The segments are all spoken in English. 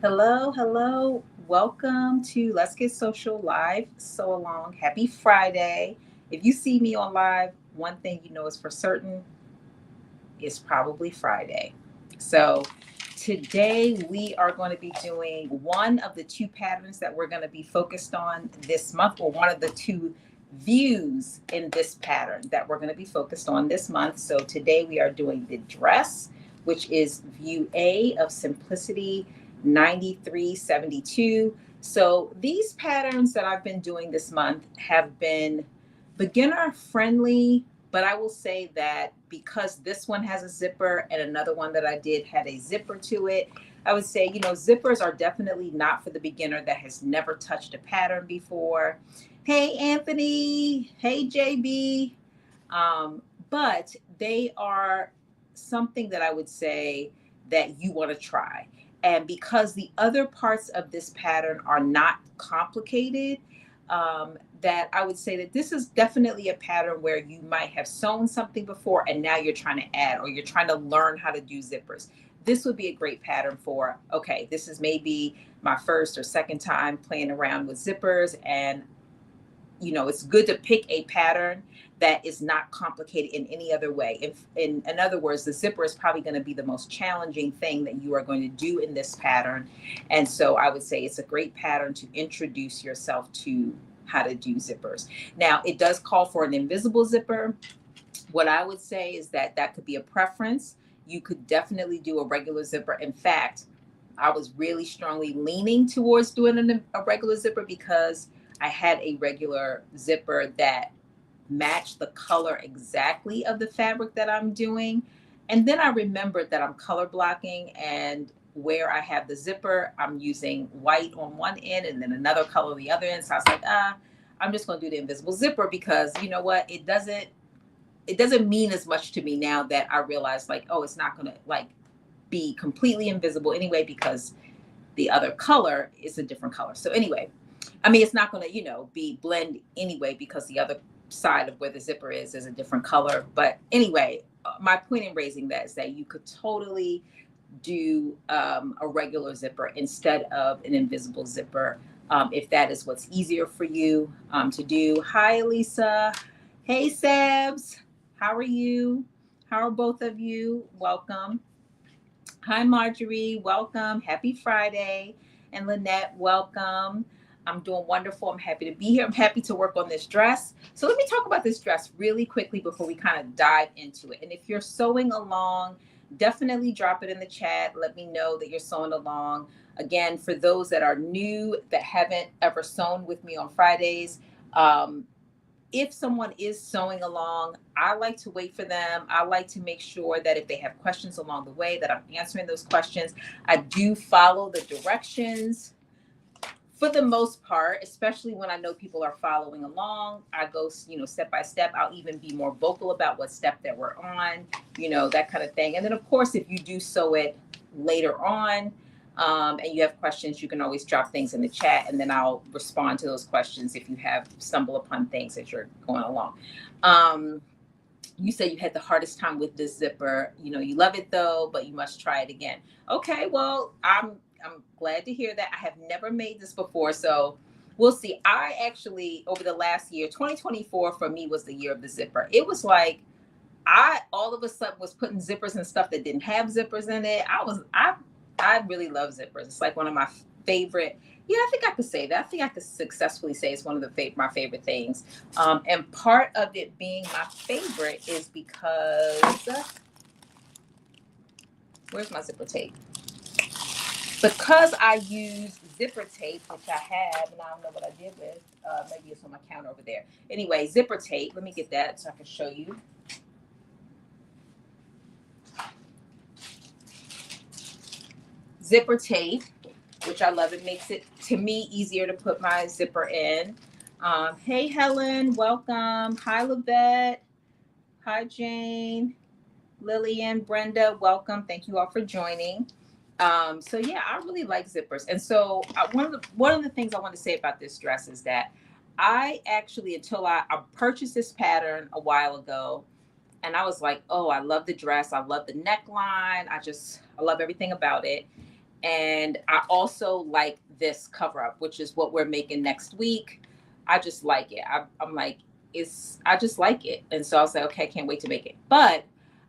Hello, hello. Welcome to Let's Get Social Live. So along. Happy Friday. If you see me on live, one thing you know is for certain, it's probably Friday. So today we are going to be doing one of the two patterns that we're going to be focused on this month, or one of the two views in this pattern that we're going to be focused on this month. So today we are doing the dress, which is view A of Simplicity 9372. So these patterns that I've been doing this month have been beginner friendly, but I will say that because this one has a zipper and another one that I did had a zipper to it, I would say, zippers are definitely not for the beginner that has never touched a pattern before. Hey, Anthony. Hey, JB. But they are something that I would say that you want to try. And because the other parts of this pattern are not complicated, that I would say that this is definitely a pattern where you might have sewn something before and now you're trying to add, or you're trying to learn how to do zippers. This would be a great pattern for, okay, this is maybe my first or second time playing around with zippers, and it's good to pick a pattern that is not complicated in any other way. If, in other words, the zipper is probably going to be the most challenging thing that you are going to do in this pattern. And so I would say it's a great pattern to introduce yourself to how to do zippers. Now, it does call for an invisible zipper. What I would say is that that could be a preference. You could definitely do a regular zipper. In fact, I was really strongly leaning towards doing a regular zipper because I had a regular zipper that matched the color exactly of the fabric that I'm doing. And then I remembered that I'm color blocking, and where I have the zipper, I'm using white on one end and then another color on the other end. So I was like, I'm just going to do the invisible zipper, because you know what? It doesn't mean as much to me now that I realize, like, oh, it's not going to like be completely invisible anyway, because the other color is a different color. So anyway, I mean, it's not going to, be blend anyway, because the other side of where the zipper is a different color. But anyway, my point in raising that is that you could totally do a regular zipper instead of an invisible zipper, if that is what's easier for you to do. Hi, Elisa. Hey, Sabs. How are you? How are both of you? Welcome. Hi, Marjorie. Welcome. Happy Friday. And Lynette, welcome. I'm doing wonderful. I'm happy to be here. I'm happy to work on this dress. So let me talk about this dress really quickly before we kind of dive into it. And if you're sewing along, definitely drop it in the chat. Let me know that you're sewing along. Again, for those that are new, that haven't ever sewn with me on Fridays, if someone is sewing along, I like to wait for them. I like to make sure that if they have questions along the way, that I'm answering those questions. I do follow the directions for the most part, especially when I know people are following along. I go, step by step. I'll even be more vocal about what step that we're on, that kind of thing. And then, of course, if you do sew it later on, and you have questions, you can always drop things in the chat, and then I'll respond to those questions if you have stumble upon things as you're going along. You said you had the hardest time with this zipper. You love it though, but you must try it again. Okay, well, I'm glad to hear that. I have never made this before, so we'll see. I actually, over the last year, 2024 for me was the year of the zipper. It was like I all of a sudden was putting zippers and stuff that didn't have zippers in it. I really love zippers. It's like one of my favorite. Yeah, I think I could say that. I think I could successfully say it's one of my favorite things. And part of it being my favorite is because where's my zipper tape? Because I use zipper tape, which I have, and I don't know what I did with. Maybe it's on my counter over there. Anyway, zipper tape. Let me get that so I can show you. Zipper tape, which I love. It makes it, to me, easier to put my zipper in. Hey, Helen, welcome. Hi, Lavette. Hi, Jane. Lillian, Brenda, welcome. Thank you all for joining. So yeah, I really like zippers. And so one of the things I want to say about this dress is that I actually, until I purchased this pattern a while ago, and I was like, oh, I love the dress. I love the neckline. I love everything about it. And I also like this cover up, which is what we're making next week. I just like it. I'm like, I just like it. And so I was like, okay, I can't wait to make it. But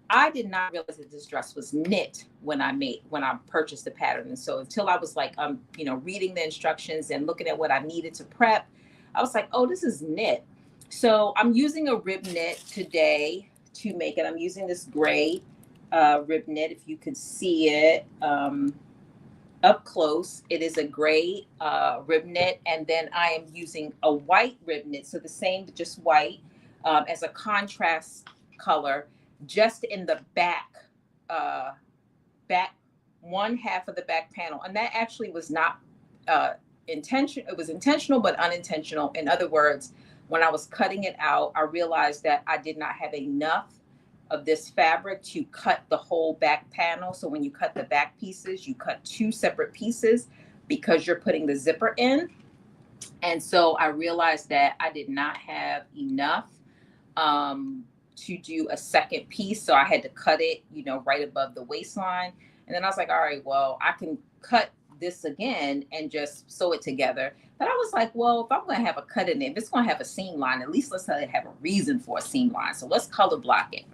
I did not realize that this dress was knit when I purchased the pattern. And so until I was like, reading the instructions and looking at what I needed to prep, I was like, oh, this is knit. So I'm using a rib knit today to make it. I'm using this gray rib knit, if you could see it up close. It is a gray rib knit, and then I am using a white rib knit, so the same, just white, as a contrast color, just in the back one half of the back panel. And that actually was not intentional. It was intentional but unintentional. In other words, when I was cutting it out, I realized that I did not have enough of this fabric to cut the whole back panel. So when you cut the back pieces, you cut two separate pieces because you're putting the zipper in. And so I realized that I did not have enough to do a second piece. So I had to cut it, right above the waistline. And then I was like, all right, well, I can cut this again and just sew it together. But I was like, well, if I'm going to have a cut in it, if it's going to have a seam line, at least let's have a reason for a seam line. So let's color block it.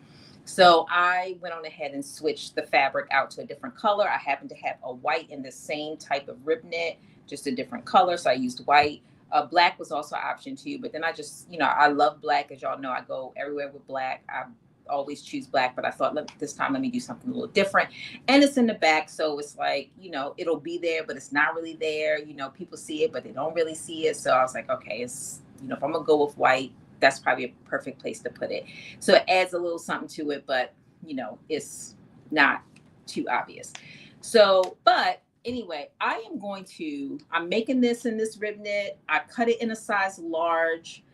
So I went on ahead and switched the fabric out to a different color. I happened to have a white in the same type of rib knit, just a different color. So I used white. Black was also an option too, but then I just, I love black. As y'all know, I go everywhere with black. I always choose black, but I thought this time let me do something a little different. And it's in the back, so it's like, it'll be there, but it's not really there. People see it, but they don't really see it. So I was like, okay, it's, if I'm gonna go with white, that's probably a perfect place to put it. So it adds a little something to it, but it's not too obvious. So, but anyway, I'm making this in this rib knit. I cut it in a size large,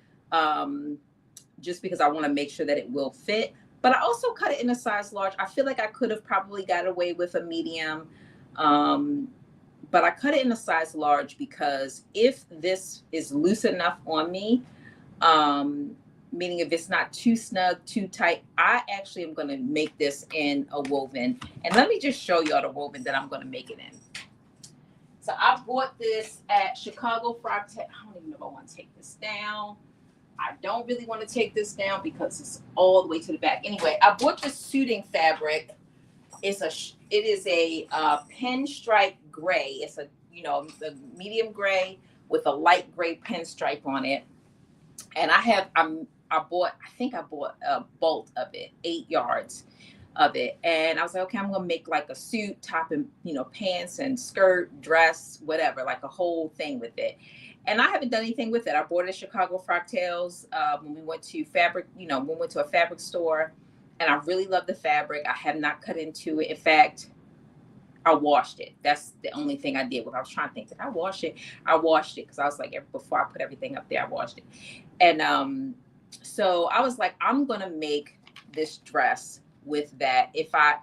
just because I want to make sure that it will fit. But I also cut it in a size large. I feel like I could have probably got away with a medium. But I cut it in a size large because if this is loose enough on me, meaning if it's not too snug, too tight, I actually am going to make this in a woven. And let me just show y'all the woven that I'm going to make it in. So I bought this at Chicago Frock Tech. I don't even know if I want to take this down. I don't really want to take this down because it's all the way to the back. Anyway, I bought this suiting fabric. It is a pinstripe gray. It's a medium gray with a light gray pinstripe on it. And I bought a bolt of it, 8 yards of it. And I was like, okay, I'm gonna make like a suit, top and pants and skirt, dress, whatever, like a whole thing with it. And I haven't done anything with it. I bought it at Chicago Frock Tales when we went to a fabric store, and I really love the fabric. I have not cut into it. In fact, I washed it. That's the only thing I did. I was trying to think, did I wash it? I washed it because I was like, before I put everything up there, I washed it. And so I was like, I'm gonna make this dress with that, if I,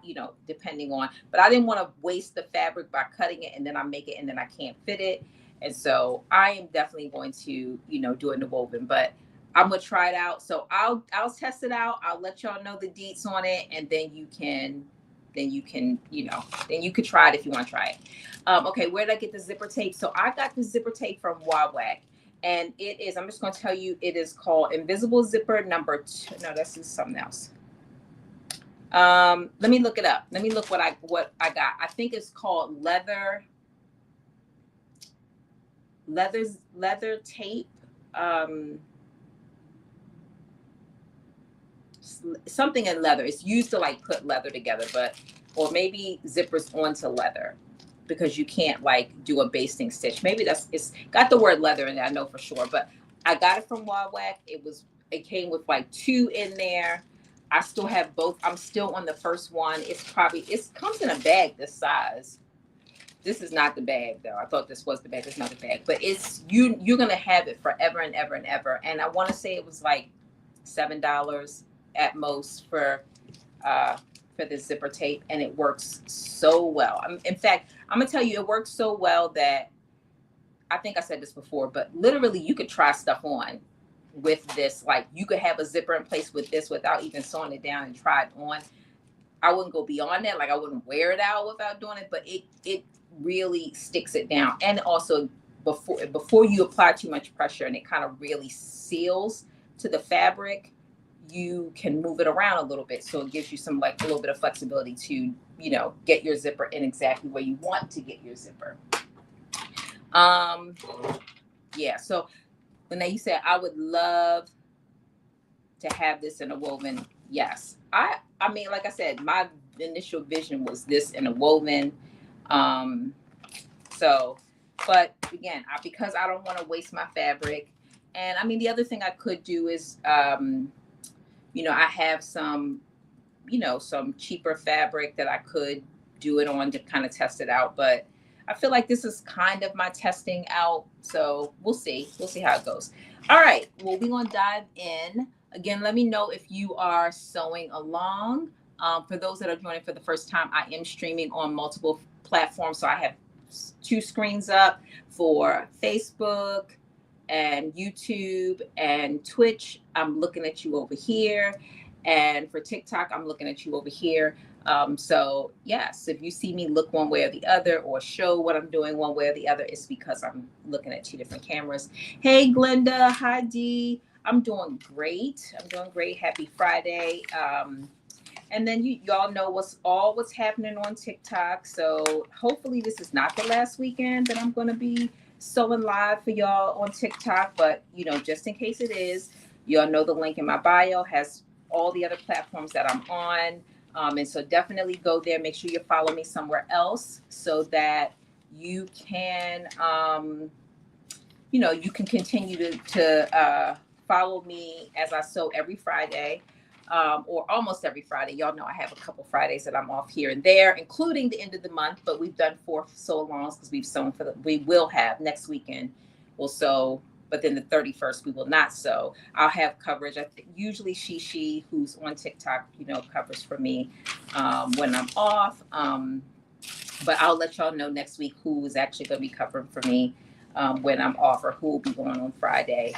depending on, but I didn't want to waste the fabric by cutting it and then I make it and then I can't fit it. And so I am definitely going to, do it in the woven, but I'm going to try it out. So I'll test it out. I'll let y'all know the deets on it. And then you could try it if you want to try it. Okay. Where did I get the zipper tape? So I got the zipper tape from Wawak, and it is, I'm just going to tell you, it is called Invisible Zipper number 2. No, this is something else. Let me look it up. Let me look what I got. I think it's called leather tape. Something in leather. It's used to like put leather together, or maybe zippers onto leather, because you can't like do a basting stitch. Maybe it's got the word leather in it, I know for sure, but I got it from Wawak. It came with like 2 in there. I still have both. I'm still on the first one. It comes in a bag this size. This is not the bag though. I thought this was the bag. It's not the bag, but you're going to have it forever and ever and ever. And I want to say it was like $7 at most for the zipper tape. And it works so well. In fact, I'm going to tell you, it works so well that I think I said this before, but literally you could try stuff on with this. Like you could have a zipper in place with this without even sewing it down and try it on. I wouldn't go beyond that. Like I wouldn't wear it out without doing it, but it really sticks it down. And also before you apply too much pressure and it kind of really seals to the fabric, you can move it around a little bit. So it gives you some like a little bit of flexibility to, get your zipper in exactly where you want to get your zipper. Yeah. So when you said I would love to have this in a woven, yes. I mean, like I said, my initial vision was this in a woven. So, but again, because I don't want to waste my fabric. And I mean, the other thing I could do is, I have some, some cheaper fabric that I could do it on to kind of test it out. But I feel like this is kind of my testing out. So we'll see. We'll see how it goes. All right. Well, we're going to dive in. Again, let me know if you are sewing along. For those that are joining for the first time, I am streaming on multiple platforms. So I have 2 screens up for Facebook and YouTube and Twitch. I'm looking at you over here. And for TikTok, I'm looking at you over here. So yes, if you see me look one way or the other or show what I'm doing one way or the other, it's because I'm looking at 2 different cameras. Hey, Glenda. Hi, Dee. I'm doing great. Happy Friday. And then y'all know what's happening on TikTok. So hopefully this is not the last weekend that I'm going to be sewing live for y'all on TikTok. But, just in case it is, y'all know the link in my bio has all the other platforms that I'm on. And so definitely go there. Make sure you follow me somewhere else so that you can, you can continue to follow me as I sew every Friday. Or almost every Friday. Y'all know I have a couple Fridays that I'm off here and there, including the end of the month, but we've done 4 sew-alongs because we've sewn we will have next weekend. We'll sew, but then the 31st, we will not sew. I'll have coverage. I think usually she who's on TikTok, covers for me when I'm off. But I'll let y'all know next week who is actually going to be covering for me when I'm off or who will be going on Friday.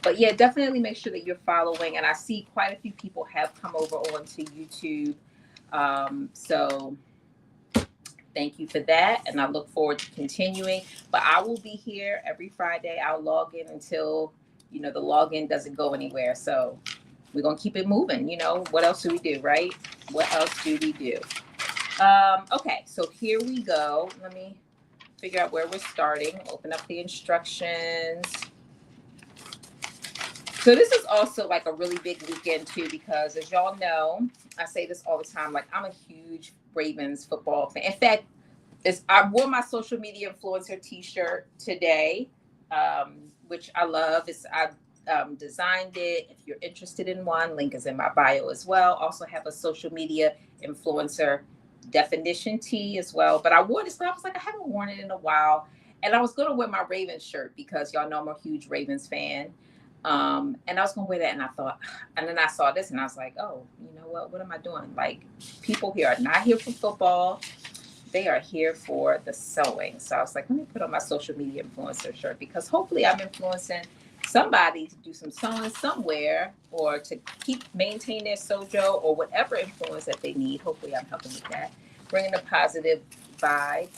But yeah, definitely make sure that you're following. And I see quite a few people have come over onto YouTube. So thank you for that. And I look forward to continuing. But I will be here every Friday. I'll log in until, the login doesn't go anywhere. So we're going to keep it moving. What else do we do, right? What else do we do? Okay, so here we go. Let me figure out where we're starting. Open up the instructions. So this is also like a really big weekend too, because as y'all know, I say this all the time, like I'm a huge Ravens football fan. In fact, I wore my social media influencer t-shirt today, which I love. I designed it. If you're interested in one, link is in my bio as well. Also have a social media influencer definition tee as well. But I wore this, but I was like, I haven't worn it in a while. And I was going to wear my Ravens shirt because y'all know I'm a huge Ravens fan. And I was gonna wear that, and then I saw this, and I was like, "Oh, you know what? What am I doing? Like, people here are not here for football; they are here for the sewing." So I was like, "Let me put on my social media influencer shirt because hopefully I'm influencing somebody to do some sewing somewhere, or to maintain their sojo, or whatever influence that they need. Hopefully, I'm helping with that, bringing a positive vibe."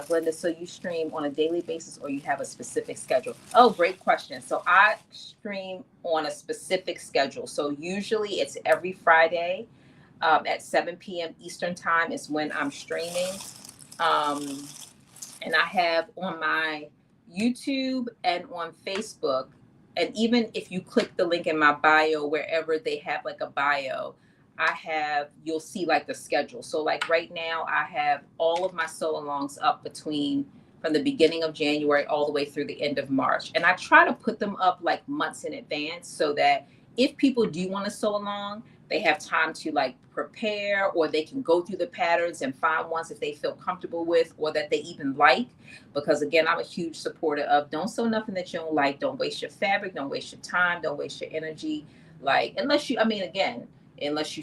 Glenda, so you stream on a daily basis or you have a specific schedule? Oh, great question. So I stream on a specific schedule. So usually it's every Friday at 7 p.m. Eastern time is when I'm streaming. And I have on my YouTube and on Facebook, and even if you click the link in my bio, wherever they have like a bio, you'll see like the schedule. So like right now I have all of my sew-alongs up from the beginning of January all the way through the end of March. And I try to put them up like months in advance so that if people do want to sew along, they have time to like prepare, or they can go through the patterns and find ones that they feel comfortable with or that they even like. Because again, I'm a huge supporter of don't sew nothing that you don't like. Don't waste your fabric. Don't waste your time. Don't waste your energy. Like, unless you're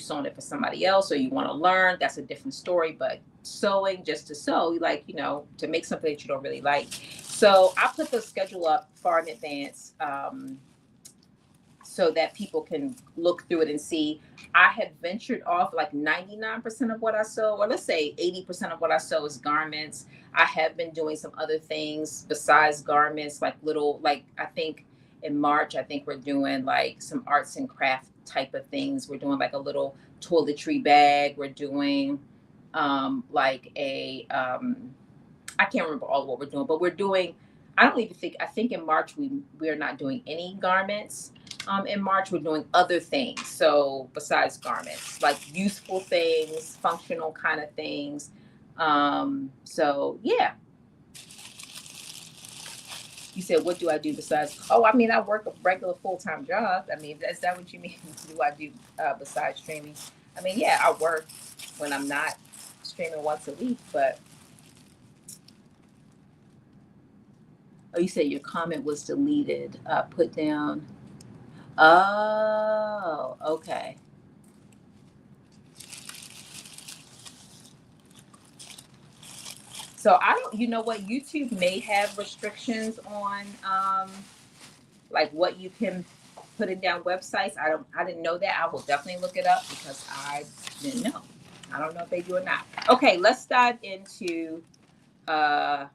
sewing it for somebody else or you want to learn, that's a different story. But sewing just to sew, to make something that you don't really like. So I put the schedule up far in advance. so that people can look through it and see. I have ventured off like 99% of what I sew, or let's say 80% of what I sew is garments. I have been doing some other things besides garments, like little, like I think in March, I think we're doing like some arts and craft type of things. We're doing like a little toiletry bag. We're doing like a, I can't remember all of what we're doing, but we're doing, I don't even think, I think in March we're not doing any garments. In March, we're doing other things. So besides garments, like useful things, functional kind of things. So yeah. You said, what do I do besides? Oh, I mean, I work a regular full-time job. I mean, is that what you mean? What do I do besides streaming? I mean, yeah, I work when I'm not streaming once a week, but. Oh, you said your comment was deleted. Put down. Oh, okay. So I don't, you know what? YouTube may have restrictions on like what you can put in down websites. I didn't know that. I will definitely look it up because I didn't know. I don't know if they do or not. Okay, let's dive into the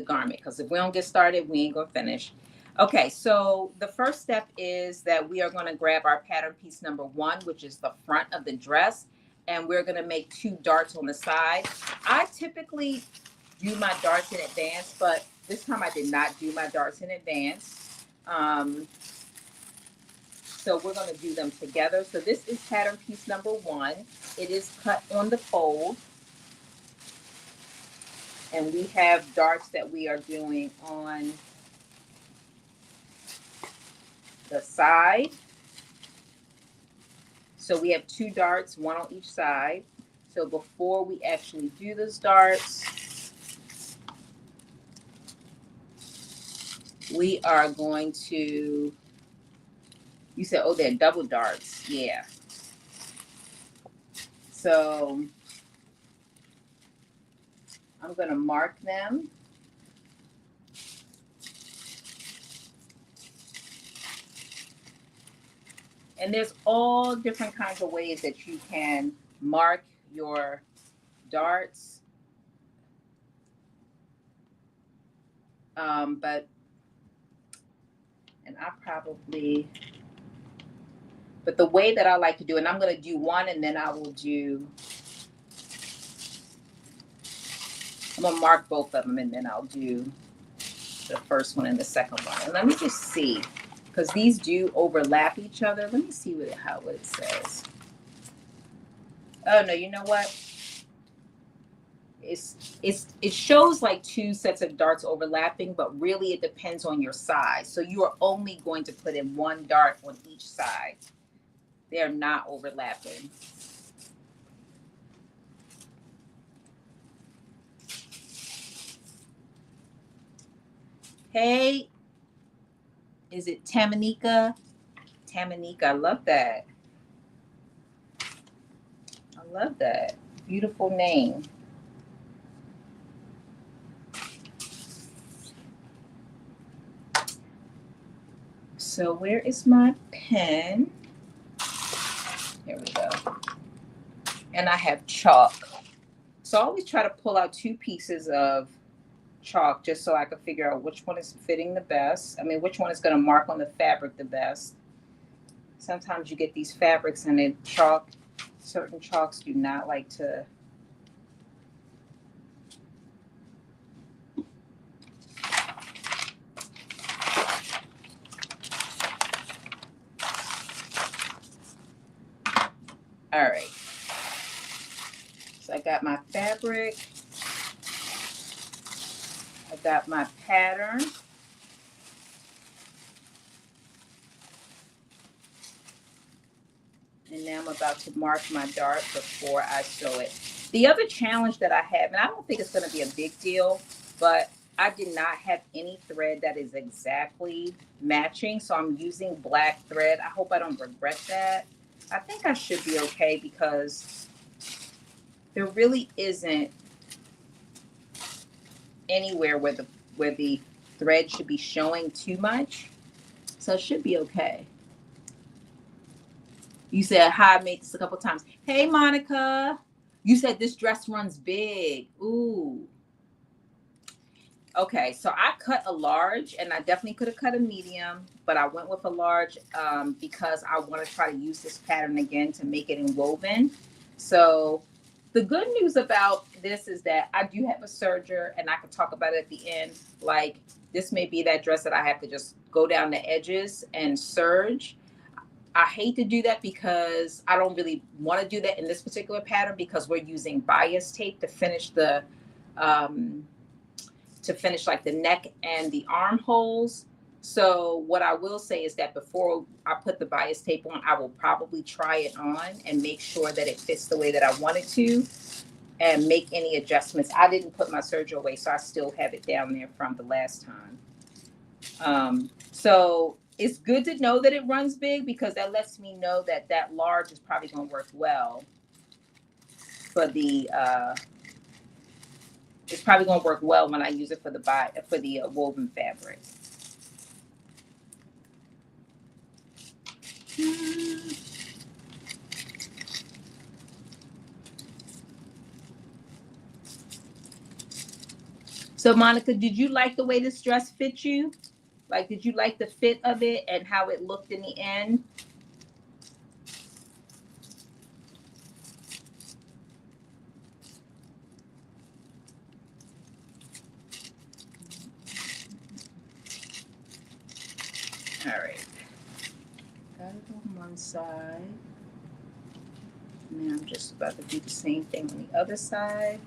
garment, because if we don't get started, we ain't gonna finish. Okay, so the first step is that we are going to grab our pattern piece number 1, which is the front of the dress, and we're going to make 2 darts on the side. I typically do my darts in advance, but this time I did not do my darts in advance. So we're going to do them together. So this is pattern piece number 1. It is cut on the fold. And we have darts that we are doing on the side. So we have 2 darts, 1 on each side. So before we actually do those darts, we are going to, you said, oh, they're double darts. Yeah. So I'm going to mark them. And there's all different kinds of ways that you can mark your darts. But the way that I like to do it, and I'm going to do one, and then I'm going to mark both of them, and then I'll do the first one and the second one. And let me just see, because these do overlap each other. Let me see what it says. Oh no, you know what? It shows like 2 sets of darts overlapping, but really it depends on your size. So you are only going to put in 1 dart on each side. They're not overlapping. Hey, is it Tamanika? Tamanika, I love that. I love that. Beautiful name. So where is my pen? Here we go. And I have chalk. So I always try to pull out 2 pieces of chalk just so I can figure out which one is fitting the best. I mean, which one is going to mark on the fabric the best. Sometimes you get these fabrics and then certain chalks do not like to. All right. So I got my fabric. I got my pattern. And now I'm about to mark my dart before I sew it. The other challenge that I have, and I don't think it's going to be a big deal, but I did not have any thread that is exactly matching. So I'm using black thread. I hope I don't regret that. I think I should be okay because there really isn't anywhere where the thread should be showing too much. So it should be okay. You said hi, I made this a couple times. Hey, Monica. You said this dress runs big. Ooh. Okay, so I cut a large, and I definitely could have cut a medium, but I went with a large because I want to try to use this pattern again to make it in woven. So the good news about this is that I do have a serger, and I can talk about it at the end. Like, this may be that dress that I have to just go down the edges and serge. I hate to do that because I don't really want to do that in this particular pattern because we're using bias tape to finish the like the neck and the armholes. So what I will say is that before I put the bias tape on, I will probably try it on and make sure that it fits the way that I want it to and make any adjustments. I didn't put my serger away, so I still have it down there from the last time. So it's good to know that it runs big because that lets me know that that large is probably going to work well for the it's probably going to work well when I use it for the woven fabric. So Monica, did you like the way this dress fit you? Like, did you like the fit of it and how it looked in the end? All right. Got it on one side. Now I'm just about to do the same thing on the other side.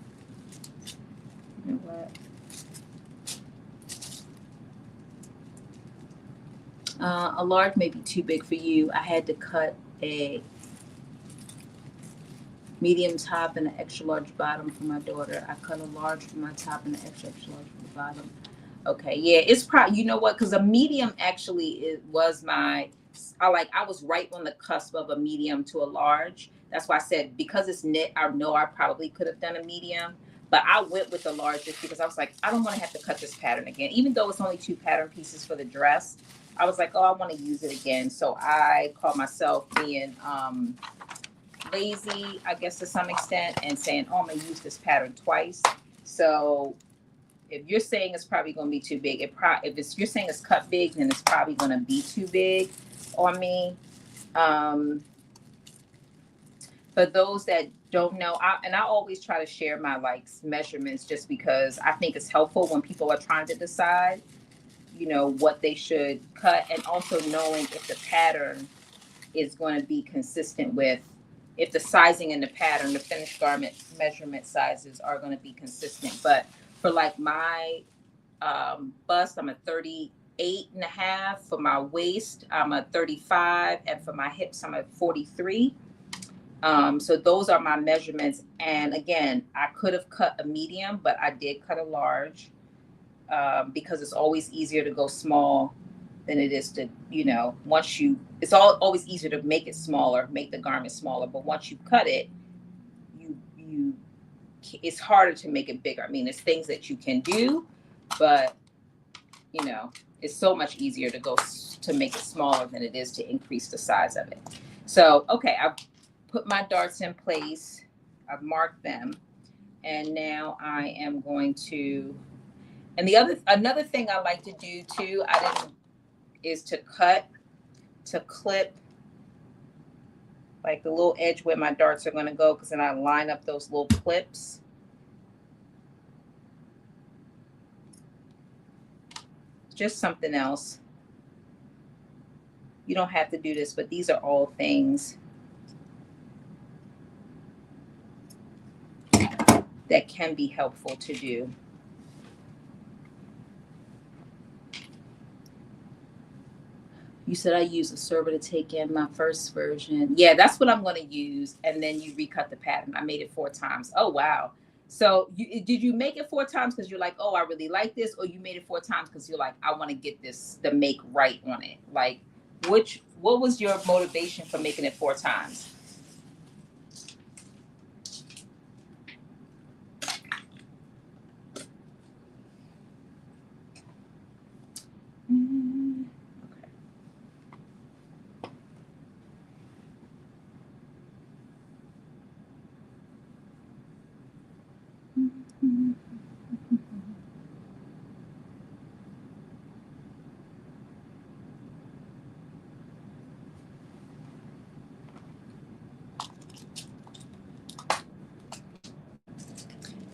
You know what? A large may be too big for you. I had to cut a medium top and an extra large bottom for my daughter. I cut a large for my top and an extra large for the bottom. Okay, yeah, it's probably, you know what, because a medium actually was I was right on the cusp of a medium to a large. That's why I said, because it's knit, I know I probably could have done a medium, but I went with the large just because I was like, I don't want to have to cut this pattern again. Even though it's only 2 pattern pieces for the dress, I was like, oh, I want to use it again. So I call myself being lazy, I guess, to some extent, and saying, oh, I'm going to use this pattern twice. So if you're saying it's probably going to be too big, you're saying it's cut big, then it's probably going to be too big on me. For those that don't know, I always try to share my measurements just because I think it's helpful when people are trying to decide, you know, what they should cut, and also knowing if the pattern is going to be consistent with, if the sizing and the pattern, the finished garment measurement sizes are going to be consistent. But for like my bust, I'm a 38.5. For my waist, I'm a 35, and for my hips, I'm a 43. So those are my measurements. And again, I could have cut a medium, but I did cut a large because it's always easier to go small than it is to, you know, it's always easier to make it smaller, make the garment smaller. But once you cut it, it's harder to make it bigger. I mean, there's things that you can do, but you know, it's so much easier to make it smaller than it is to increase the size of it. So, okay, I've put my darts in place. I've marked them. And now I am going to, and another thing I like to do too, is to clip like the little edge where my darts are going to go, because then I line up those little clips. Just something else. You don't have to do this, but these are all things that can be helpful to do. You said I use a server to take in my first version. Yeah, that's what I'm going to use. And then you recut the pattern. I made it 4 times. Oh, wow. So did you make it 4 times because you're like, oh, I really like this? Or you made it 4 times because you're like, I want to get the make right on it? Like, what was your motivation for making it 4 times? Okay.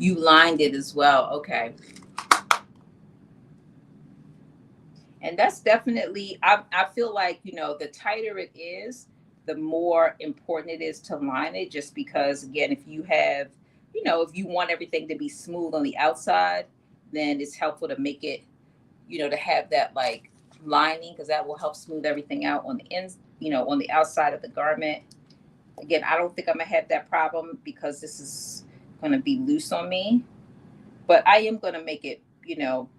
You lined it as well. Okay. And that's definitely, I feel like, the tighter it is, the more important it is to line it, just because, again, if you have, if you want everything to be smooth on the outside, then it's helpful to make it, to have that like lining, because that will help smooth everything out on the ends, on the outside of the garment. Again, I don't think I'm gonna have that problem because this is gonna be loose on me, but I am gonna make it,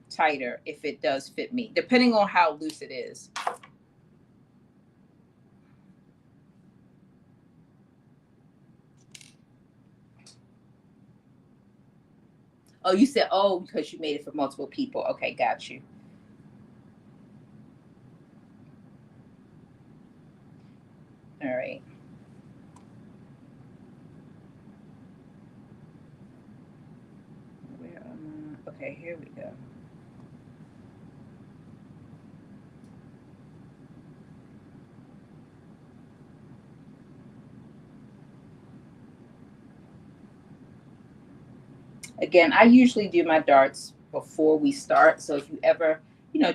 tighter if it does fit me, depending on how loose it is. Oh, you said, oh, because you made it for multiple people. Okay, got you. All right. Where am I? Okay, here we go. Again, I usually do my darts before we start. So if you ever,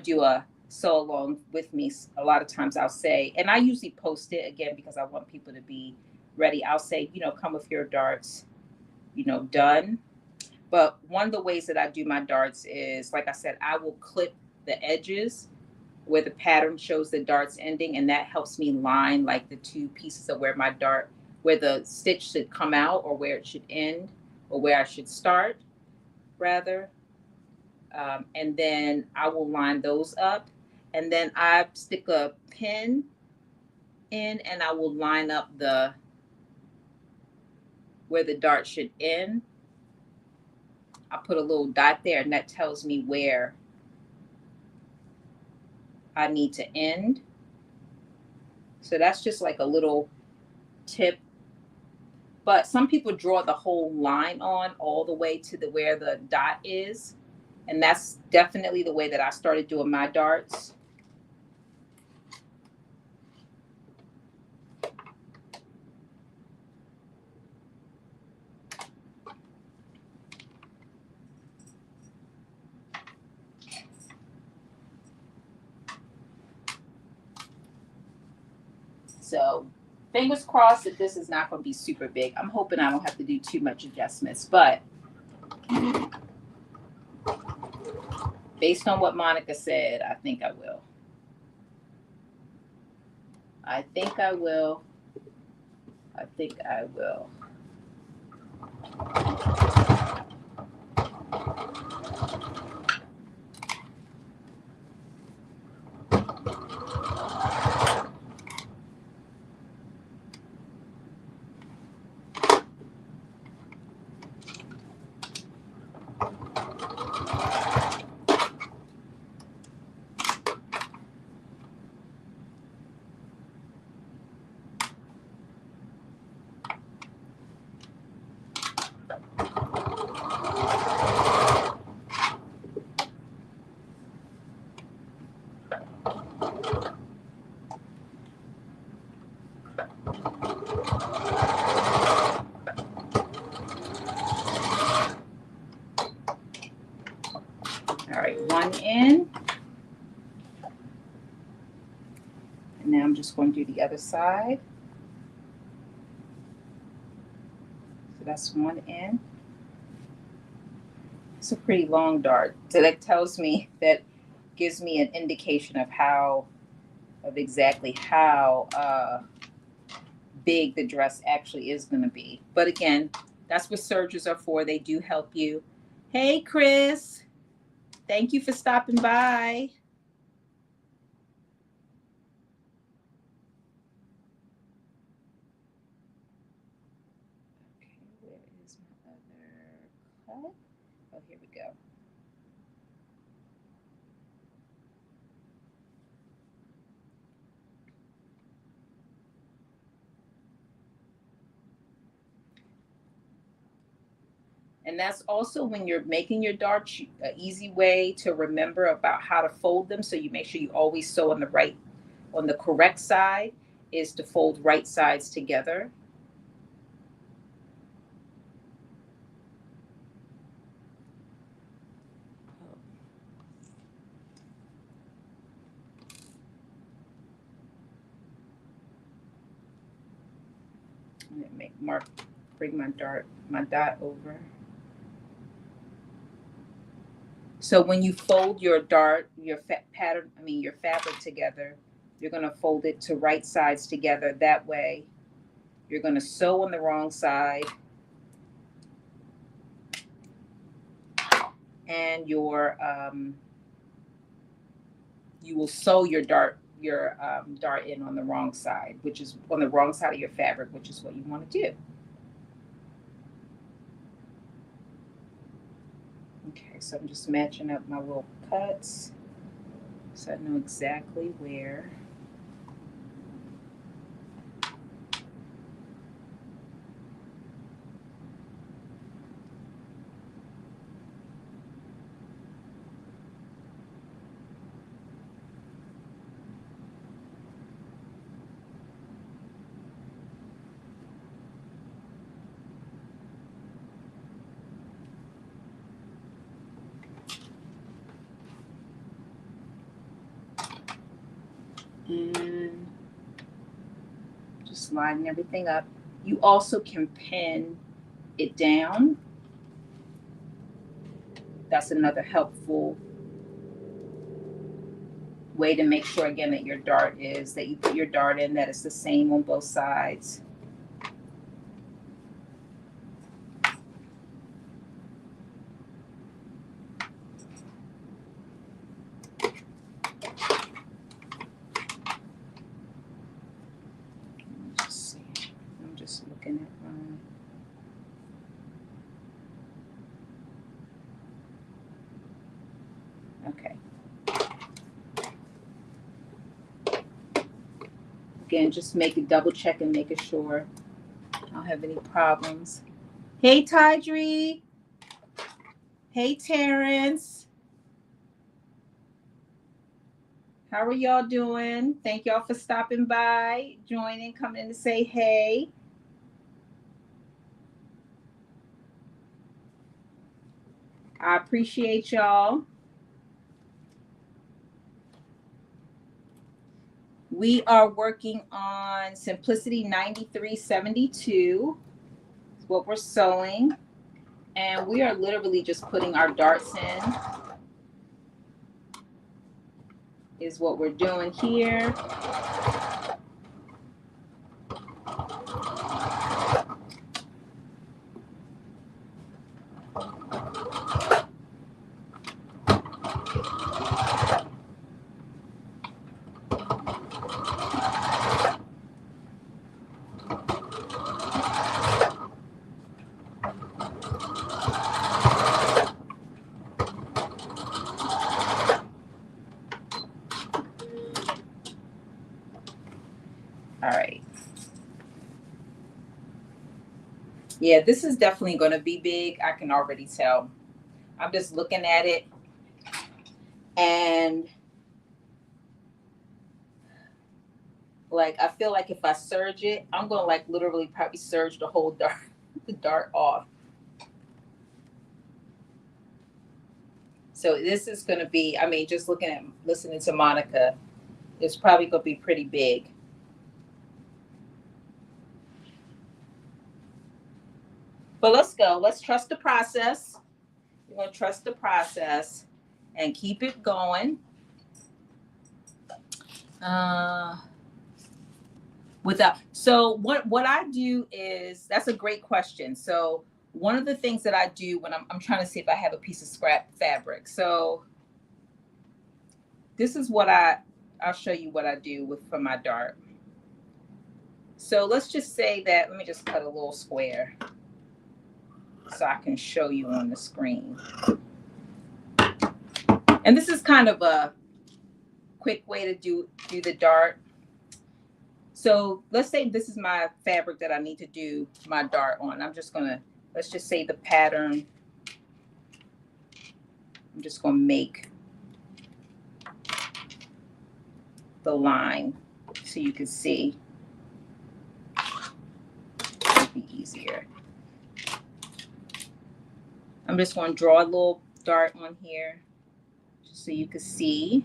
do a sew along with me, a lot of times I'll say, and I usually post it again because I want people to be ready. I'll say, come with your darts, done. But one of the ways that I do my darts is, like I said, I will clip the edges where the pattern shows the darts ending, and that helps me line like the two pieces of where my dart, where the stitch should come out or where it should end, or where I should start rather. And then I will line those up, and then I stick a pin in, and I will line up the where the dart should end. I put a little dot there, and that tells me where I need to end. So that's just like a little tip. But some people draw the whole line on all the way to the where the dot is. And that's definitely the way that I started doing my darts. So fingers crossed that this is not going to be super big. I'm hoping I don't have to do too much adjustments, but based on what Monica said, I think I will. I think I will. I think I will. All right, one in. And now I'm just going to do the other side. So that's one in. It's a pretty long dart. So that tells me, that gives me an indication of exactly how big the dress actually is going to be. But again, that's what sergers are for. They do help you. Hey, Chris. Thank you for stopping by. Okay, where is my other cut? Oh, here we go. And that's also when you're making your darts, an easy way to remember about how to fold them. So you make sure you always sew on the correct side is to fold right sides together. Bring my dot over. So when you fold your dart, your your fabric together, you're going to fold it to right sides together. That way, you're going to sew on the wrong side, and you will sew your dart in on the wrong side, which is on the wrong side of your fabric, which is what you want to do. Okay, so I'm just matching up my little cuts so I know exactly where. And just lining everything up. You also can pin it down. That's another helpful way to make sure, again, that your dart is, that you put your dart in, that it's the same on both sides. I'm just looking at okay. Again, just double check and making sure I don't have any problems. Hey, Tydree. Hey, Terrence. How are y'all doing? Thank y'all for stopping by, joining, coming in to say hey. I appreciate y'all. We are working on Simplicity 9372. It's what we're sewing. And we are literally just putting our darts in, is what we're doing here. All right. Yeah, this is definitely going to be big. I can already tell. I'm just looking at it, and like I feel like if I serge it, I'm going to like literally probably serge the whole dart off. So this is going to be, I mean, just listening to Monica, it's probably going to be pretty big. But let's go. Let's trust the process. We're going to trust the process and keep it going. So what I do is, that's a great question. So one of the things that I do when I'm trying to see if I have a piece of scrap fabric. So this is what I'll show you what I do for my dart. So let's just say that, let me just cut a little square so I can show you on the screen. And this is kind of a quick way to do the dart. So let's say this is my fabric that I need to do my dart on. I'm just going to let's just say the pattern, I'm just going to make the line so you can see. It'll be easier. I'm just going to draw a little dart on here just so you can see.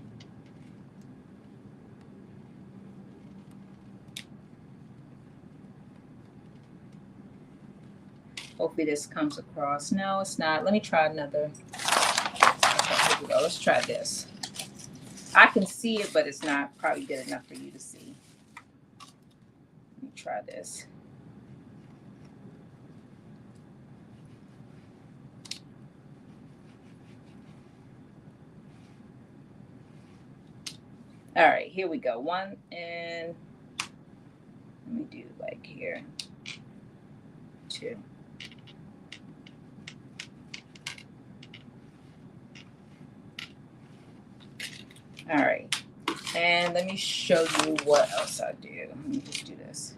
Hopefully this comes across. No, it's not. Let me try another. Okay, here we go. Let's try this. I can see it, but it's not probably good enough for you to see. Let me try this. All right, here we go. One, and let me do like here. Two. All right, and let me show you what else I do. Let me just do this.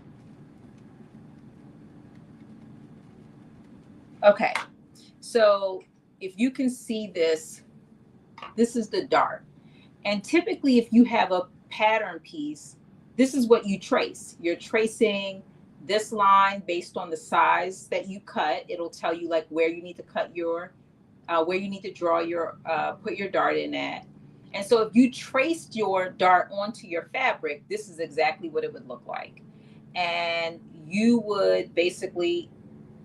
Okay, so if you can see this, this is the dart. And typically if you have a pattern piece, this is what you trace. You're tracing this line based on the size that you cut. It'll tell you like where you need to cut your, where you need to draw your, put your dart in at. And so if you traced your dart onto your fabric, this is exactly what it would look like. And you would basically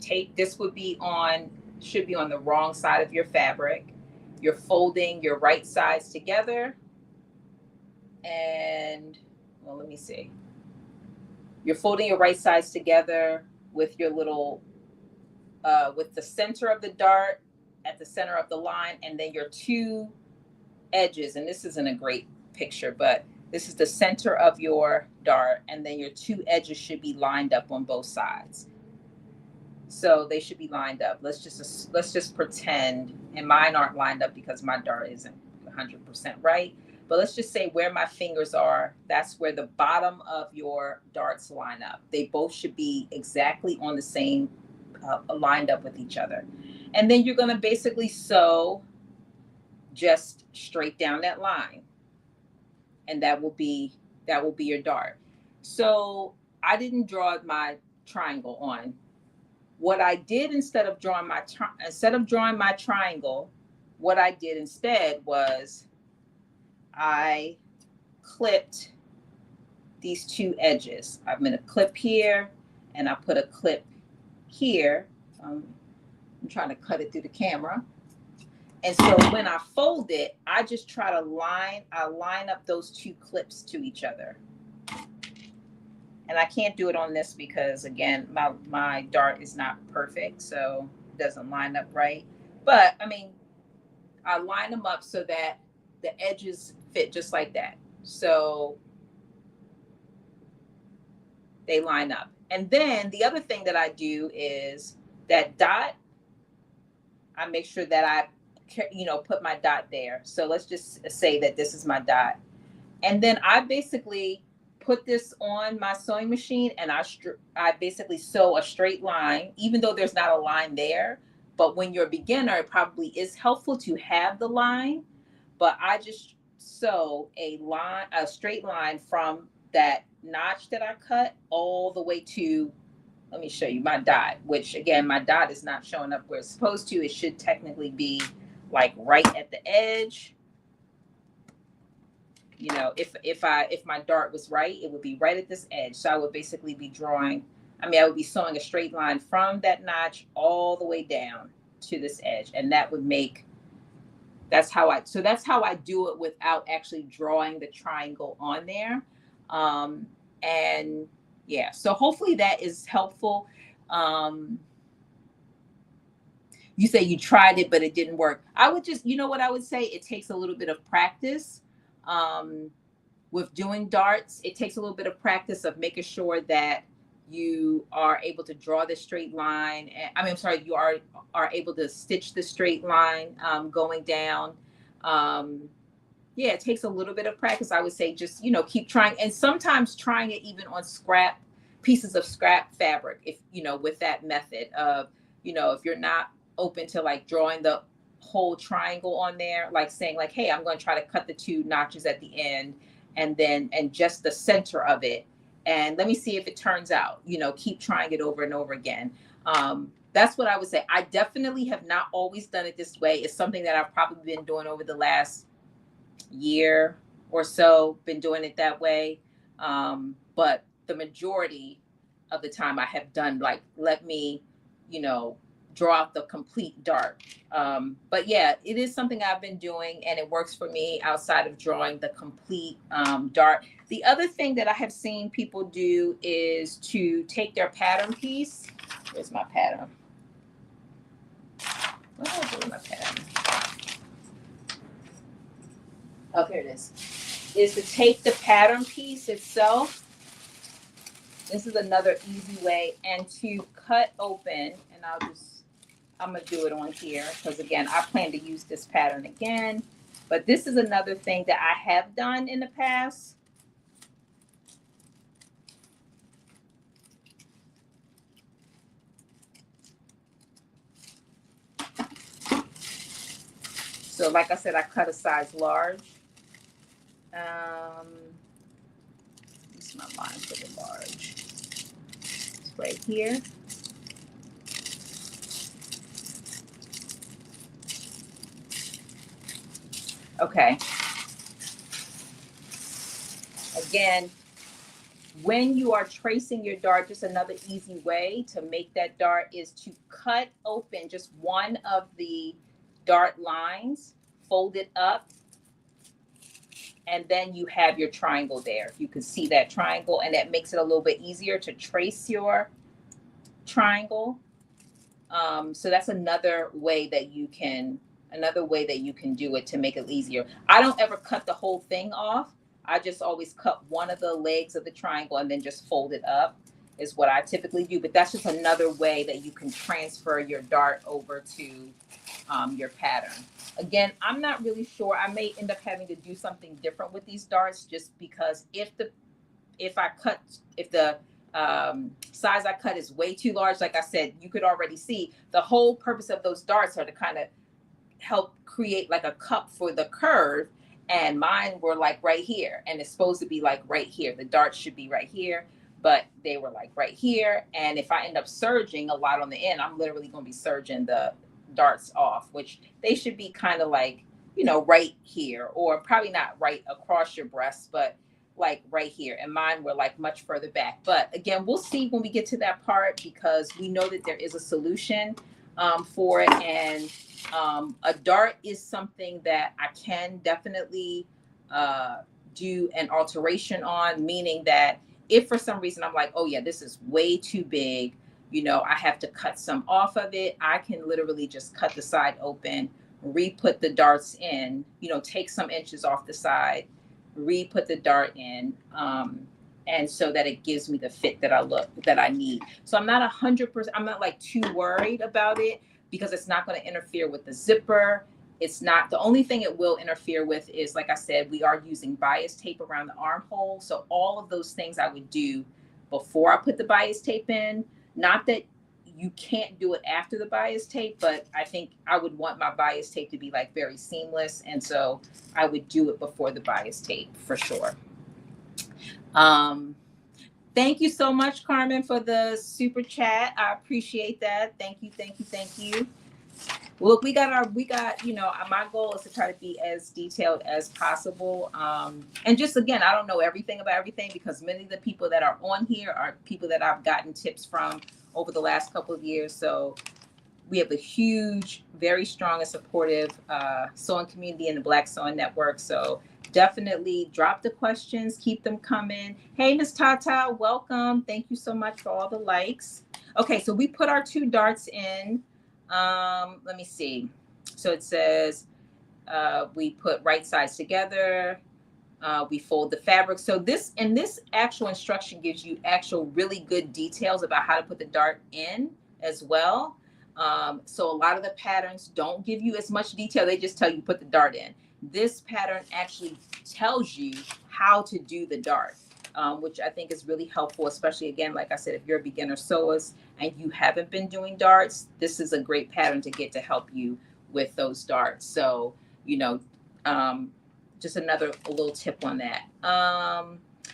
take, this would be on, should be on the wrong side of your fabric. You're folding your right sides together. And, well, let me see. You're folding your right sides together with your little, with the center of the dart at the center of the line, and then your two edges, and this isn't a great picture, but this is the center of your dart, and then your two edges should be lined up on both sides. So they should be lined up. Let's just pretend, and mine aren't lined up because my dart isn't 100% right. But let's just say where my fingers are, that's where the bottom of your darts line up. They both should be exactly on the same, lined up with each other. And then you're going to basically sew just straight down that line. And that will be your dart. So I didn't draw my triangle on. What I did instead of drawing my triangle, what I did instead was I clipped these two edges. I'm going to clip here, and I put a clip here. I'm trying to cut it through the camera. And so when I fold it, I just try to line up those two clips to each other. And I can't do it on this because, again, my dart is not perfect, so it doesn't line up right. But, I mean, I line them up so that the edges fit just like that. So they line up. And then the other thing that I do is that dot, I make sure that I, put my dot there. So let's just say that this is my dot. And then I basically put this on my sewing machine, and I basically sew a straight line, even though there's not a line there. But when you're a beginner, it probably is helpful to have the line. But I just sew a straight line from that notch that I cut all the way to, let me show you my dot, which again, my dot is not showing up where it's supposed to. It should technically be like right at the edge. If my dart was right, it would be right at this edge. So I would basically be I would be sewing a straight line from that notch all the way down to this edge. And that would that's how I do it without actually drawing the triangle on there. And yeah, so hopefully that is helpful. You say you tried it, but it didn't work. I would just, what I would say, it takes a little bit of practice. With doing darts, it takes a little bit of practice of making sure that you are able to draw the straight line. You are able to stitch the straight line going down. It takes a little bit of practice. I would say just, keep trying, and sometimes trying it even on pieces of scrap fabric, if, with that method of, you know, if you're not open to like drawing the whole triangle on there, like saying like, hey, I'm going to try to cut the 2 notches at the end and just the center of it. And let me see if it turns out, you know, keep trying it over and over again. That's what I would say. I definitely have not always done it this way. It's something that I've probably been doing over the last year or so, been doing it that way. But the majority of the time I have done like, let me, you know, draw out the complete dart. But yeah, it is something I've been doing and it works for me outside of drawing the complete dart. The other thing that I have seen people do is to take their pattern piece. Where's my pattern? What did I do with my pattern? Oh, here it is. Is to take the pattern piece itself. This is another easy way, and to cut open, and I'm gonna do it on here because again, I plan to use this pattern again, but this is another thing that I have done in the past. So like I said, I cut a size large. This is my line for the large. It's right here. Okay. Again, when you are tracing your dart, just another easy way to make that dart is to cut open just one of the dart lines, fold it up, and then you have your triangle there. You can see that triangle, and that makes it a little bit easier to trace your triangle. So that's another way that you can do it to make it easier. I don't ever cut the whole thing off. I just always cut one of the legs of the triangle and then just fold it up is what I typically do. But that's just another way that you can transfer your dart over to your pattern. Again, I'm not really sure. I may end up having to do something different with these darts just because if the size I cut is way too large, like I said, you could already see the whole purpose of those darts are to kind of help create like a cup for the curve. And mine were like right here, and it's supposed to be like right here. The darts should be right here, but they were like right here. And if I end up serging a lot on the end, I'm literally going to be serging the darts off, which they should be kind of like, you know, right here, or probably not right across your breast, but like right here. And mine were like much further back. But again, we'll see when we get to that part, because we know that there is a solution for it. And a dart is something that I can definitely do an alteration on, meaning that if for some reason I'm like, oh yeah, this is way too big, you know, I have to cut some off of it, I can literally just cut the side open, re-put the darts in, you know, take some inches off the side, re-put the dart in, and so that it gives me the fit that I need. So I'm not 100%, I'm not like too worried about it, because it's not going to interfere with the zipper. It's not, the only thing it will interfere with is, like I said, we are using bias tape around the armhole. So all of those things I would do before I put the bias tape in. Not that you can't do it after the bias tape, but I think I would want my bias tape to be like very seamless. And so I would do it before the bias tape for sure. Thank you so much, Carmen, for the super chat. I appreciate that. Thank you, thank you, thank you. Look, we got, you know, my goal is to try to be as detailed as possible. And just, again, I don't know everything about everything, because many of the people that are on here are people that I've gotten tips from over the last couple of years. So we have a huge, very strong and supportive sewing community in the Black Sewing Network. So definitely drop the questions, keep them coming. Hey, Miss Tata, welcome. Thank you so much for all the likes. Okay, so we put our 2 darts in. Let me see. So it says we put right sides together. We fold the fabric. So this actual instruction gives you actual really good details about how to put the dart in as well. So a lot of the patterns don't give you as much detail. They just tell you put the dart in. This pattern actually tells you how to do the dart. which I think is really helpful, especially again, like I said, if you're a beginner sewist and you haven't been doing darts, this is a great pattern to get to help you with those darts. So, you know, just another little tip on that.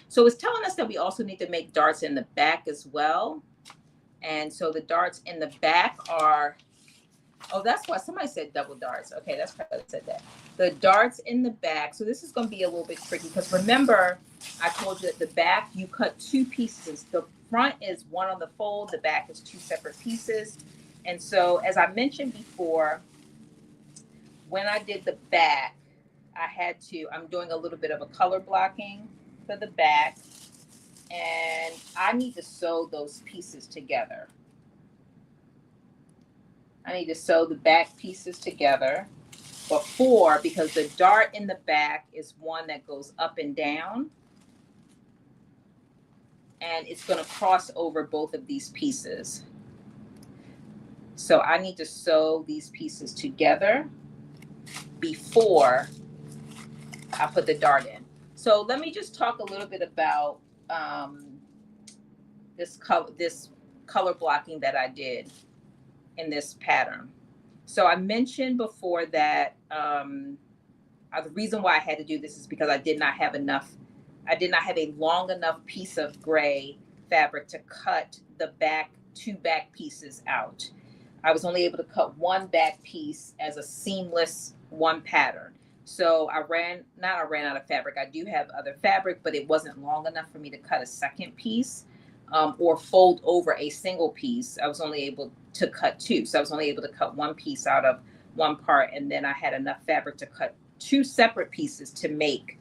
So it's telling us that we also need to make darts in the back as well. And so the darts in the back are, oh, that's why somebody said double darts. Okay, that's probably why I said that. The darts in the back. So this is going to be a little bit tricky because remember, I told you that the back, you cut two pieces. The front is one on the fold. The back is two separate pieces. And so as I mentioned before, when I did the back, I'm doing a little bit of a color blocking for the back. And I need to sew those pieces together. I need to sew the back pieces together before, because the dart in the back is one that goes up and down. And it's going to cross over both of these pieces. So I need to sew these pieces together before I put the dart in. So let me just talk a little bit about this color blocking that I did in this pattern. So I mentioned before that the reason why I had to do this is because I did not have a long enough piece of gray fabric to cut the two back pieces out. I was only able to cut one back piece as a seamless one pattern. So I ran out of fabric. I do have other fabric, but it wasn't long enough for me to cut a second piece or fold over a single piece. I was only able to cut two. So I was only able to cut one piece out of one part. And then I had enough fabric to cut two separate pieces to make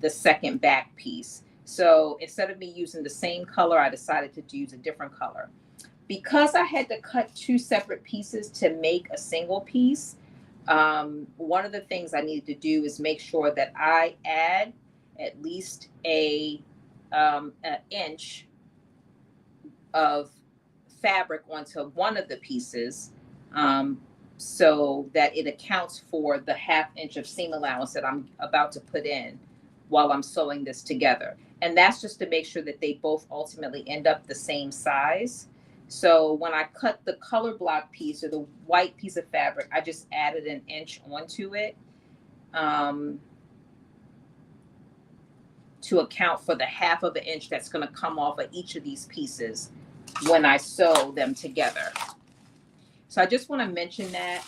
the second back piece. So instead of me using the same color, I decided to use a different color. Because I had to cut two separate pieces to make a single piece, one of the things I needed to do is make sure that I add at least an inch of fabric onto one of the pieces, so that it accounts for the ½ inch of seam allowance that I'm about to put in while I'm sewing this together. And that's just to make sure that they both ultimately end up the same size. So when I cut the color block piece or the white piece of fabric, I just added an inch onto it to account for the ½ of an inch that's going to come off of each of these pieces when I sew them together. So I just want to mention that.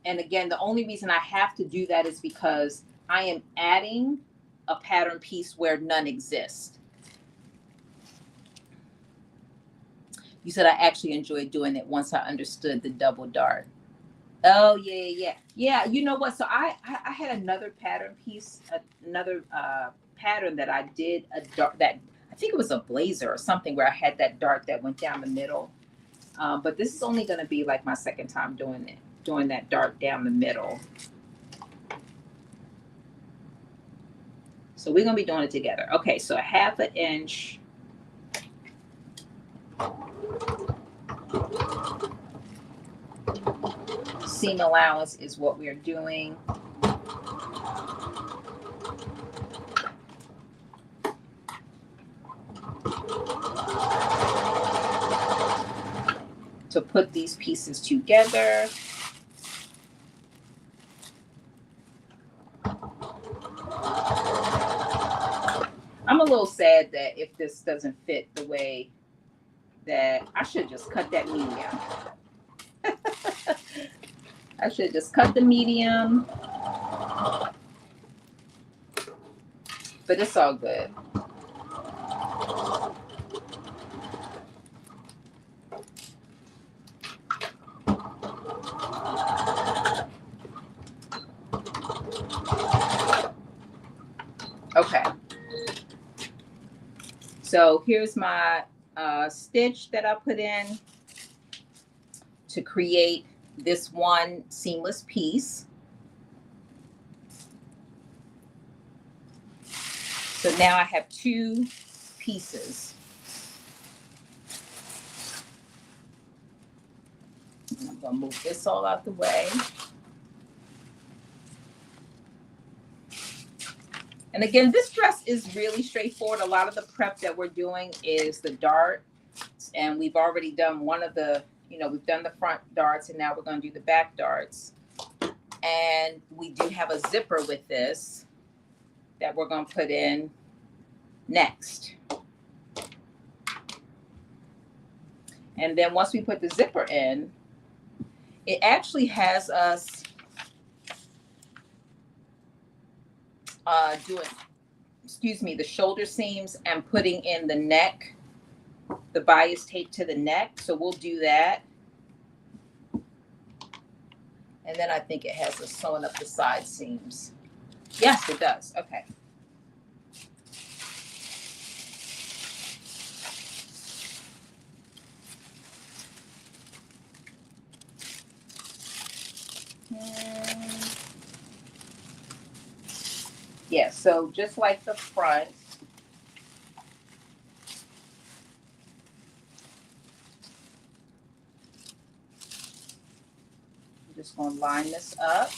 And again, the only reason I have to do that is because I am adding a pattern piece where none exists. You said I actually enjoyed doing it once I understood the double dart. Oh, yeah. You know what? So I had another pattern piece, another pattern that I did, a dart that I think it was a blazer or something, where I had that dart that went down the middle. But this is only going to be like my second time doing that dart down the middle. So we're going to be doing it together. Okay, so ½ an inch. Seam allowance is what we're doing. To put these pieces together. I'm a little sad that if this doesn't fit the way that I should just cut that medium. I should just cut the medium, but it's all good. Okay. So here's my stitch that I put in to create this one seamless piece. So now I have two pieces. I'm going to move this all out the way. And again, this dress is really straightforward. A lot of the prep that we're doing is the dart, and we've already done one of the, we've done the front darts, and now we're going to do the back darts. And we do have a zipper with this that we're going to put in next. And then once we put the zipper in, it actually has us doing, the shoulder seams and putting in the neck, the bias tape to the neck. So we'll do that. And then I think it has us sewing up the side seams. Yes, it does. Okay. Yeah, so just like the front, I'm just going to line this up.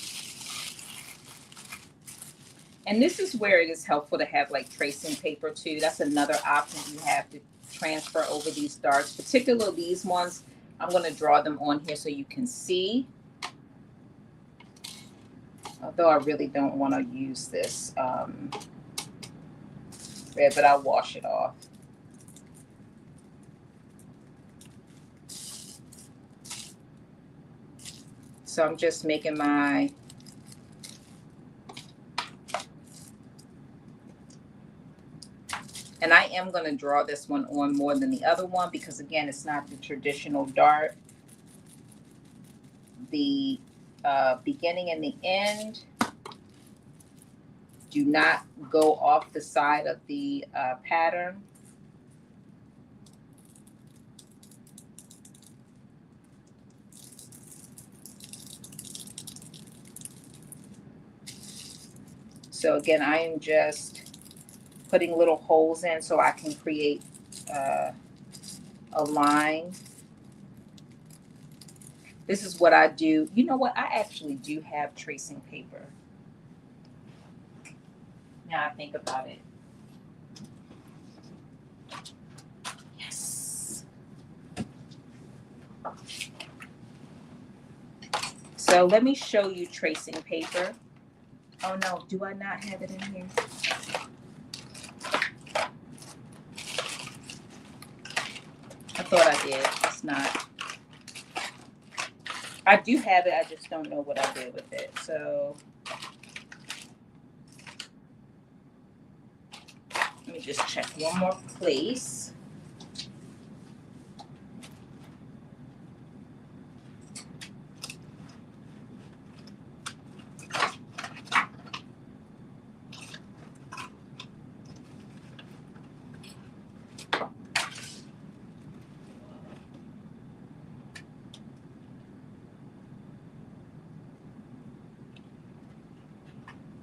And this is where it is helpful to have like tracing paper too. That's another option you have to transfer over these darts, particularly these ones. I'm going to draw them on here so you can see. Although I really don't want to use this red, but I'll wash it off. So I'm just making my and I am going to draw this one on more than the other one because again, it's not the traditional dart. The beginning and the end do not go off the side of the pattern. So again, I am just putting little holes in so I can create a line. This is what I do. You know what? I actually do have tracing paper. Now I think about it. Yes. So let me show you tracing paper. Oh no, do I not have it in here? I thought I did. It's not. I do have it. I just don't know what I did with it. So let me just check one more place.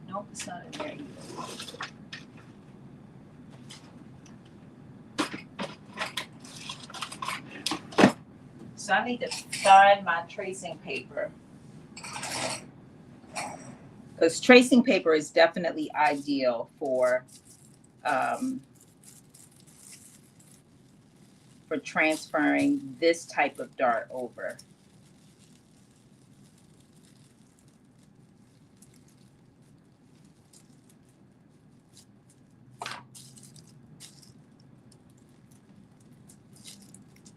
Nope, it's not in there either. So I need to find my tracing paper. Because tracing paper is definitely ideal for transferring this type of dart over.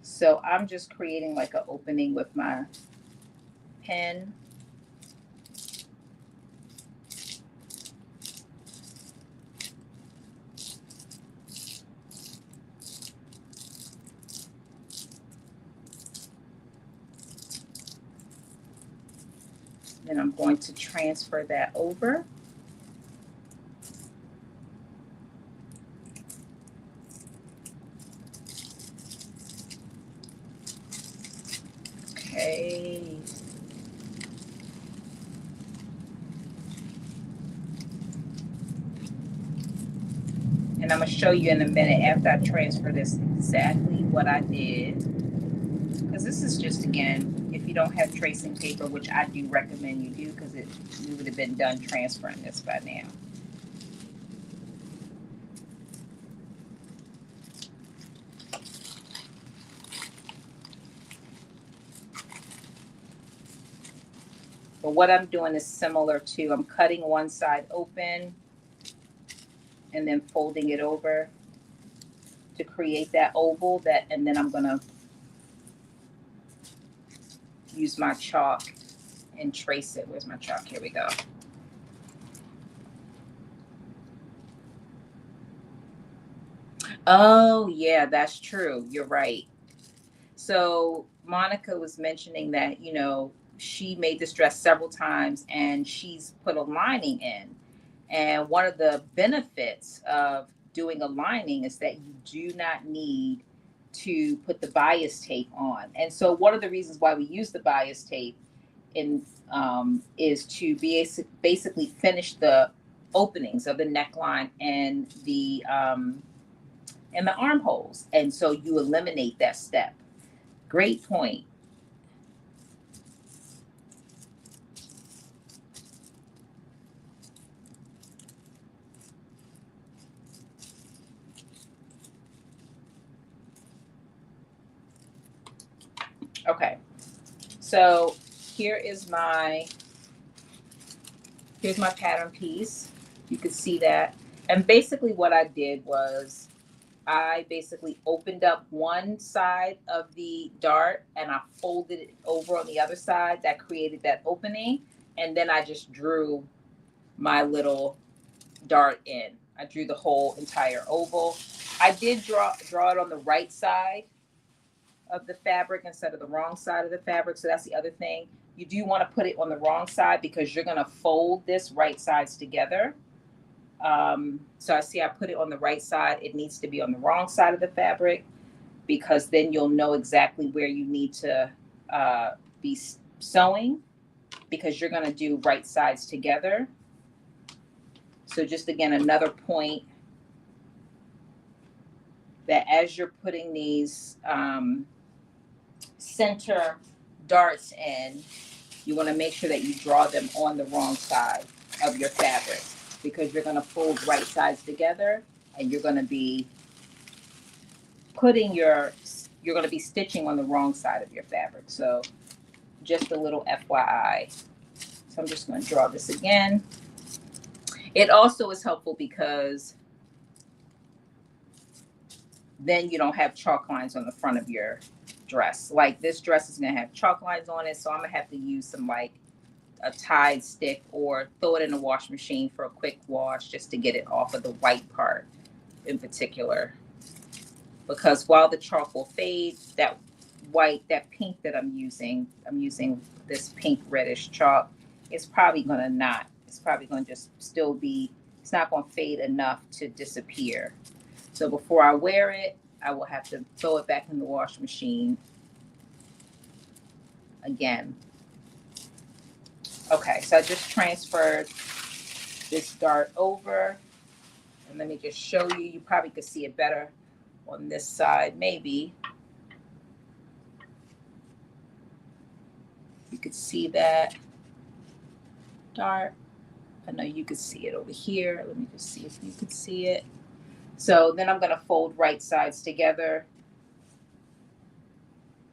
So I'm just creating like an opening with my pen. Then I'm going to transfer that over. Okay. And I'm going to show you in a minute after I transfer this exactly what I did. Because this is just, again, if you don't have tracing paper, which I do recommend you do because we would have been done transferring this by now. But what I'm doing is similar to, I'm cutting one side open and then folding it over to create that oval and then I'm gonna use my chalk and trace it. Where's my chalk? Here we go. Oh, yeah, that's true. You're right. So Monica was mentioning that, she made this dress several times and she's put a lining in. And one of the benefits of doing a lining is that you do not need to put the bias tape on. And so one of the reasons why we use the bias tape is to basically finish the openings of the neckline and the armholes. And so you eliminate that step. Great point. Okay, so here's my pattern piece. You can see that. And basically what I did was I basically opened up one side of the dart and I folded it over on the other side. That created that opening. And then I just drew my little dart in. I drew the whole entire oval. I did draw it on the right side of the fabric instead of the wrong side of the fabric. So that's the other thing. You do want to put it on the wrong side because you're going to fold this right sides together. So I put it on the right side. It needs to be on the wrong side of the fabric because then you'll know exactly where you need to be sewing because you're going to do right sides together. So just again, another point that as you're putting these center darts in, you want to make sure that you draw them on the wrong side of your fabric because you're going to fold right sides together and you're going to be stitching on the wrong side of your fabric. So just a little FYI. So I'm just going to draw this again. It also is helpful because then you don't have chalk lines on the front of your dress. Like this dress is going to have chalk lines on it, so I'm going to have to use some like a Tide stick or throw it in the wash machine for a quick wash just to get it off of the white part in particular. Because while the chalk will fade, that pink that I'm using this pink reddish chalk, it's probably going to just still be, it's not going to fade enough to disappear. So before I wear it, I will have to throw it back in the wash machine again. Okay, so I just transferred this dart over. And let me just show you. You probably could see it better on this side, maybe. You could see that dart. I know you could see it over here. Let me just see if you could see it. So then I'm going to fold right sides together.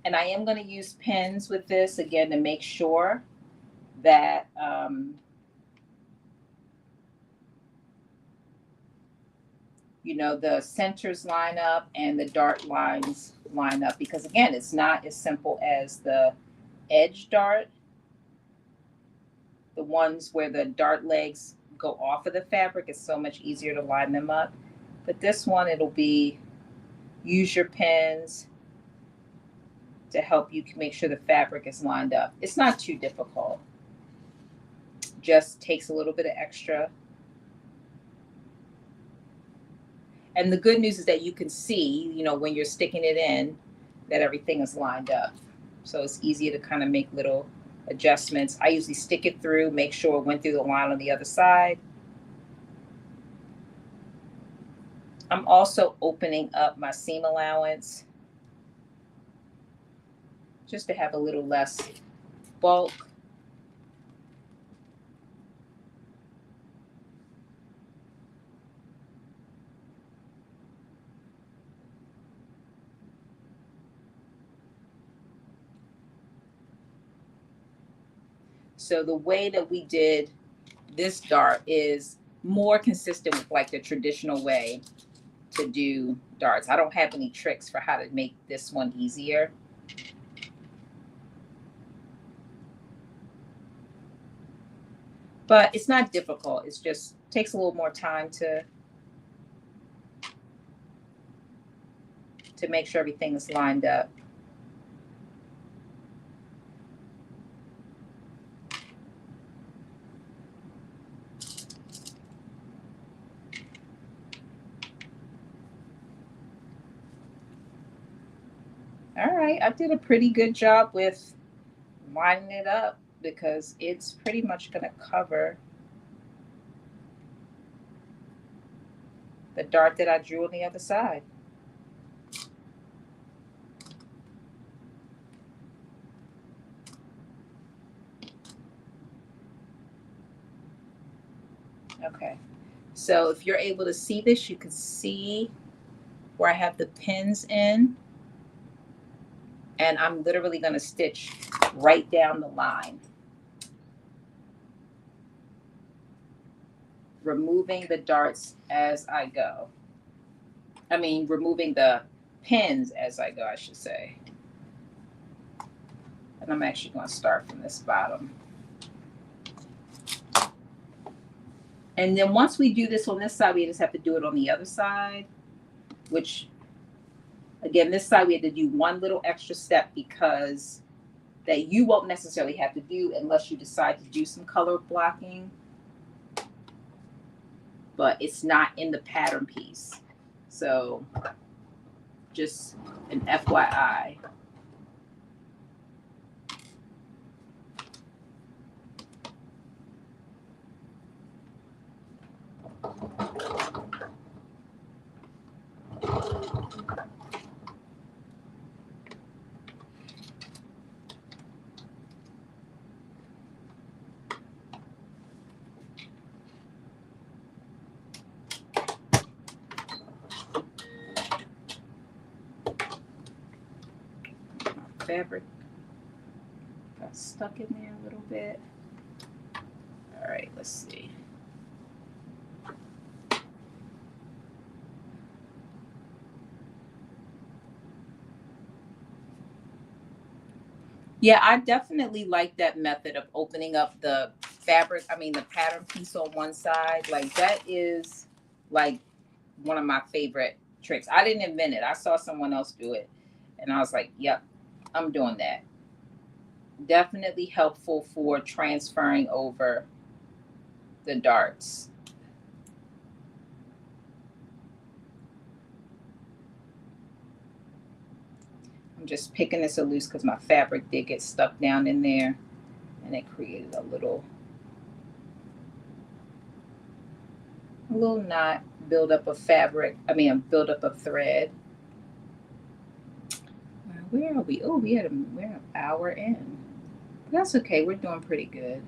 And I am going to use pins with this again to make sure that the centers line up and the dart lines line up, because again, it's not as simple as the edge dart, the ones where the dart legs go off of the fabric. It's so much easier to line them up. But this one, it'll be use your pins to help you make sure the fabric is lined up. It's not too difficult. Just takes a little bit of extra. And the good news is that you can see, when you're sticking it in, that everything is lined up. So it's easier to kind of make little adjustments. I usually stick it through, make sure it went through the line on the other side. I'm also opening up my seam allowance just to have a little less bulk. So the way that we did this dart is more consistent with like the traditional way to do darts. I don't have any tricks for how to make this one easier. But it's not difficult. It's just takes a little more time to make sure everything is lined up. All right, I did a pretty good job with lining it up because it's pretty much going to cover the dart that I drew on the other side. Okay, so if you're able to see this, you can see where I have the pins in, and I'm literally going to stitch right down the line, removing the darts as I go. I mean, removing the pins as I go, I should say. And I'm actually going to start from this bottom. And then once we do this on this side, we just have to do it on the other side, which, again, this side we had to do one little extra step because that you won't necessarily have to do unless you decide to do some color blocking. But it's not in the pattern piece. So just an FYI. Fabric got stuck in there a little bit. All right, let's see. Yeah, I definitely like that method of opening up the fabric, I mean the pattern piece on one side. Like that is like one of my favorite tricks. I didn't invent it. I saw someone else do it and I was like, yep, I'm doing that. Definitely helpful for transferring over the darts. I'm just picking this loose because my fabric did get stuck down in there and it created a little knot, build up of fabric. I mean, a build up of thread. Where are we? Oh, we're an hour in. That's okay. We're doing pretty good.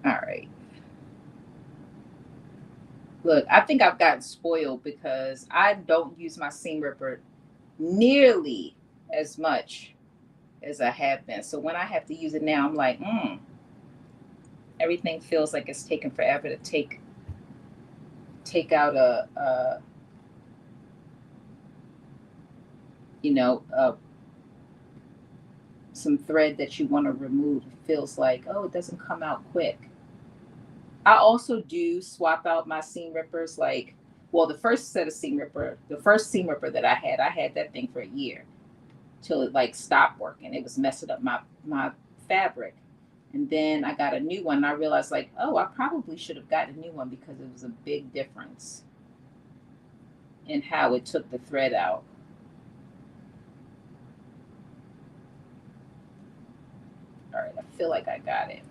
All right. Look, I think I've gotten spoiled because I don't use my seam ripper nearly as much as I have been. So when I have to use it now, I'm like, everything feels like it's taking forever to take out some thread that you want to remove. It feels like, oh, it doesn't come out quick. I also do swap out my seam rippers. Like, well, the first seam ripper that I had that thing for a year till it like stopped working. It was messing up my fabric. And then I got a new one and I realized like, oh, I probably should have gotten a new one because it was a big difference in how it took the thread out. All right, I feel like I got it.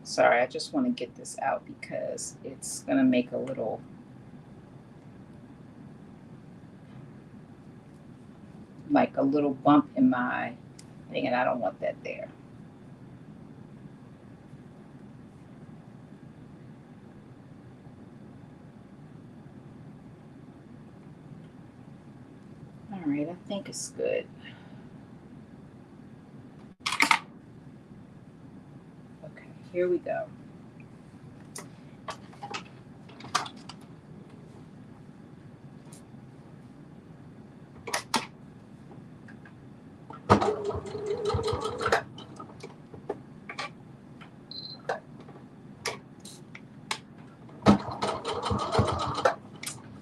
Sorry, I just want to get this out because it's going to make a little like a little bump in my thing, and I don't want that there. All right, I think it's good. Okay, here we go.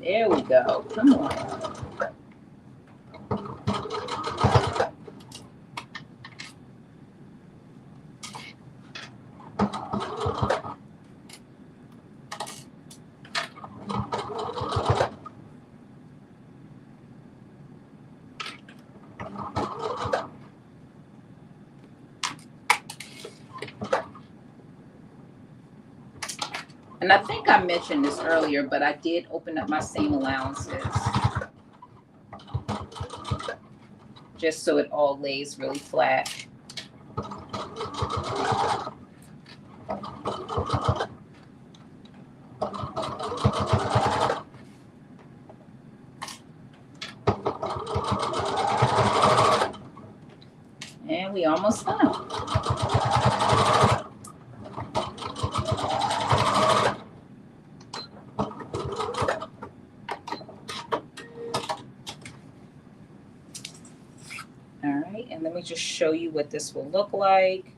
There we go. Come on. And I think I mentioned this earlier, but I did open up my seam allowances just so it all lays really flat. And we almost done. And let me just show you what this will look like.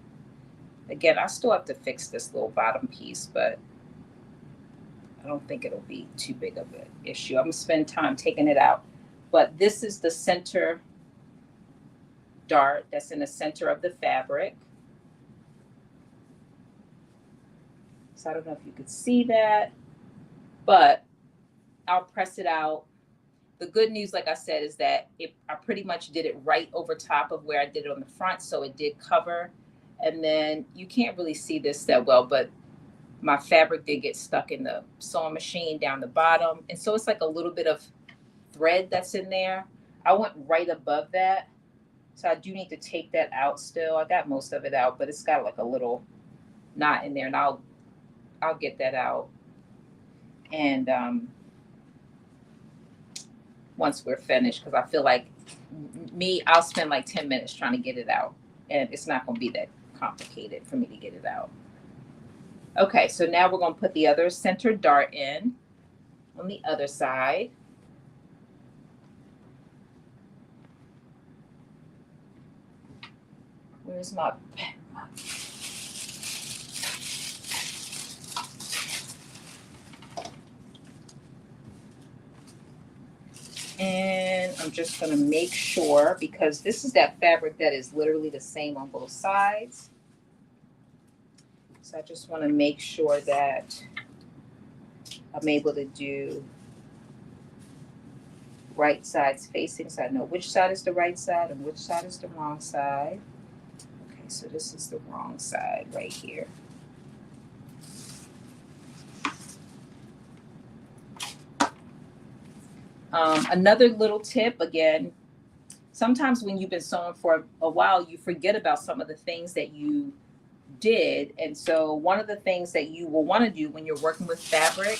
Again, I still have to fix this little bottom piece, but I don't think it'll be too big of an issue. I'm gonna spend time taking it out. But this is the center dart that's in the center of the fabric. So I don't know if you could see that, but I'll press it out. The good news, like I said, is that I pretty much did it right over top of where I did it on the front, so it did cover. And then you can't really see this that well, but my fabric did get stuck in the sewing machine down the bottom. And so it's like a little bit of thread that's in there. I went right above that. So I do need to take that out still. I got most of it out, but it's got like a little knot in there, and I'll get that out. And once we're finished, because I feel like I'll spend like 10 minutes trying to get it out, and it's not going to be that complicated for me to get it out. Okay, so now we're going to put the other center dart in on the other side. Where's my pen? And I'm just going to make sure, because this is that fabric that is literally the same on both sides. So I just want to make sure that I'm able to do right sides facing, so I know which side is the right side and which side is the wrong side. Okay, so this is the wrong side right here. Another little tip, again, sometimes when you've been sewing for a while, you forget about some of the things that you did. And so one of the things that you will want to do when you're working with fabric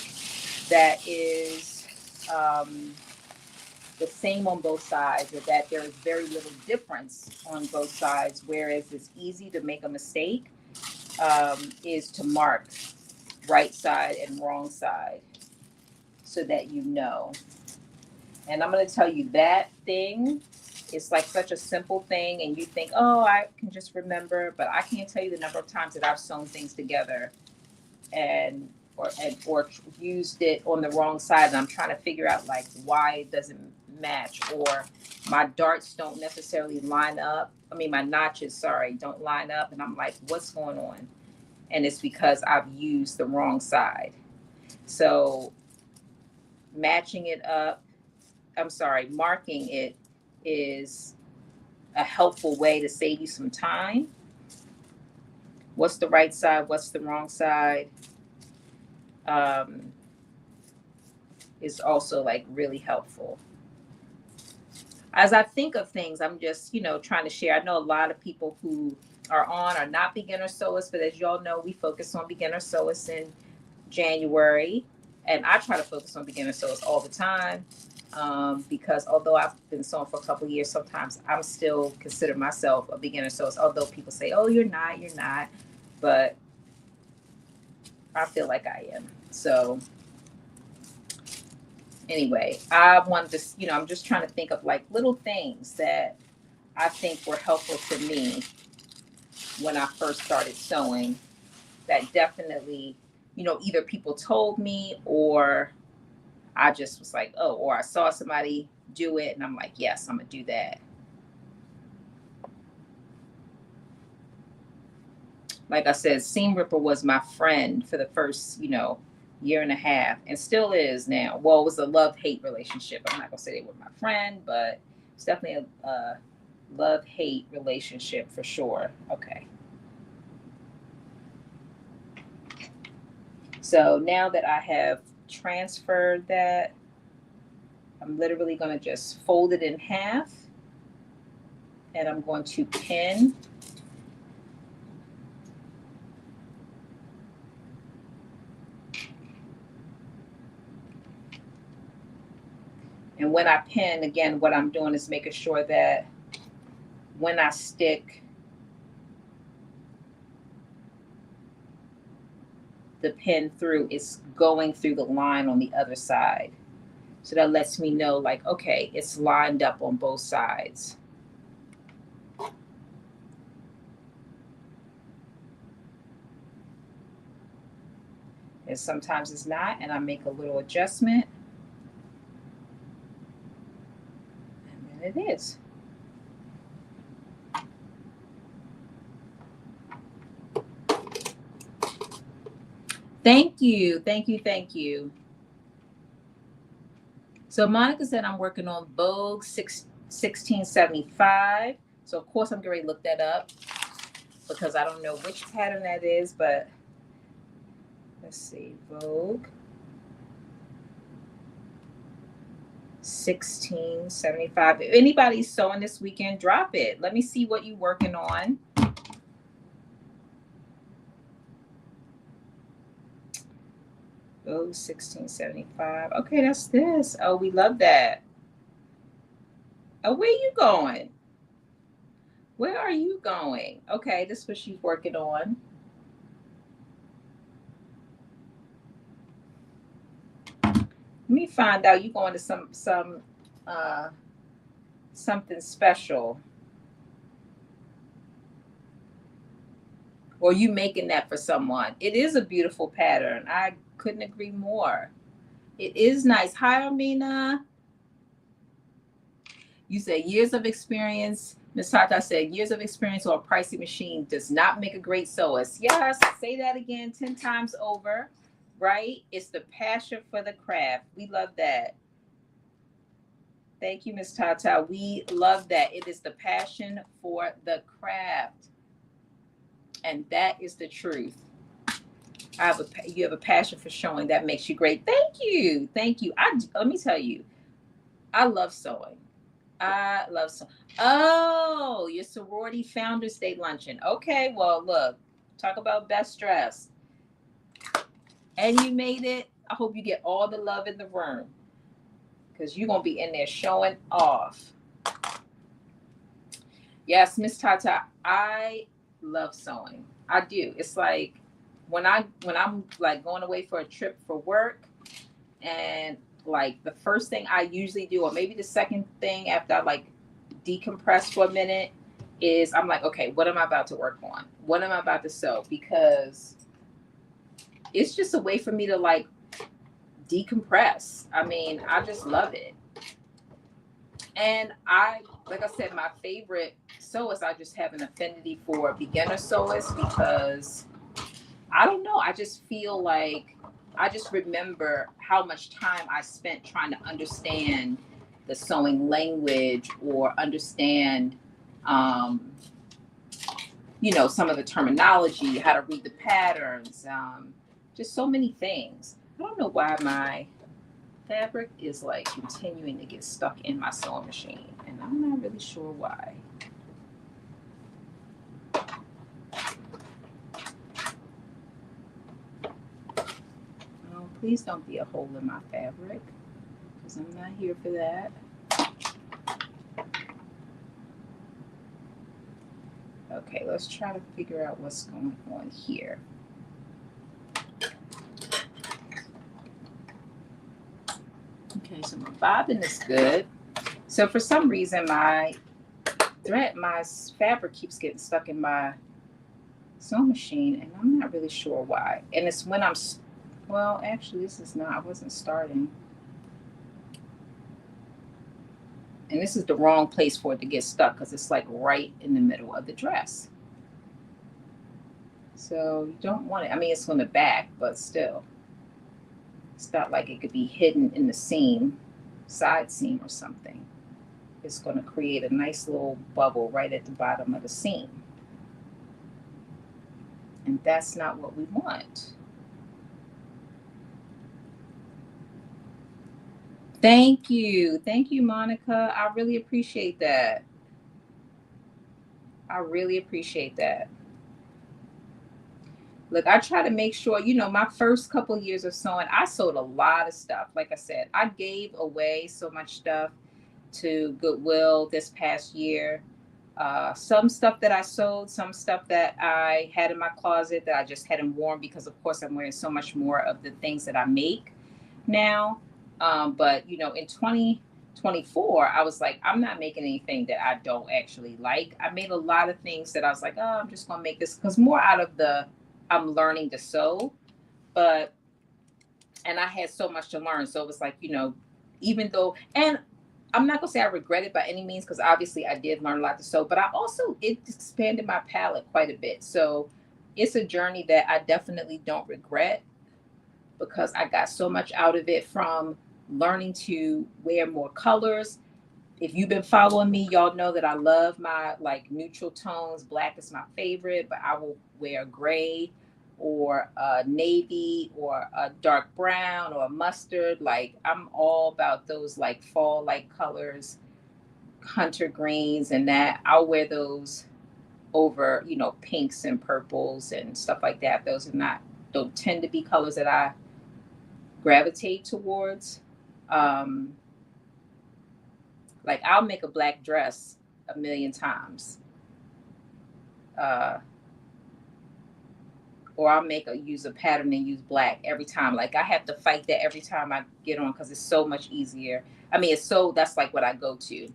that is the same on both sides, or that there is very little difference on both sides, whereas it's easy to make a mistake, is to mark right side and wrong side so that you know. And I'm going to tell you that thing is like such a simple thing, and you think, oh, I can just remember, but I can't tell you the number of times that I've sewn things together or used it on the wrong side, and I'm trying to figure out like why it doesn't match, or my darts don't necessarily line up. I mean, my notches, don't line up, and I'm like, what's going on? And it's because I've used the wrong side. So marking it is a helpful way to save you some time. What's the right side? What's the wrong side? Is also like really helpful. as I think of things, I'm just, trying to share. I know a lot of people who are not beginner sewists, but as y'all know, we focus on beginner sewists in January, and I try to focus on beginner sewists all the time, because although I've been sewing for a couple of years, sometimes I'm still consider myself a beginner sewist. Although people say, "Oh, you're not," but I feel like I am. So anyway, I wanted to, I'm just trying to think of like little things that I think were helpful to me when I first started sewing, that definitely, either people told me, or I just was like, oh, or I saw somebody do it and I'm like, yes, I'm gonna do that. Like I said, Seam Ripper was my friend for the first, year and a half, and still is now. Well, it was a love-hate relationship. I'm not gonna say they were my friend, but it's definitely a love-hate relationship for sure. Okay. So now that I have transferred that, I'm literally going to just fold it in half, and I'm going to pin. And when I pin, again, what I'm doing is making sure that when I stick the pin through, it's going through the line on the other side. So that lets me know, like, okay, it's lined up on both sides. And sometimes it's not, and I make a little adjustment. And then it is. Thank you, thank you, thank you. So Monica said I'm working on Vogue 1675. So of course I'm going to look that up because I don't know which pattern that is, but let's see, Vogue 1675. If anybody's sewing this weekend, drop it. Let me see what you're working on. Vogue 1675. Okay, that's this. Oh, we love that. Oh, where are you going? Where are you going? Okay, this is what she's working on. Let me find out. You going to some something special, or you making that for someone? It is a beautiful pattern. I couldn't agree more. It is nice. Hi, Armina. You said years of experience. Miss Tata said years of experience or a pricey machine does not make a great sewist. Yes, say that again 10 times over, right? It's the passion for the craft. We love that. Thank you, Miss Tata. We love that. It is the passion for the craft. And that is the truth. You have a passion for showing. That makes you great. Thank you. Thank you. Let me tell you, I love sewing. I love sewing. Oh, your sorority Founders Day luncheon. Okay, well, look, talk about best dressed. And you made it. I hope you get all the love in the room, because you're going to be in there showing off. Yes, Miss Tata, I love sewing. I do. It's like when I'm like going away for a trip for work, and like the first thing I usually do, or maybe the second thing after I like decompress for a minute, is I'm like, okay, what am I about to work on? What am I about to sew? Because it's just a way for me to like decompress. I mean, I just love it. And like I said, my favorite sewist, I just have an affinity for beginner sewists, because I don't know, I just feel like I just remember how much time I spent trying to understand the sewing language, or understand, some of the terminology, how to read the patterns, just so many things. I don't know why my fabric is like continuing to get stuck in my sewing machine, and I'm not really sure why. Oh, please don't be a hole in my fabric, because I'm not here for that. Okay, let's try to figure out what's going on here. Okay, so my bobbin is good. So for some reason, my fabric keeps getting stuck in my sewing machine, and I'm not really sure why. And it's when well, actually, this is not, I wasn't starting. And this is the wrong place for it to get stuck because it's like right in the middle of the dress. So you don't want it. I mean, it's on the back, but still. It's not like it could be hidden in the seam, side seam or something. It's going to create a nice little bubble right at the bottom of the seam. And that's not what we want. Thank you. Thank you, Monica. I really appreciate that. I really appreciate that. Look, I try to make sure, my first couple of years of sewing, I sewed a lot of stuff. Like I said, I gave away so much stuff to Goodwill this past year. Some stuff that I sewed, some stuff that I had in my closet that I just hadn't worn because, of course, I'm wearing so much more of the things that I make now. But, in 2024, I was like, I'm not making anything that I don't actually like. I made a lot of things that I was like, oh, I'm just going to make this because more out of I'm learning to sew, and I had so much to learn. So it was like, even though, and I'm not gonna say I regret it by any means, because obviously I did learn a lot to sew, but it expanded my palette quite a bit. So it's a journey that I definitely don't regret because I got so much out of it from learning to wear more colors. If you've been following me, y'all know that I love my like neutral tones. Black is my favorite, but I will wear gray or navy or a dark brown or mustard. Like I'm all about those like fall like colors, hunter greens, and that. I'll wear those over, pinks and purples and stuff like that. Those don't tend to be colors that I gravitate towards. Like I'll make a black dress a million times. Or I'll use a pattern and use black every time. Like I have to fight that every time I get on because it's so much easier. I mean, that's like what I go to.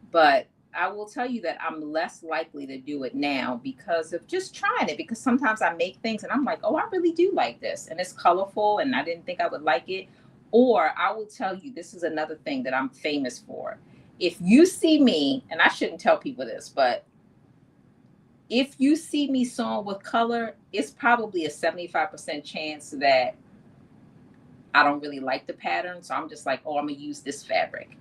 But I will tell you that I'm less likely to do it now because of just trying it. Because sometimes I make things and I'm like, oh, I really do like this. And it's colorful and I didn't think I would like it. Or I will tell you, this is another thing that I'm famous for. If you see me, and I shouldn't tell people this, but if you see me sewing with color, it's probably a 75% chance that I don't really like the pattern. So I'm just like, oh, I'm going to use this fabric.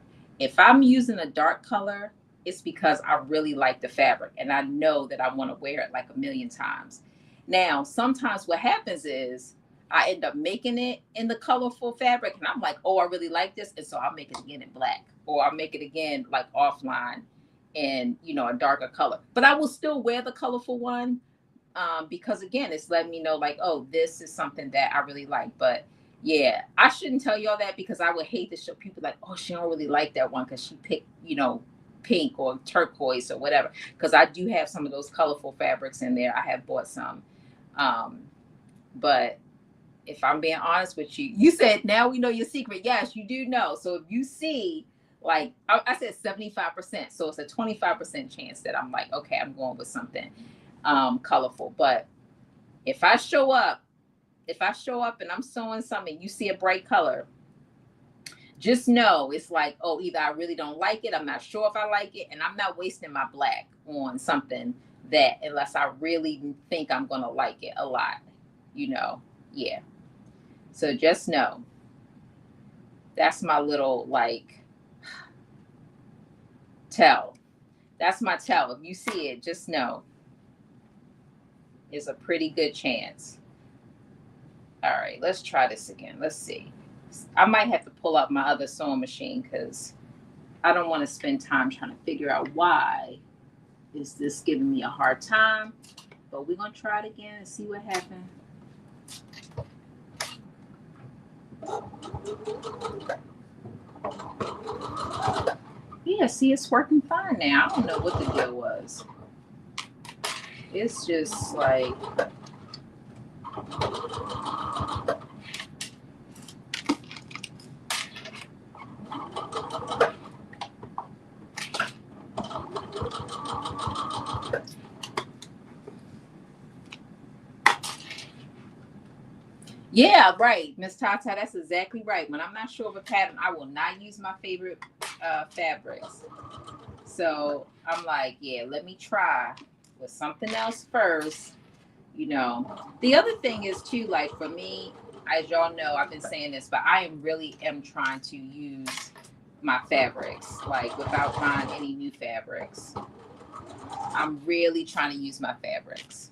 If I'm using a dark color, it's because I really like the fabric and I know that I want to wear it like a million times. Now, sometimes what happens is I end up making it in the colorful fabric and I'm like, oh, I really like this. And so I'll make it again in black, or I'll make it again like offline in, a darker color. But I will still wear the colorful one because again, it's letting me know like, oh, this is something that I really like. But yeah, I shouldn't tell y'all that because I would hate to show people like, oh, she don't really like that one because she picked, pink or turquoise or whatever. Because I do have some of those colorful fabrics in there. I have bought some. But if I'm being honest with you, you said now we know your secret. Yes, you do know. So if you see, like I said 75%. So it's a 25% chance that I'm like, okay, I'm going with something colorful. But if I show up and I'm sewing something, you see a bright color, just know it's like, oh, either I really don't like it, I'm not sure if I like it, and I'm not wasting my black on something that unless I really think I'm going to like it a lot, yeah. So just know that's my little like tell. That's my tell. If you see it, just know it's a pretty good chance. All right, let's try this again. Let's see. I might have to pull up my other sewing machine because I don't want to spend time trying to figure out why is this giving me a hard time, but we're going to try it again and see what happens. Yeah, see, it's working fine now. I don't know what the deal was. It's just like, yeah, right, Miss Tata, that's exactly right. When I'm not sure of a pattern, I will not use my favorite fabrics. So I'm like, yeah, let me try with something else first. You know, the other thing is too, like for me, as y'all know, I've been saying this, but I am trying to use my fabrics, like without buying any new fabrics. I'm really trying to use my fabrics.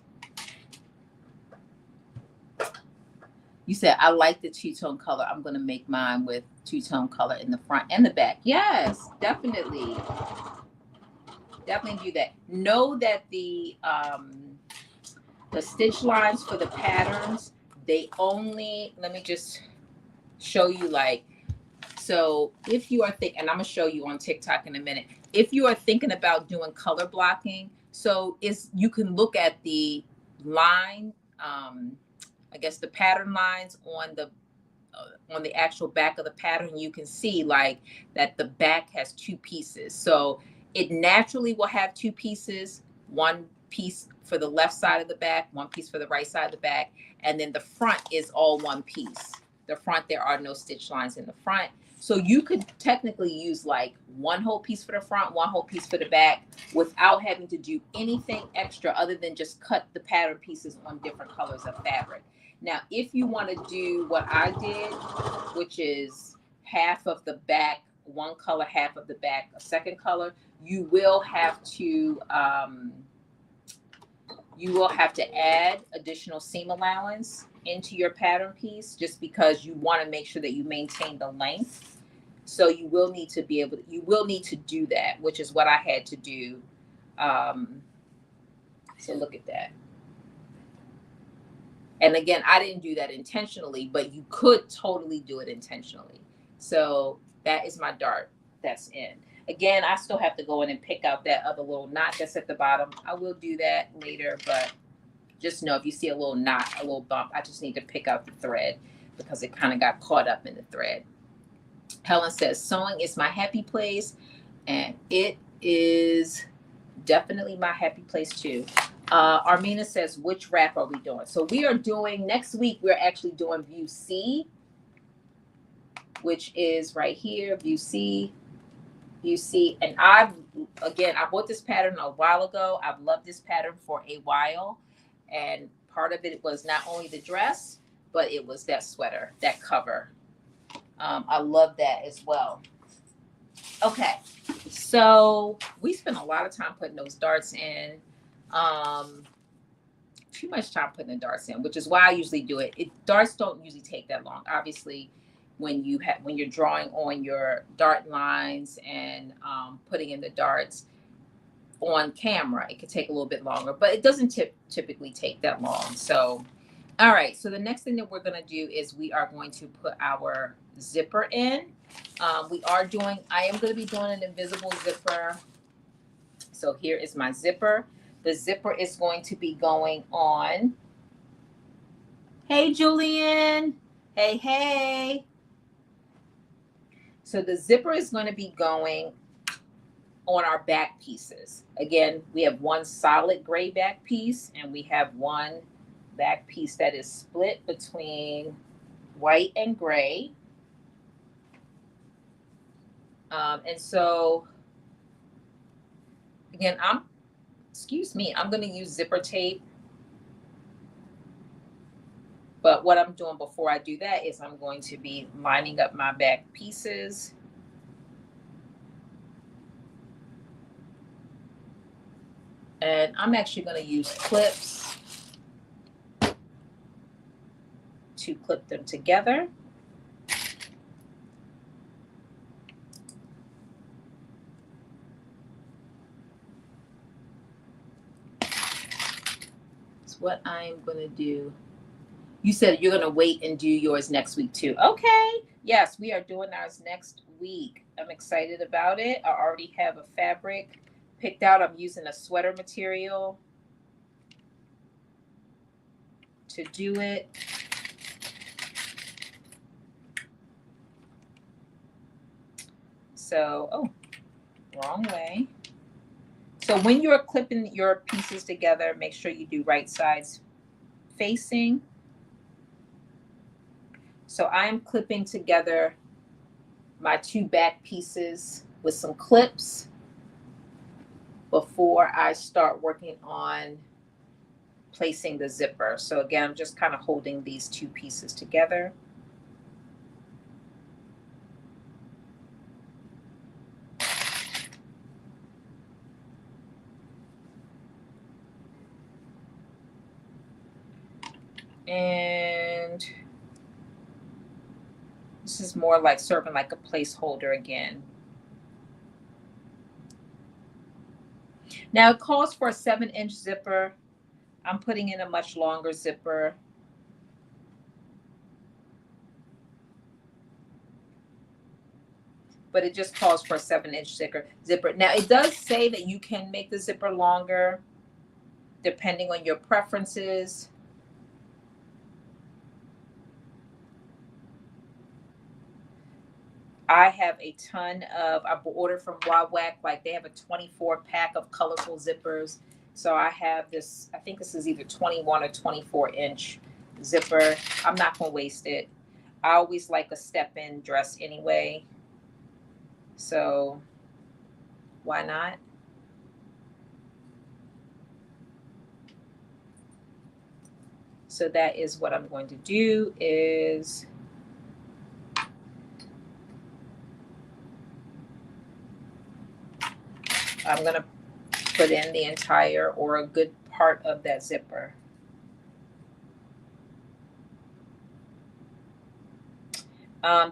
You said, I like the two-tone color. I'm going to make mine with two-tone color in the front and the back. Yes, definitely. Definitely do that. Know that the stitch lines for the patterns, they only, let me just show you like, so if you are thinking, and I'm going to show you on TikTok in a minute, if you are thinking about doing color blocking, so you can look at the line, I guess the pattern lines on the actual back of the pattern. You can see like that the back has two pieces. So it naturally will have two pieces, one piece for the left side of the back, one piece for the right side of the back, and then the front is all one piece. The front, there are no stitch lines in the front. So you could technically use like one whole piece for the front, one whole piece for the back without having to do anything extra other than just cut the pattern pieces on different colors of fabric. Now, if you want to do what I did, which is half of the back, one color, half of the back, a second color, you will have to add additional seam allowance into your pattern piece, just because you want to make sure that you maintain the length. So you will need to do that, which is what I had to do. So look at that. And again, I didn't do that intentionally, but you could totally do it intentionally. So that is my dart that's in. Again, I still have to go in and pick out that other little knot that's at the bottom. I will do that later, but just know if you see a little knot, a little bump, I just need to pick out the thread because it kind of got caught up in the thread. Helen says, sewing is my happy place, and it is definitely my happy place too. Armina says, which wrap are we doing? So we are doing, next week, we're actually doing view C, which is right here, view C. And I bought this pattern a while ago. I've loved this pattern for a while. And part of it was not only the dress, but it was that sweater, that cover. I love that as well. Okay, so we spent a lot of time putting those darts in. Too much time putting the darts in, which is why I usually do it. Darts don't usually take that long. Obviously, when you're drawing on your dart lines and putting in the darts on camera, it could take a little bit longer, but it doesn't typically take that long. So, all right. So the next thing that we're going to do is we are going to put our zipper in. I am going to be doing an invisible zipper. So here is my zipper. The zipper is going to be going on. Hey, Julian. Hey. So the zipper is going to be going on our back pieces. Again, we have one solid gray back piece, and we have one back piece that is split between white and gray. And so, again, I'm going to use zipper tape. But what I'm doing before I do that is I'm going to be lining up my back pieces. And I'm actually going to use clips to clip them together. what I'm going to do. You said you're going to wait and do yours next week too. Okay. Yes, we are doing ours next week. I'm excited about it. I already have a fabric picked out. I'm using a sweater material to do it. So, oh, wrong way. So when you're clipping your pieces together, make sure you do right sides facing. So I'm clipping together my two back pieces with some clips before I start working on placing the zipper. So again, I'm just kind of holding these two pieces together. And this is more like serving like a placeholder again. Now it calls for a 7-inch zipper. I'm putting in a much longer zipper. But it just calls for a 7-inch zipper. Now it does say that you can make the zipper longer depending on your preferences. I have a ton of, I ordered from Wawak, like they have a 24 pack of colorful zippers. So I have this, I think this is either 21 or 24-inch zipper. I'm not gonna waste it. I always like a step-in dress anyway. So why not? So that is what I'm going to do is I'm going to put in the entire or a good part of that zipper.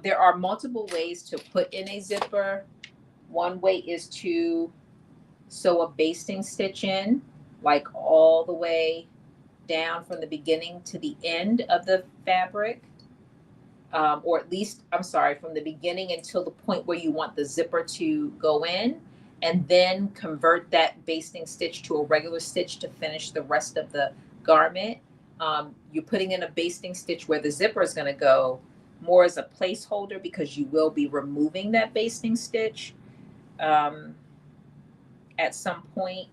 There are multiple ways to put in a zipper. One way is to sew a basting stitch in, like all the way down from the beginning to the end of the fabric. Or at least, I'm sorry, from the beginning until the point where you want the zipper to go in, and then convert that basting stitch to a regular stitch to finish the rest of the garment. You're putting in a basting stitch where the zipper is going to go more as a placeholder because you will be removing that basting stitch at some point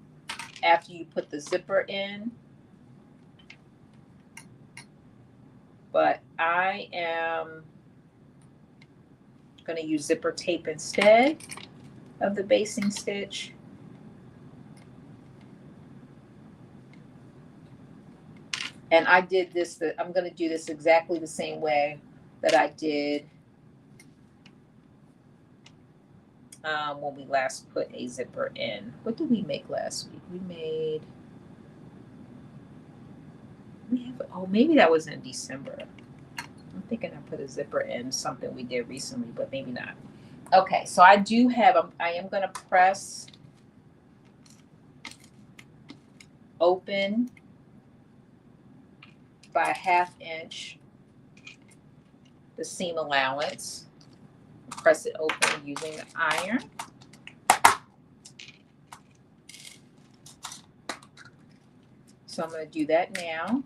after you put the zipper in. But I am going to use zipper tape instead of the basting stitch. And I did this, I'm going to do this exactly the same way that I did when we last put a zipper in. What did we make last week? Oh, maybe that was in December. I'm thinking I put a zipper in something we did recently, but maybe not. Okay, so I do have, I am going to press open by a 1/2 inch the seam allowance. Press it open using the iron. So I'm going to do that now.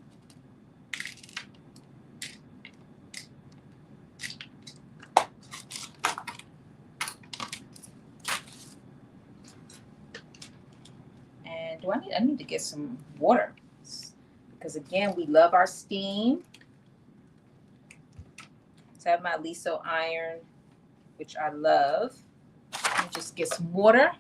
And I need to get some water because again, we love our steam. So I have my Liso iron, which I love. Let me just get some water.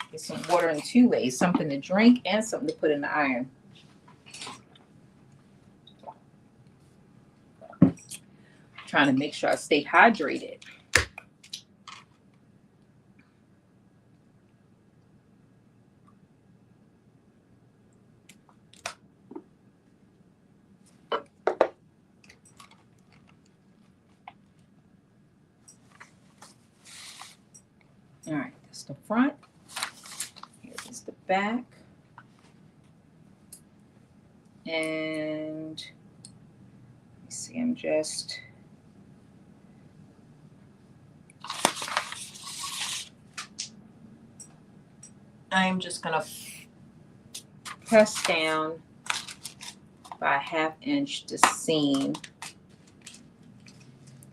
Get some water in 2 ways, something to drink and something to put in the iron. Trying to make sure I stay hydrated. All right, that's the front. Here is the back. And let's see, I'm just gonna press down by a 1/2 inch the seam.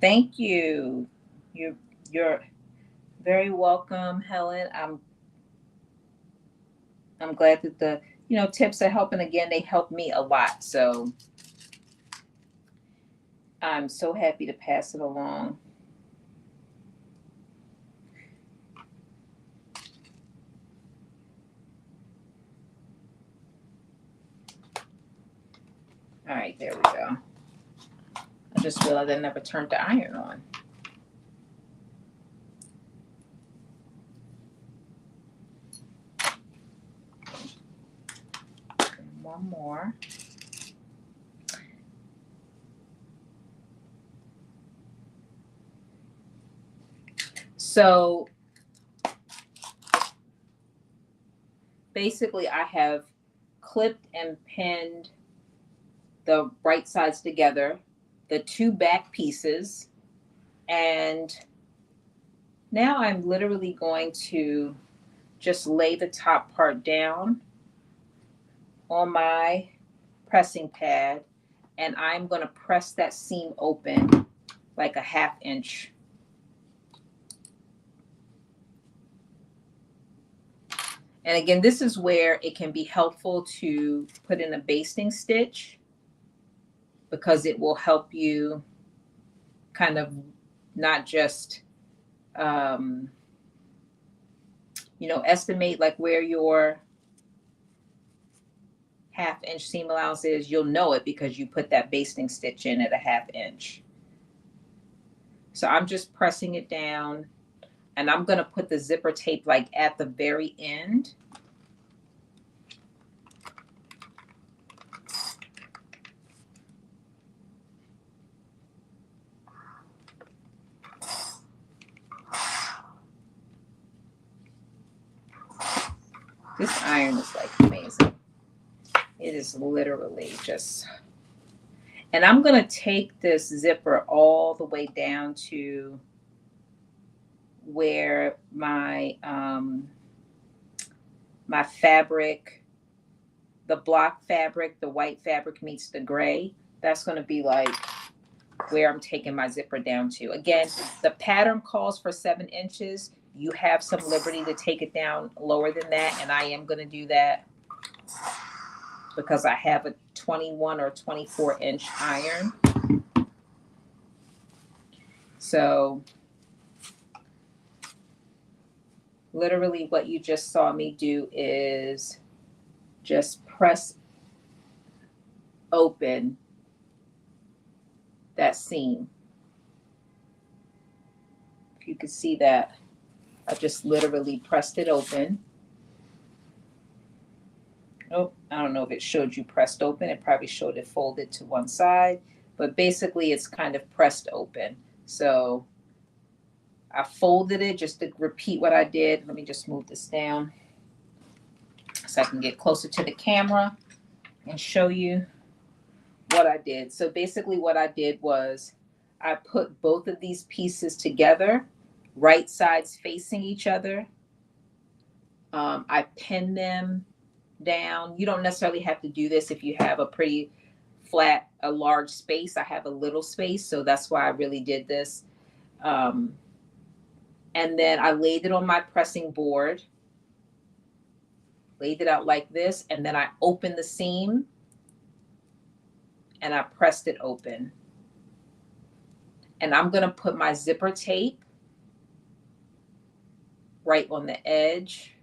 Thank you. You're very welcome, Helen. I'm glad that the tips are helping. Again, they help me a lot. So I'm so happy to pass it along. All right, there we go. I just realized I never turned the iron on. And one more. So basically I have clipped and pinned the right sides together, the 2 back pieces, and now I'm literally going to just lay the top part down on my pressing pad, and I'm going to press that seam open like a 1/2 inch. And again, this is where it can be helpful to put in a basting stitch, because it will help you kind of not just estimate like where your 1/2 inch seam allowance is. You'll know it because you put that basting stitch in at a 1/2 inch. So I'm just pressing it down, and I'm going to put the zipper tape like at the very end. This iron is like amazing. It is literally just, and I'm going to take this zipper all the way down to where my my fabric, the block fabric, the white fabric meets the gray. That's going to be like where I'm taking my zipper down to. Again, the pattern calls for 7 inches. You have some liberty to take it down lower than that, and I am going to do that because I have a 21 or 24 inch iron. So literally what you just saw me do is just press open that seam. If you could see that, I just literally pressed it open. Oh, I don't know if it showed you pressed open. It probably showed it folded to one side, but basically it's kind of pressed open. So I folded it just to repeat what I did. Let me just move this down so I can get closer to the camera and show you what I did. So basically what I did was I put both of these pieces together, right sides facing each other. I pinned them down. You don't necessarily have to do this if you have a pretty flat, a large space. I have a little space, so that's why I really did this. And then I laid it on my pressing board, laid it out like this, and then I opened the seam and I pressed it open. And I'm going to put my zipper tape right on the edge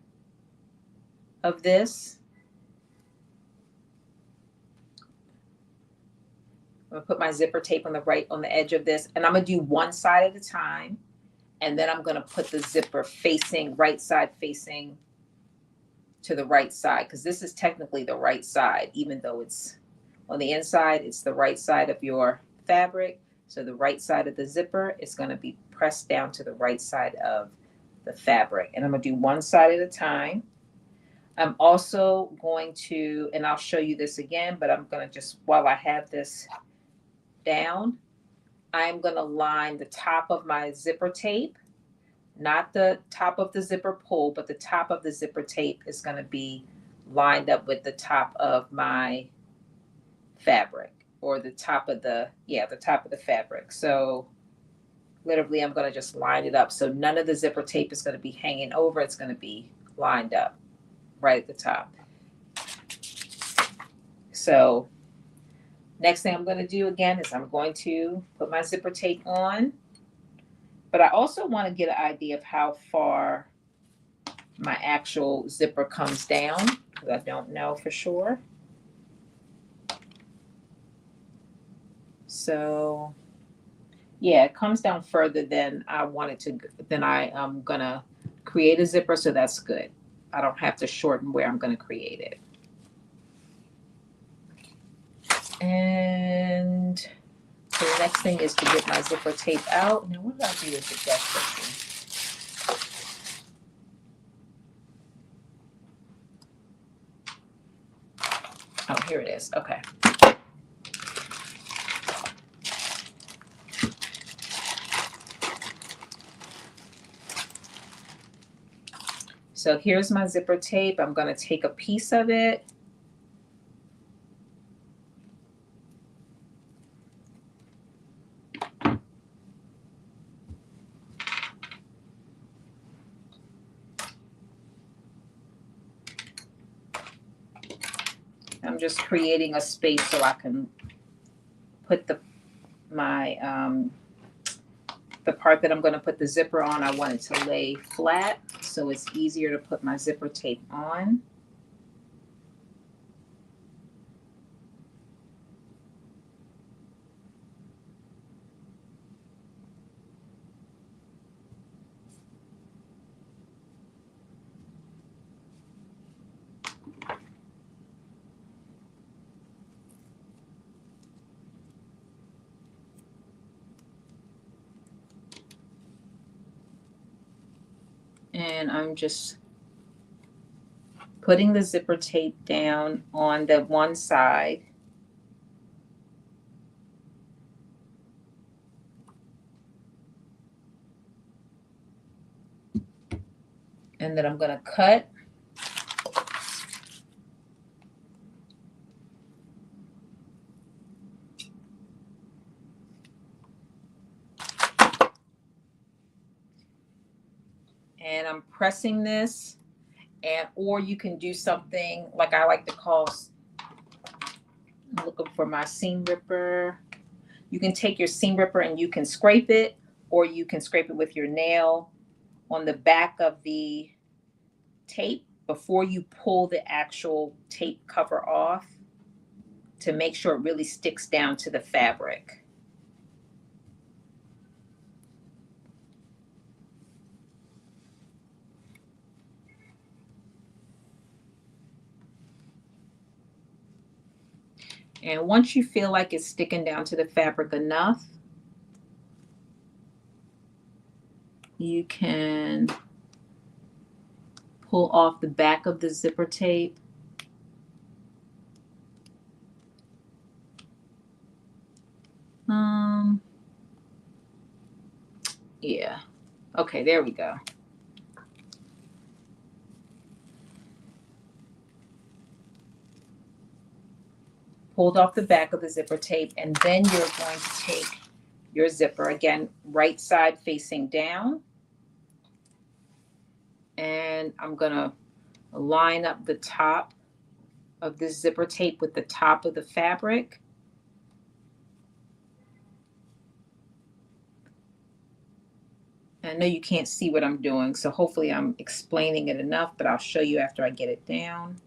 of this. I'm going to put my zipper tape on the edge of this, and I'm going to do one side at a time. And then I'm going to put the zipper facing, right side facing to the right side, because this is technically the right side, even though it's on the inside, it's the right side of your fabric. So the right side of the zipper is going to be pressed down to the right side of the fabric. And I'm gonna do one side at a time. I'm also going to, and I'll show you this again, but I'm gonna just, while I have this down, I'm gonna line the top of my zipper tape, not the top of the zipper pull, but the top of the zipper tape is gonna be lined up with the top of my fabric, or the top of the, yeah, the top of the fabric. So literally I'm gonna just line it up. So none of the zipper tape is gonna be hanging over, it's gonna be lined up right at the top. So next thing I'm gonna do again is I'm going to put my zipper tape on, but I also wanna get an idea of how far my actual zipper comes down, because I don't know for sure. So yeah, it comes down further than I wanted to, than I am gonna create a zipper, so that's good. I don't have to shorten where I'm gonna create it. And so the next thing is to get my zipper tape out. Now what did I do with the desk section? Oh, here it is, okay. So here's my zipper tape. I'm gonna take a piece of it. I'm just creating a space so I can put the part that I'm going to put the zipper on. I want it to lay flat, so it's easier to put my zipper tape on. And I'm just putting the zipper tape down on the one side. And then I'm going to cut. And I'm pressing this, and or you can do something like I like to call, I'm looking for my seam ripper. You can take your seam ripper and you can scrape it, or you can scrape it with your nail on the back of the tape before you pull the actual tape cover off, to make sure it really sticks down to the fabric. And once you feel like it's sticking down to the fabric enough, you can pull off the back of the zipper tape. Yeah. Okay, there we go. Pulled off the back of the zipper tape, and then you're going to take your zipper, again, right side facing down, and I'm gonna line up the top of this zipper tape with the top of the fabric. I know you can't see what I'm doing, so hopefully I'm explaining it enough, but I'll show you after I get it down.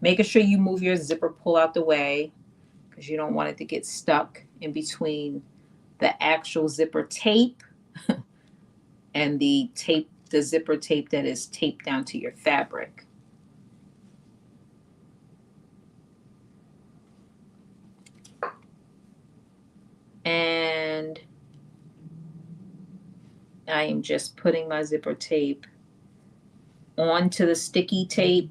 Making sure you move your zipper pull out the way, because you don't want it to get stuck in between the actual zipper tape and the zipper tape that is taped down to your fabric. And I am just putting my zipper tape onto the sticky tape,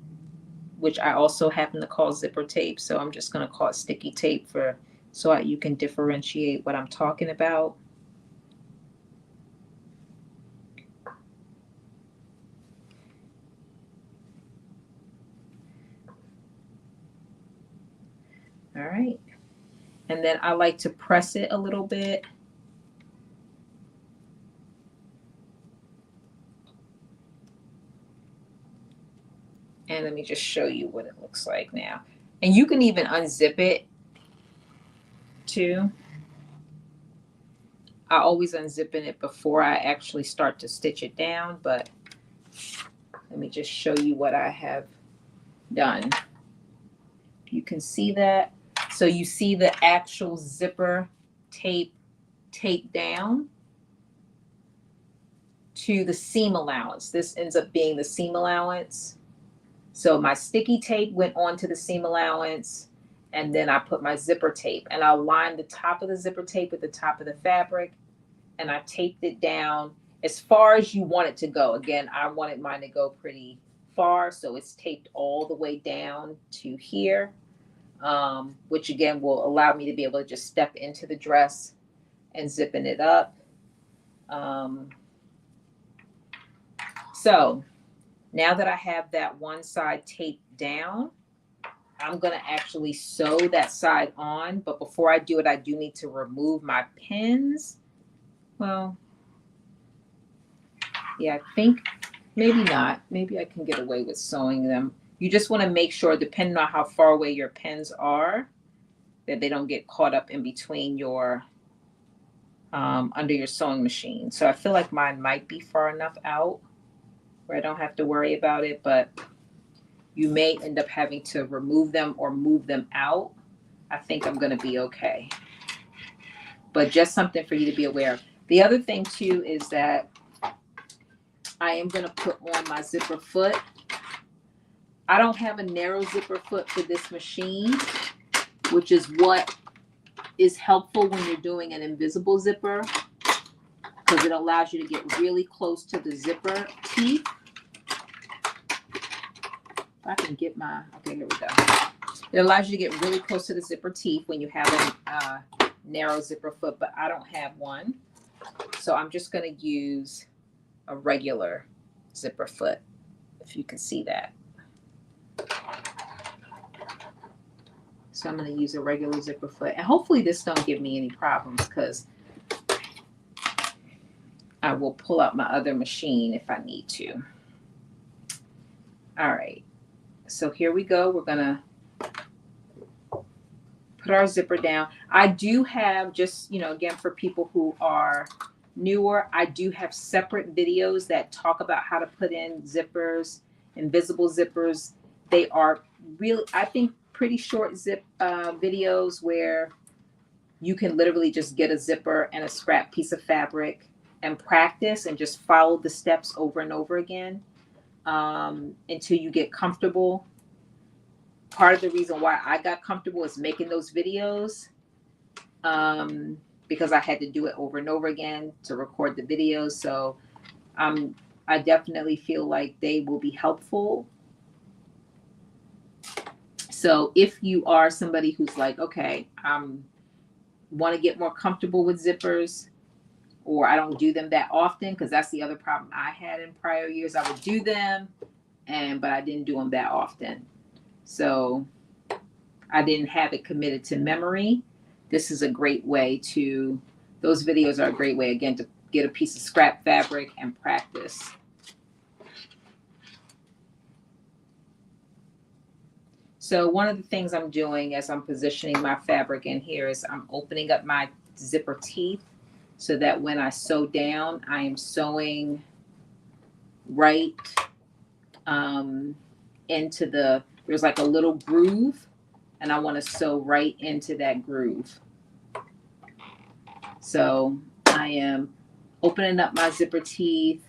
which I also happen to call zipper tape. So I'm just going to call it sticky tape so you can differentiate what I'm talking about. All right. And then I like to press it a little bit. And let me just show you what it looks like now. And you can even unzip it too. I always unzipping it before I actually start to stitch it down, but let me just show you what I have done. You can see that. So you see the actual zipper tape down to the seam allowance. This ends up being the seam allowance. So my sticky tape went onto the seam allowance, and then I put my zipper tape, and I lined the top of the zipper tape with the top of the fabric, and I taped it down as far as you want it to go. Again, I wanted mine to go pretty far, so it's taped all the way down to here, which again will allow me to be able to just step into the dress and zipping it up. So now that I have that one side taped down, I'm going to actually sew that side on. But before I do it, I do need to remove my pins. Well, yeah, I think maybe not. Maybe I can get away with sewing them. You just want to make sure, depending on how far away your pins are, that they don't get caught up in between your under your sewing machine. So I feel like mine might be far enough out where I don't have to worry about it, but you may end up having to remove them or move them out. I think I'm going to be okay. But just something for you to be aware of. The other thing too is that I am going to put on my zipper foot. I don't have a narrow zipper foot for this machine, which is what is helpful when you're doing an invisible zipper, because it allows you to get really close to the zipper teeth. If I can get my, okay, here we go. It allows you to get really close to the zipper teeth when you have a narrow zipper foot, but I don't have one. So I'm just going to use a regular zipper foot, if you can see that. So I'm going to use a regular zipper foot. And hopefully this don't give me any problems, because I will pull out my other machine if I need to. All right. So here we go. We're going to put our zipper down. I do have, just, again, for people who are newer, I do have separate videos that talk about how to put in zippers, invisible zippers. They are really, I think, pretty short zip videos where you can literally just get a zipper and a scrap piece of fabric and practice and just follow the steps over and over again until you get comfortable. Part of the reason why I got comfortable is making those videos, because I had to do it over and over again to record the videos. So I definitely feel like they will be helpful. So if you are somebody who's like, okay, want to get more comfortable with zippers, or I don't do them that often, because that's the other problem I had in prior years. I would do them, but I didn't do them that often. So I didn't have it committed to memory. This is a great way to, those videos are a great way, again, to get a piece of scrap fabric and practice. So one of the things I'm doing as I'm positioning my fabric in here is I'm opening up my zipper teeth so that when I sew down, I am sewing right into the, there's like a little groove, and I want to sew right into that groove. So I am opening up my zipper teeth,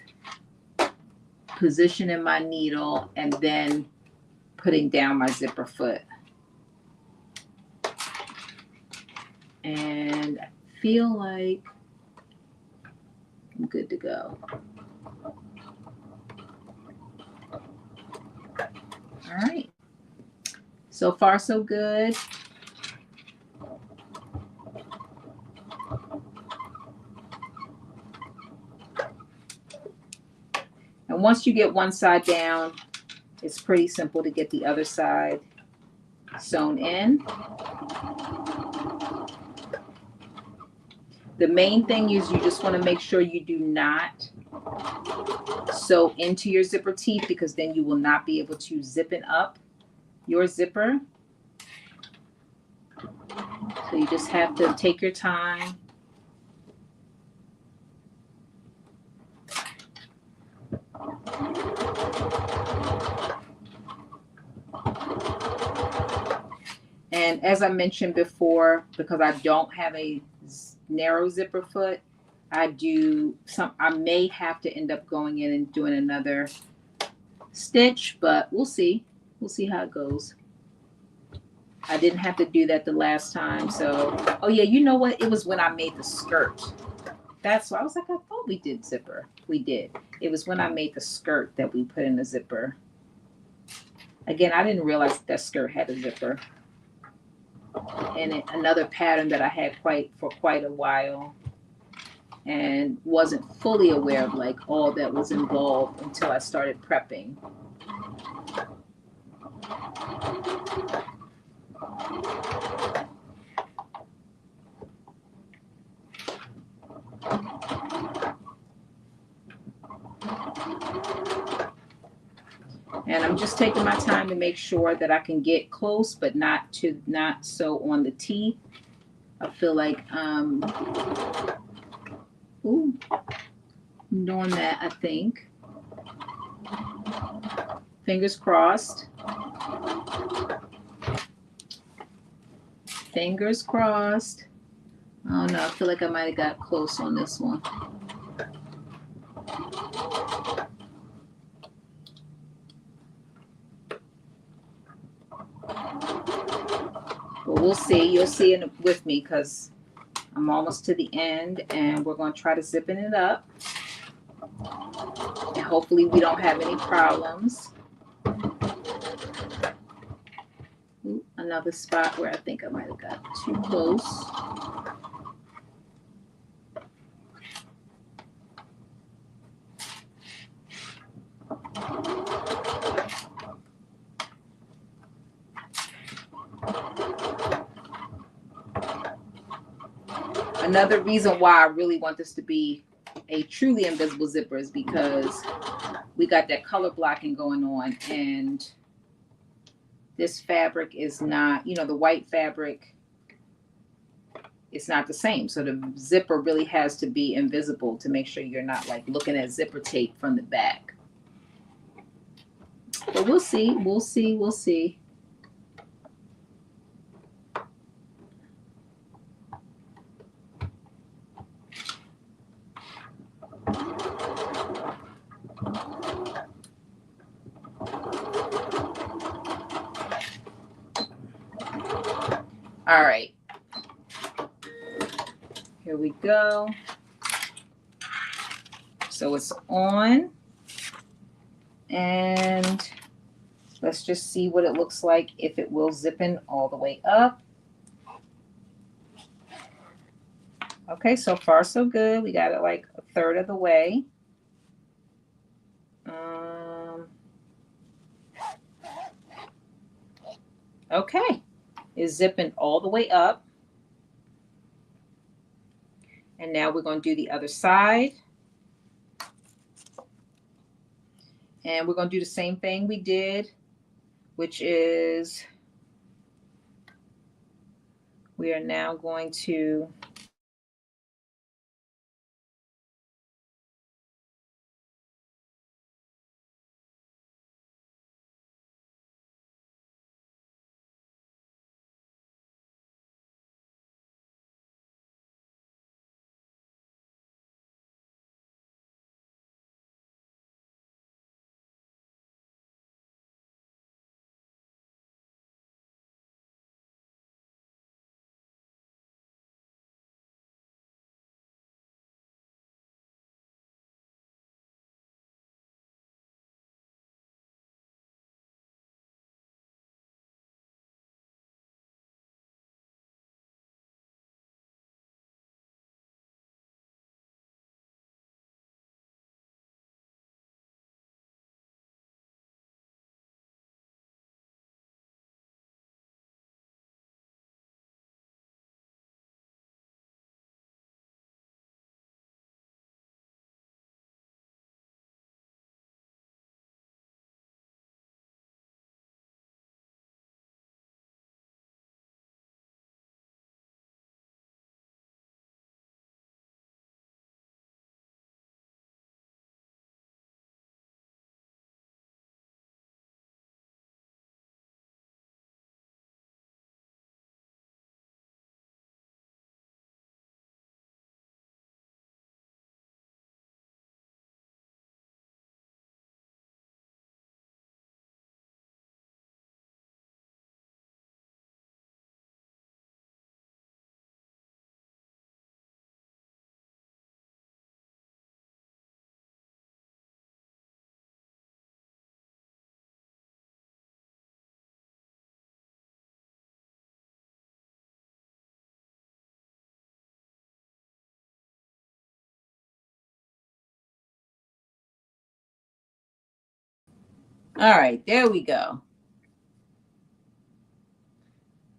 positioning my needle, and then putting down my zipper foot. And I feel like, I'm good to go. All right. So far, so good. And once you get one side down, it's pretty simple to get the other side sewn in. The main thing is you just want to make sure you do not sew into your zipper teeth, because then you will not be able to zippen up your zipper. So you just have to take your time. And as I mentioned before, because I don't have a narrow zipper foot, I may have to end up going in and doing another stitch, but we'll see. We'll see how it goes. I didn't have to do that the last time. So, oh yeah, you know what? It was when I made the skirt. That's why I was like, I thought we did zipper. We did. It was when I made the skirt that we put in the zipper. Again, I didn't realize that skirt had a zipper. And another pattern that I had for quite a while, and wasn't fully aware of like all that was involved until I started prepping. And I'm just taking my time to make sure that I can get close, but not so on the teeth. I feel like I'm doing that, I think. Fingers crossed. Fingers crossed. Oh no, I feel like I might have got close on this one. But we'll see. You'll see with me, because I'm almost to the end, and we're going to try to zipping it up. And hopefully we don't have any problems. Ooh, another spot where I think I might have got too close. Another reason why I really want this to be a truly invisible zipper is because we got that color blocking going on, and this fabric is not, the white fabric, it's not the same. So the zipper really has to be invisible to make sure you're not like looking at zipper tape from the back. But we'll see, we'll see, we'll see. All right, here we go. So it's on, and let's just see what it looks like if it will zip in all the way up. Okay, so far so good. We got it like a third of the way. Okay, it's zipping all the way up. And now we're going to do the other side. And we're going to do the same thing we did, which is we are now going to All right, there we go.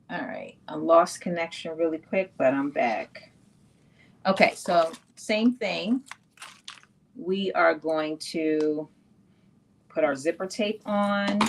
All right, I lost connection really quick, but I'm back. Okay, so same thing. We are going to put our zipper tape on.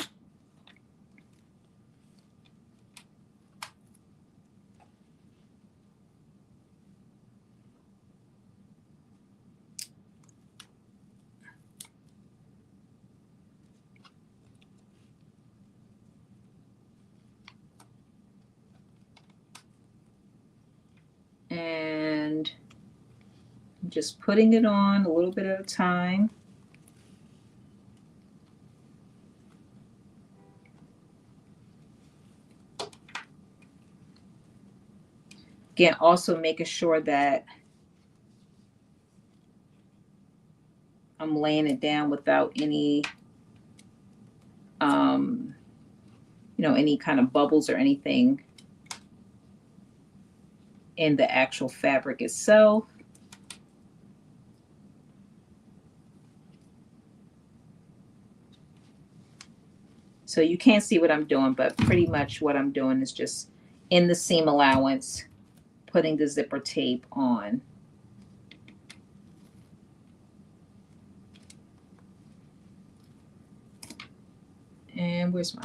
And just putting it on a little bit at a time. Again, also making sure that I'm laying it down without any, any kind of bubbles or anything in the actual fabric itself. So you can't see what I'm doing, but pretty much what I'm doing is just in the seam allowance, putting the zipper tape on. And where's my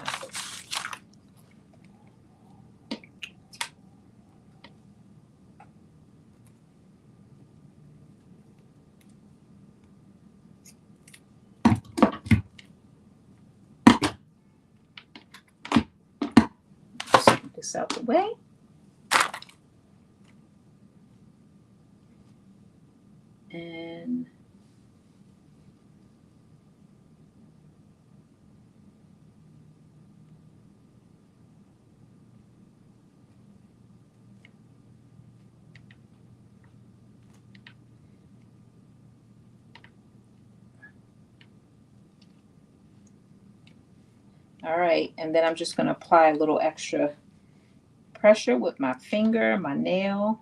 Just this out the way. And all right, and then I'm just going to apply a little extra pressure with my finger, my nail.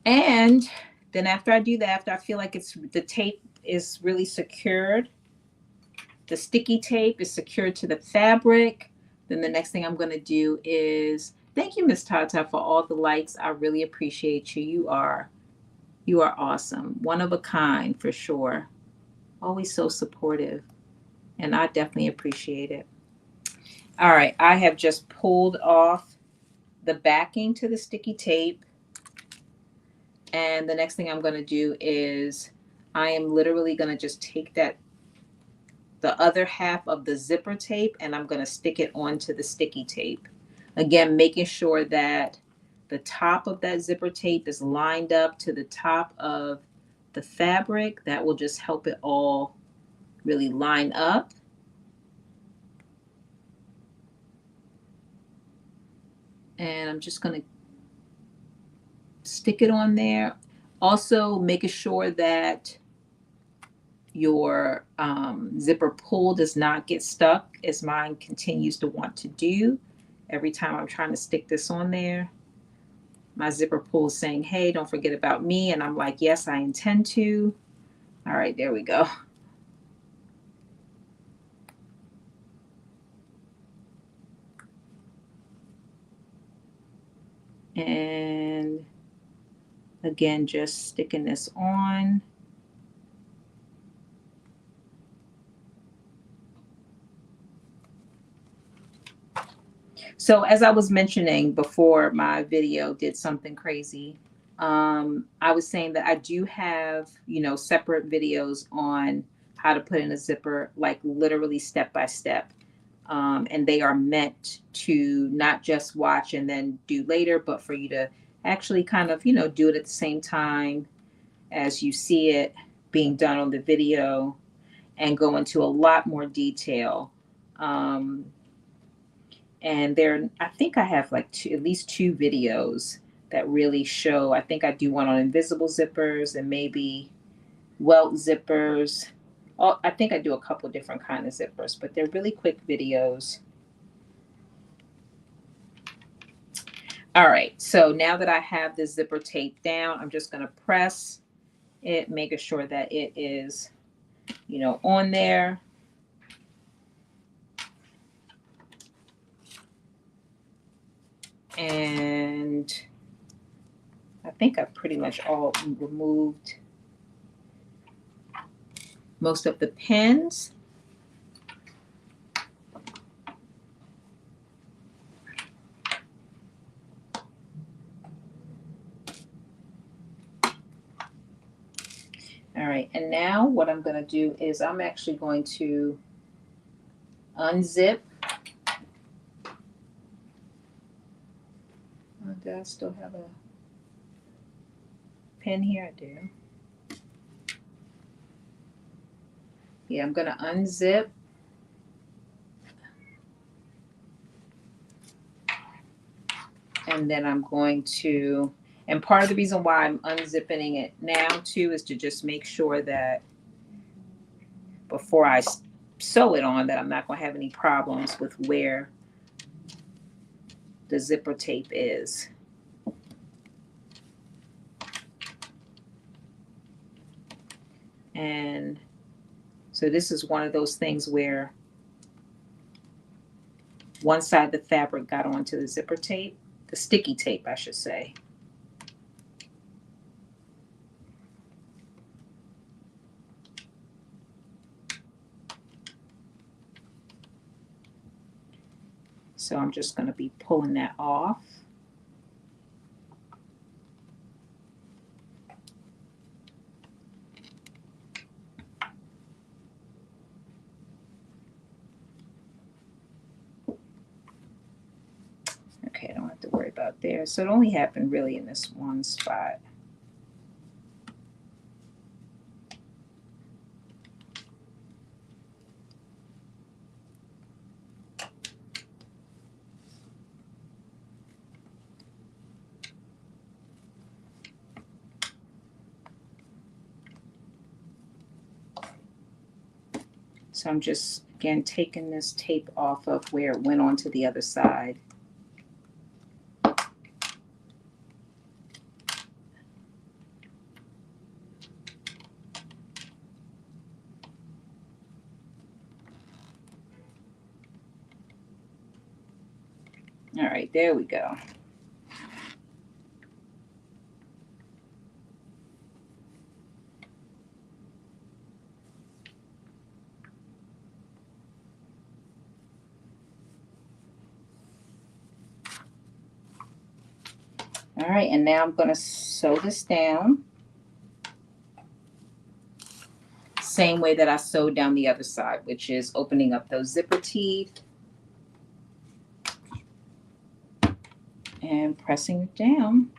And then after I do that, after I feel like the tape is really secured, the sticky tape is secured to the fabric, then the next thing I'm going to do is, thank you, Miss Tata, for all the likes. I really appreciate you. You are awesome. One of a kind for sure. Always so supportive. And I definitely appreciate it. All right, I have just pulled off the backing to the sticky tape. And the next thing I'm going to do is I am literally going to just take the other half of the zipper tape and I'm going to stick it onto the sticky tape. Again, making sure that the top of that zipper tape is lined up to the top of the fabric. That will just help it all really line up. And I'm just going to stick it on there. Also making sure that your zipper pull does not get stuck, as mine continues to want to do. Every time I'm trying to stick this on there, my zipper pull is saying, hey, don't forget about me. And I'm like, yes, I intend to. All right, there we go. And again, just sticking this on. So as I was mentioning before my video did something crazy, I was saying that I do have, separate videos on how to put in a zipper, like literally step by step. And they are meant to not just watch and then do later, but for you to actually kind of, do it at the same time as you see it being done on the video and go into a lot more detail. And I think I have like at least two videos that really show. I think I do one on invisible zippers and maybe welt zippers. Oh, I think I do a couple different kind of zippers, but they're really quick videos. All right, so now that I have the zipper tape down, I'm just going to press it, making sure that it is, on there. And I think I've pretty much all removed most of the pins. All right, and now what I'm going to do is I'm actually going to unzip. Oh, do I still have a pin here? I do. Yeah, I'm going to unzip. And then I'm going to, and part of the reason why I'm unzipping it now too is to just make sure that before I sew it on that I'm not going to have any problems with where the zipper tape is. And so this is one of those things where one side of the fabric got onto the zipper tape, the sticky tape, I should say. So I'm just going to be pulling that off. Okay, I don't have to worry about there. So it only happened really in this one spot. So I'm just, again, taking this tape off of where it went onto the other side. All right, there we go. All right, and now I'm going to sew this down. Same way that I sewed down the other side, which is opening up those zipper teeth and pressing it down.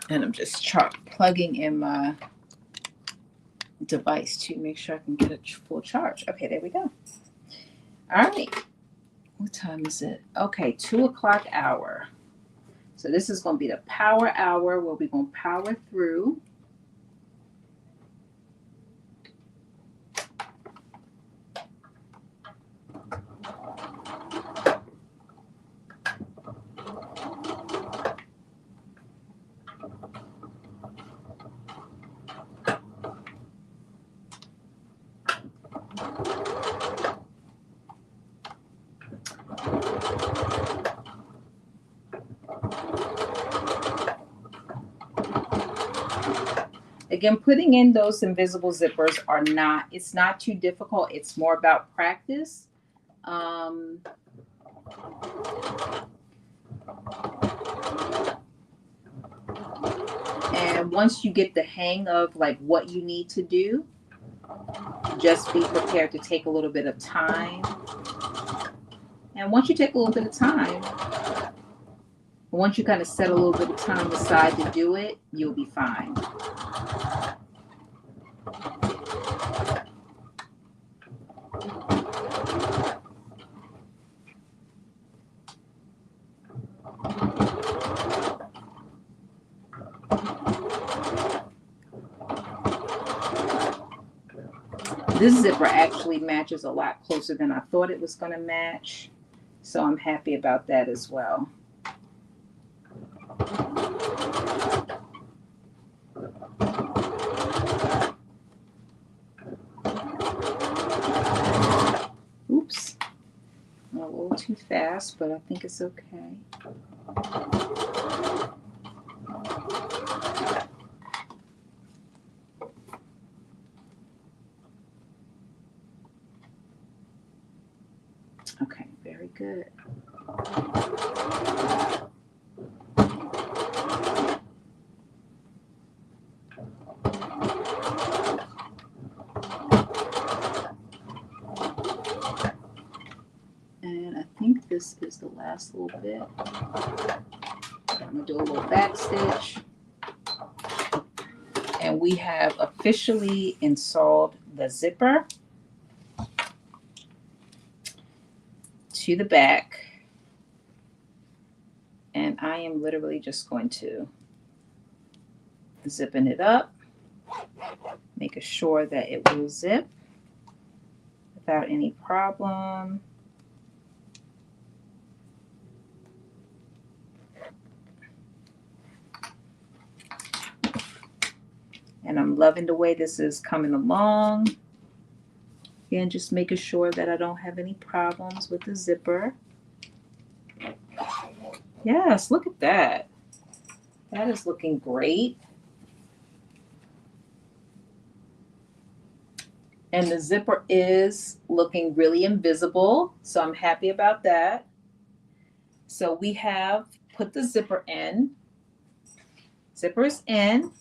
And I'm just plugging in my device to make sure I can get a full charge. Okay, there we go. All right. What time is it? Okay, 2 o'clock hour. So this is going to be the power hour where we're going to power through. Again, putting in those invisible zippers it's not too difficult. It's more about practice. And once you get the hang of like what you need to do, just be prepared to take a little bit of time. And once you take a little bit of time, once you kind of set a little bit of time aside to do it, you'll be fine. This zipper actually matches a lot closer than I thought it was going to match. So I'm happy about that as well. Oops. A little too fast, but I think it's okay. Okay, very good. And I think this is the last little bit. I'm gonna do a little back stitch. And we have officially installed the zipper to the back. And I am literally just going to zipping it up, making sure that it will zip without any problem. And I'm loving the way this is coming along. Again, just making sure that I don't have any problems with the zipper. Yes, look at that. That is looking great. And the zipper is looking really invisible, so I'm happy about that. So we have put the zipper in. Zipper is in.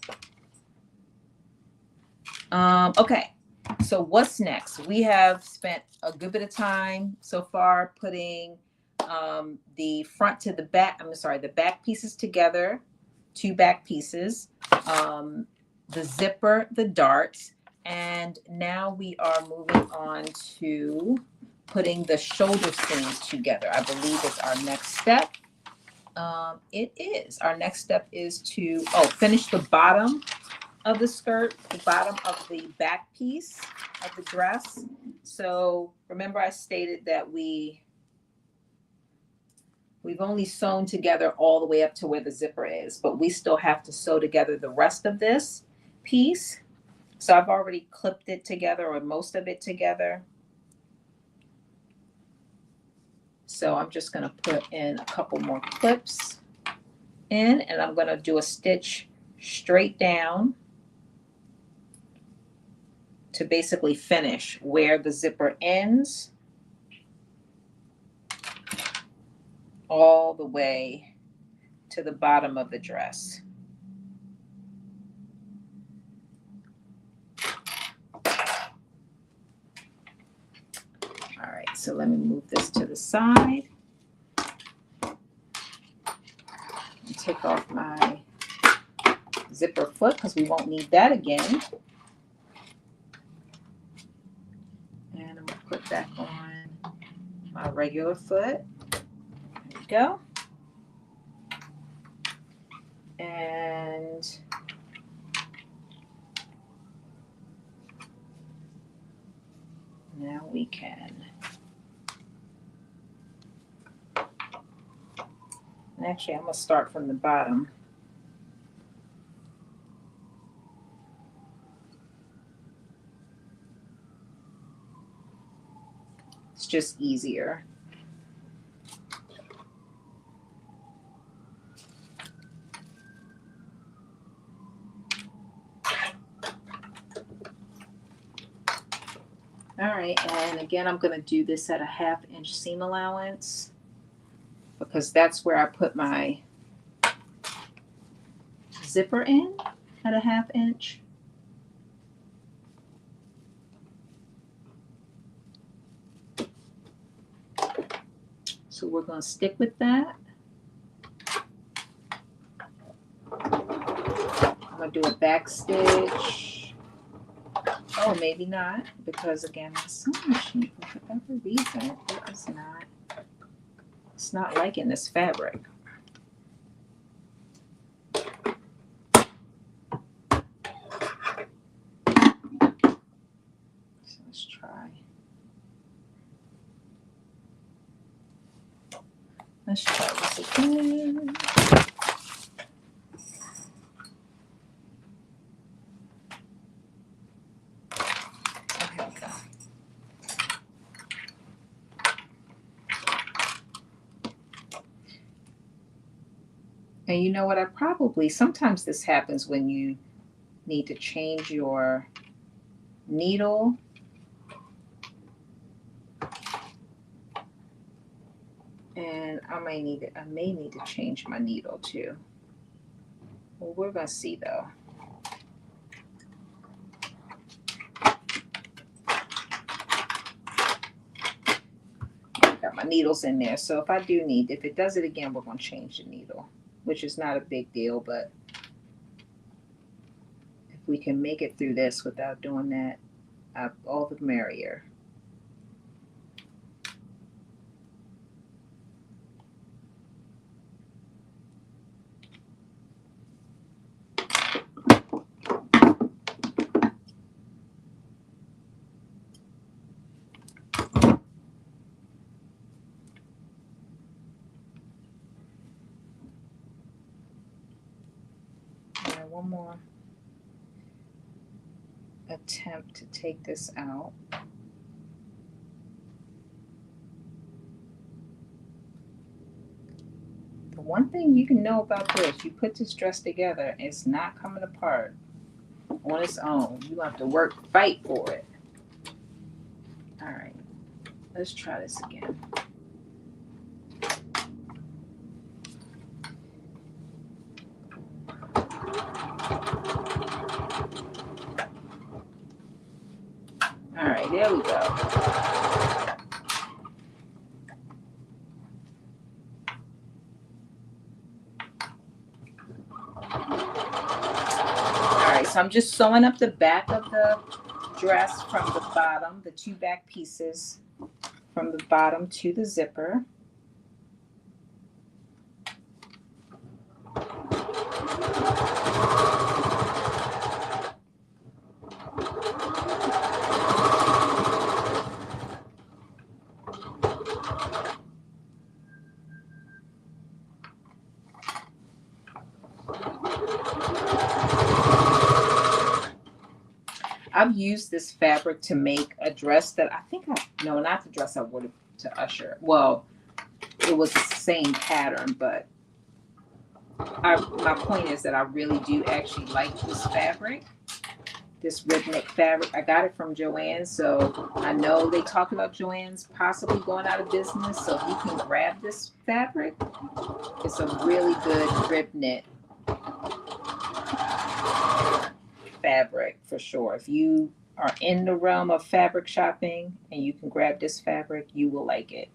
Okay, so what's next? We have spent a good bit of time so far putting the front to the back, the back pieces together, 2 back pieces, the zipper, the darts, and now we are moving on to putting the shoulder seams together. I believe it's our next step. It is. Our next step is to finish the bottom of the skirt, the bottom of the back piece of the dress. So remember I stated that we've only sewn together all the way up to where the zipper is, but we still have to sew together the rest of this piece. So I've already clipped it together, or most of it together. So I'm just going to put in a couple more clips in, and I'm going to do a stitch straight down to basically finish where the zipper ends all the way to the bottom of the dress. All right, so let me move this to the side and take off my zipper foot because we won't need that again. And I'm going to put back on my regular foot. There we go. And now we can. Actually, I'm going to start from the bottom. It's just easier. All right, and again, I'm going to do this at a 1/2 inch seam allowance because that's where I put my zipper in at a 1/2 inch. So we're going to stick with that. I'm going to do a back stitch. Oh, maybe not, because again, my sewing machine, for whatever reason, it's not liking this fabric. So Let's try this again. Okay, go. And you know what? Sometimes this happens when you need to change your needle. And I may need to change my needle too. Well, we're gonna see though. Got my needles in there. So if it does it again, we're gonna change the needle, which is not a big deal, but if we can make it through this without doing that, all the merrier. One more attempt to take this out. The one thing you can know about this, you put this dress together, it's not coming apart on its own. You have to fight for it. All right, let's try this again. All right, there we go. All right, so I'm just sewing up the back of the dress from the bottom, the two back pieces from the bottom to the zipper. I've used this fabric to make a dress that no, not the dress I would have to Usher. Well, it was the same pattern, but my point is that I really do actually like this fabric, this rib-knit fabric. I got it from Joann's, so I know they talked about Joann's possibly going out of business, so if you can grab this fabric, it's a really good rib-knit fabric for sure. If you are in the realm of fabric shopping and you can grab this fabric, you will like it.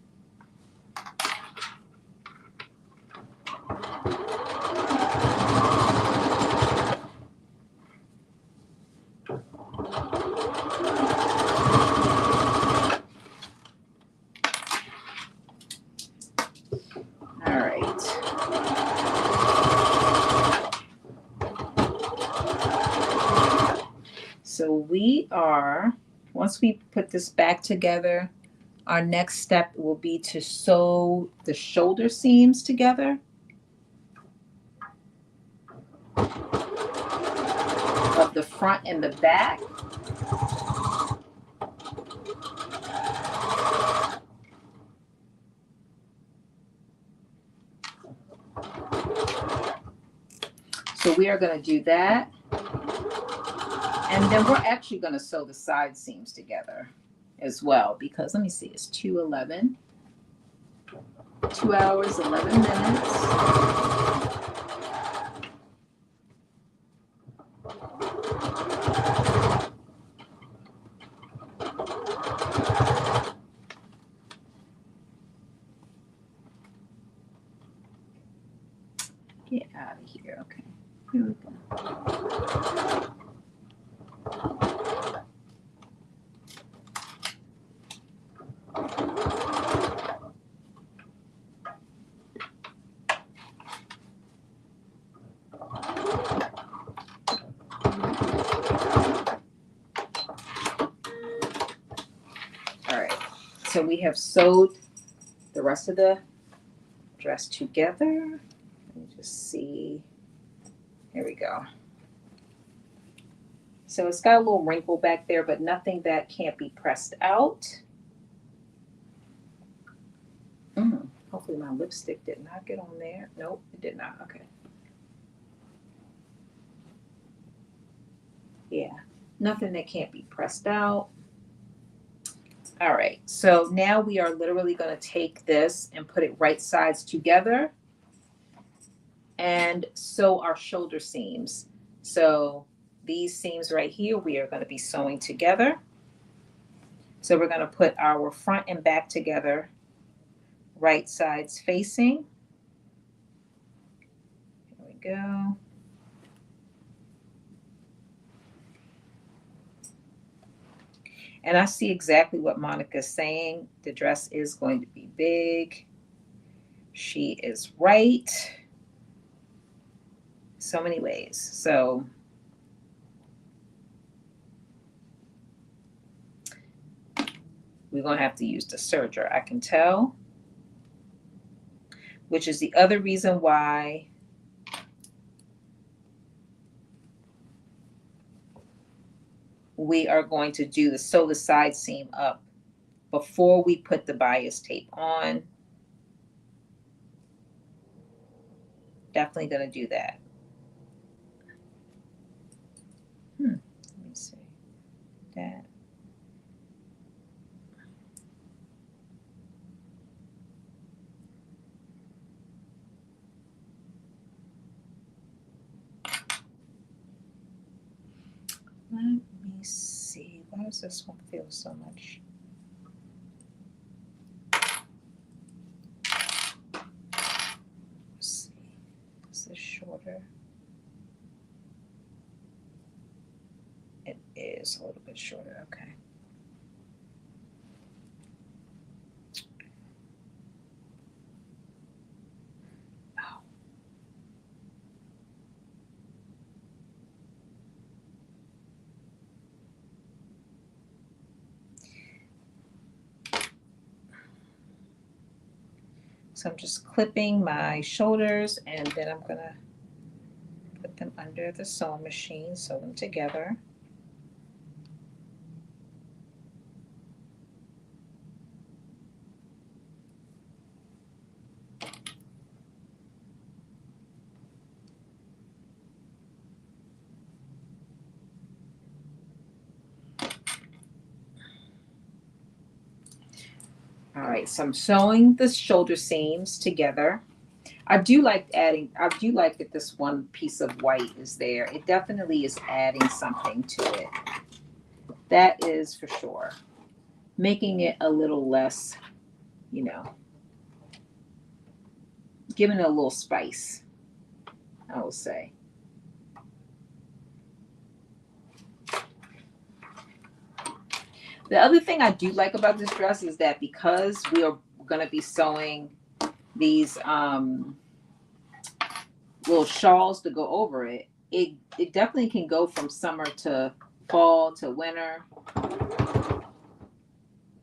All right. So once we put this back together, our next step will be to sew the shoulder seams together. Of the front and the back. So we are going to do that. And then we're actually going to sew the side seams together as well, because let me see, it's 2:11. 2 hours, 11 minutes. Get out of here. Okay. Here we go. All right. So we have sewed the rest of the dress together. Let me just see. Here we go. So it's got a little wrinkle back there, but nothing that can't be pressed out. Hopefully my lipstick did not get on there. Nope, it did not. Okay. Yeah, nothing that can't be pressed out. All right, so now we are literally going to take this and put it right sides together and sew our shoulder seams. So these seams right here, we are going to be sewing together. So we're going to put our front and back together, right sides facing. Here we go. And I see exactly what Monica's saying. The dress is going to be big. She is right. So many ways. So we're going to have to use the serger, I can tell. Which is the other reason why we are going to do the sew the side seam up before we put the bias tape on. Definitely going to do that. Let me see. That. Let me see. Why does this one feel so much? Let's see. Is this shorter? It is a little bit shorter. Okay. So I'm just clipping my shoulders and then I'm gonna put them under the sewing machine, sew them together. All right, so I'm sewing the shoulder seams together. I do like that this one piece of white is there. It definitely is adding something to it. That is for sure. Making it a little less, you know, giving it a little spice, I will say. The other thing I do like about this dress is that because we are going to be sewing these little shawls to go over it, it definitely can go from summer to fall to winter.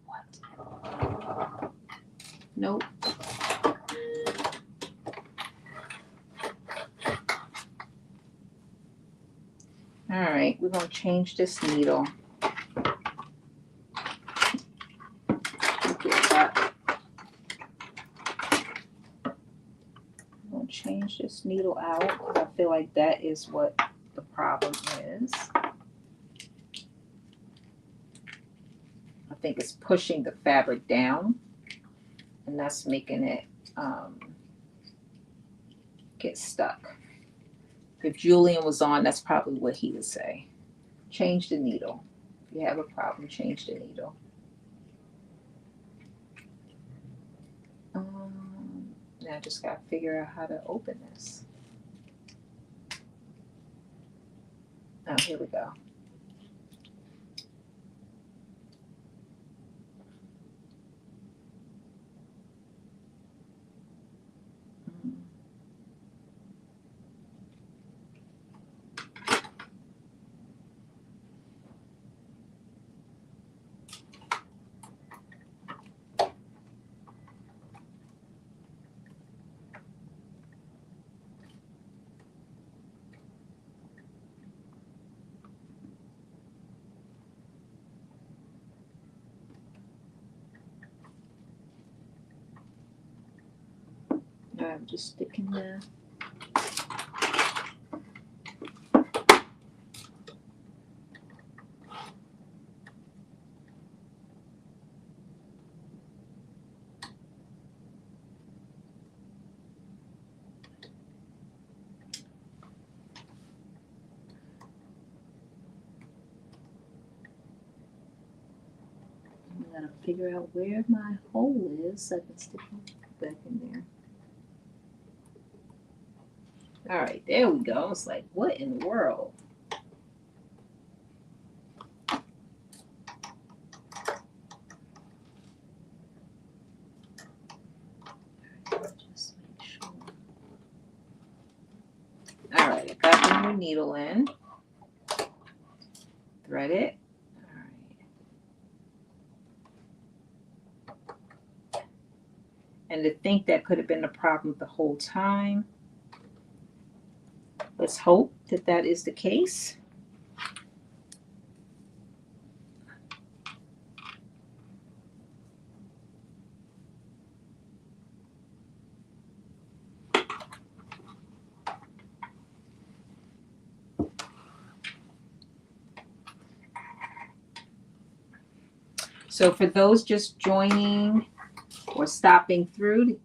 What? Nope. All right, we're going to change this needle. Change this needle out because I feel like that is what the problem is. I think it's pushing the fabric down and that's making it get stuck. If Julian was on, that's probably what he would say. Change the needle. If you have a problem, change the needle. Now I just got to figure out how to open this. Oh, here we go. I'm just sticking the I gotta figure out where my hole is so I can stick it back in there. All right, there we go. It's like, what in the world? Just make sure. All right, I got the new needle in. Thread it. And to think that could have been the problem the whole time. Let's hope that that is the case. So for those just joining or stopping through to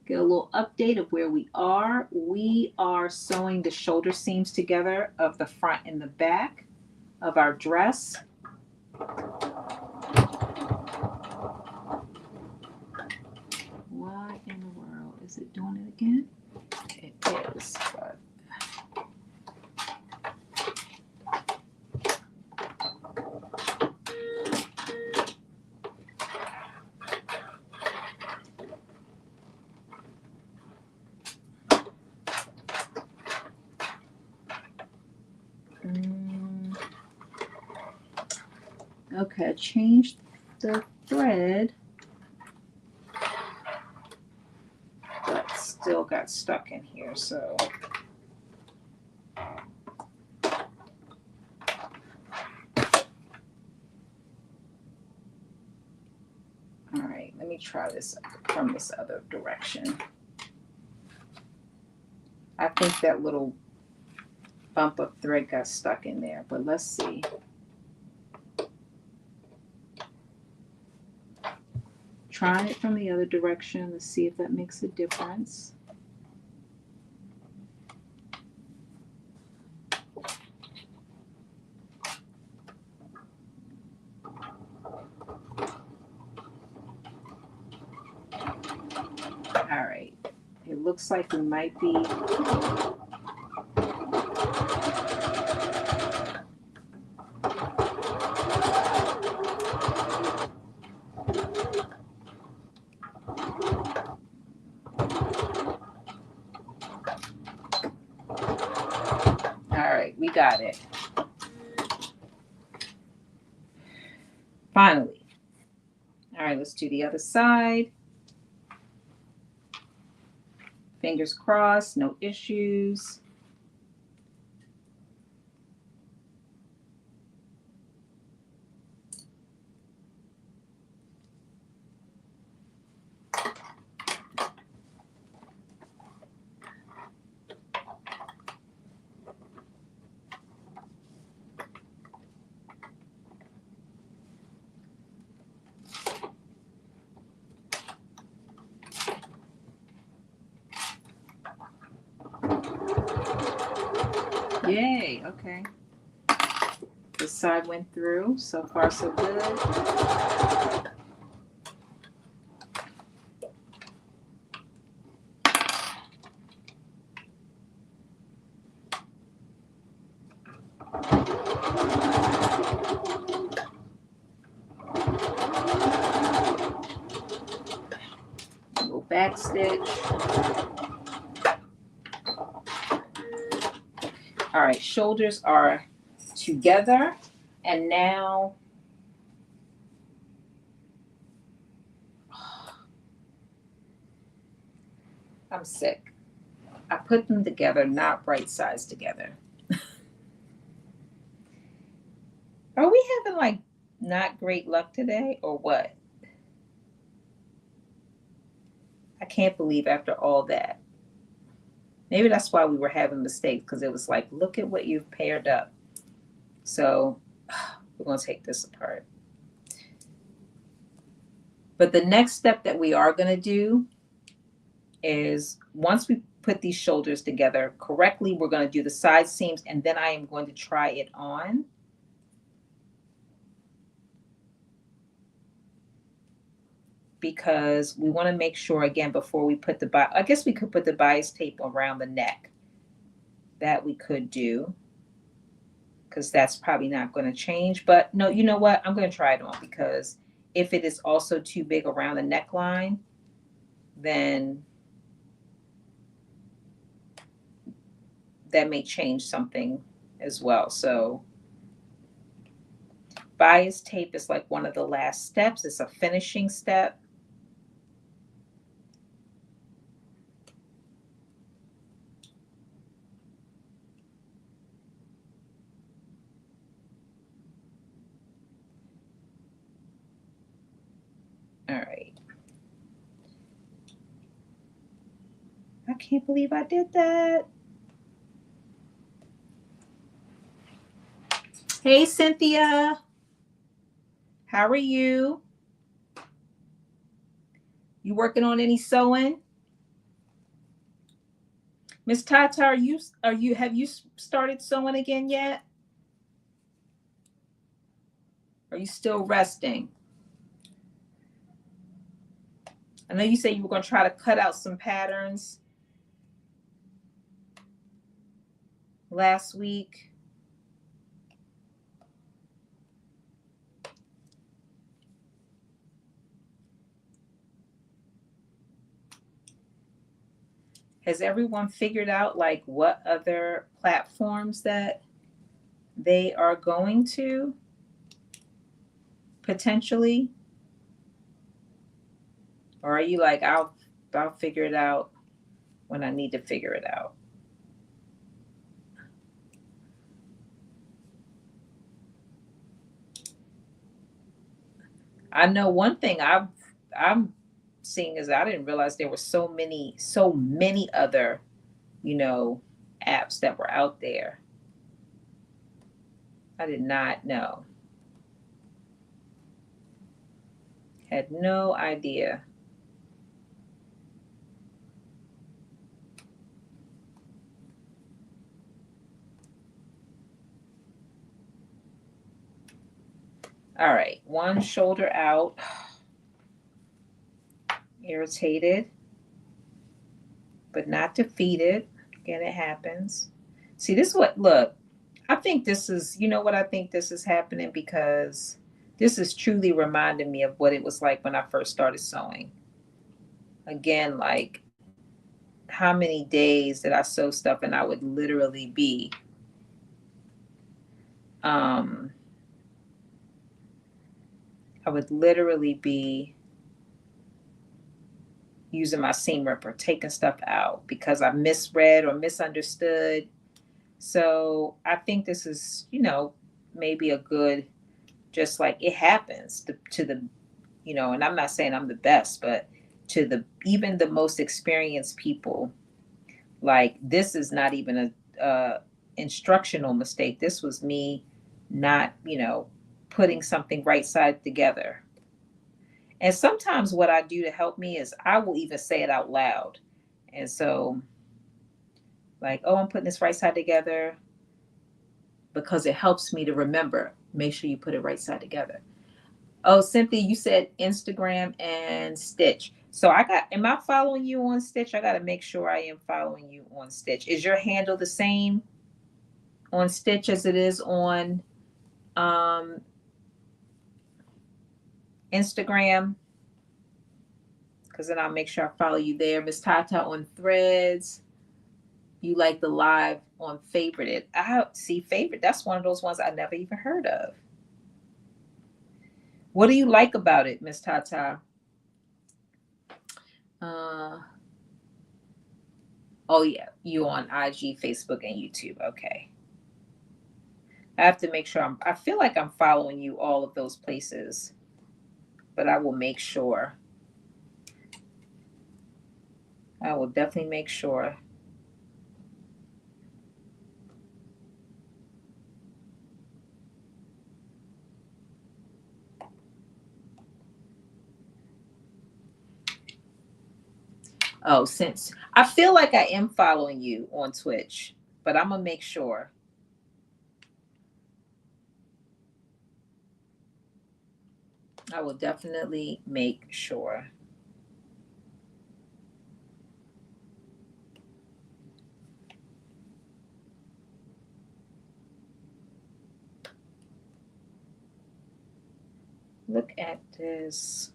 get a little update of where we are sewing the shoulder seams together of the front and the back of our dress. What in the world? Is it doing it again? It is, but okay, I changed the thread, but still got stuck in here, so. All right, let me try this from this other direction. I think that little bump of thread got stuck in there, but let's see. Trying it from the other direction. Let's see if that makes a difference. All right, it looks like we might be we got it. Finally. All right, let's do the other side. Fingers crossed, no issues. Yay, okay. This side went through. So far, so good. Little back stitch. All right, shoulders are together, and now I'm sick. I put them together, not right sides together. Are we having like not great luck today or what? I can't believe after all that. Maybe that's why we were having mistakes, because it was like, look at what you've paired up. So we're going to take this apart. But the next step that we are going to do is, once we put these shoulders together correctly, we're going to do the side seams, and then I am going to try it on. Because we want to make sure, again, before we put I guess we could put the bias tape around the neck. That we could do, because that's probably not going to change. But no, you know what? I'm going to try it on, because if it is also too big around the neckline, then that may change something as well. So bias tape is like one of the last steps. It's a finishing step. All right. I can't believe I did that. Hey, Cynthia. How are you? You working on any sewing? Miss Tata, have you started sewing again yet? Are you still resting? I know you said you were going to try to cut out some patterns last week. Has everyone figured out like what other platforms that they are going to potentially? Or are you like, I'll figure it out when I need to figure it out? I know one thing I'm seeing is I didn't realize there were so many other, apps that were out there. I did not know. Had no idea. All right, one shoulder out. Irritated, but not defeated. Again, it happens. See, this is look, I think this is, you know what I think this is happening, because this is truly reminding me of what it was like when I first started sewing. Again, like how many days did I sew stuff and I would literally be using my seam ripper, taking stuff out because I misread or misunderstood. So I think this is, maybe a good, just like it happens to the, and I'm not saying I'm the best, but to even the most experienced people, like this is not even a instructional mistake. This was me not, putting something right side together. And sometimes what I do to help me is I will even say it out loud. And so, like, oh, I'm putting this right side together, because it helps me to remember. Make sure you put it right side together. Oh, Cynthia, you said Instagram and Stitch. So am I following you on Stitch? I got to make sure I am following you on Stitch. Is your handle the same on Stitch as it is on Instagram? Because then I'll make sure I follow you there. Miss Tata on Threads. You like the live on Favorite. I see Favorite. That's one of those ones I never even heard of. What do you like about it, Miss Tata? Oh yeah, you on IG, Facebook, and YouTube. Okay. I have to make sure I feel like I'm following you all of those places, but I will make sure. I will definitely make sure. Oh, since I feel like I am following you on Twitch, but I'm gonna make sure. I will definitely make sure. Look at this.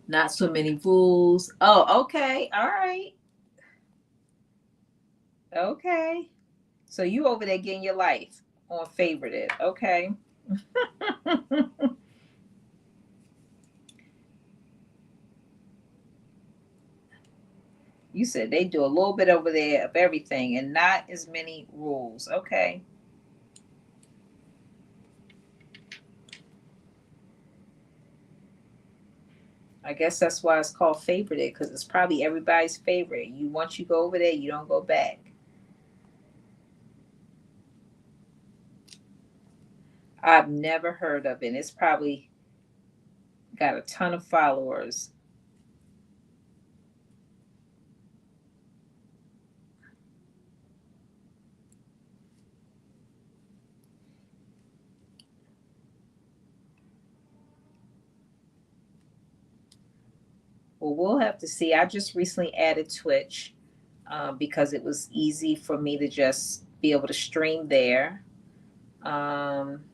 Not so many rules. Oh, okay. All right. Okay. So you over there getting your life on favorited. Okay. You said they do a little bit over there of everything and not as many rules. Okay. I guess that's why it's called favorited, because it's probably everybody's favorite. You once you go over there, you don't go back. I've never heard of it. It's probably got a ton of followers. Well, we'll have to see. I just recently added Twitch because it was easy for me to just be able to stream there. Um,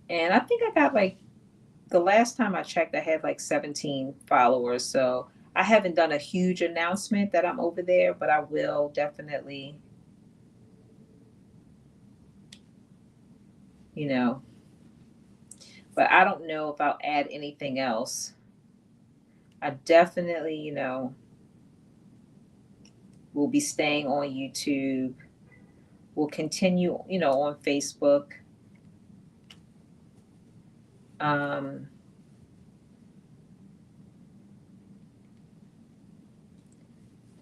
and I think I got like, the last time I checked, I had like 17 followers. So I haven't done a huge announcement that I'm over there, but I will definitely, you know, but I don't know if I'll add anything else. I definitely, will be staying on YouTube. We'll continue, on Facebook. Um,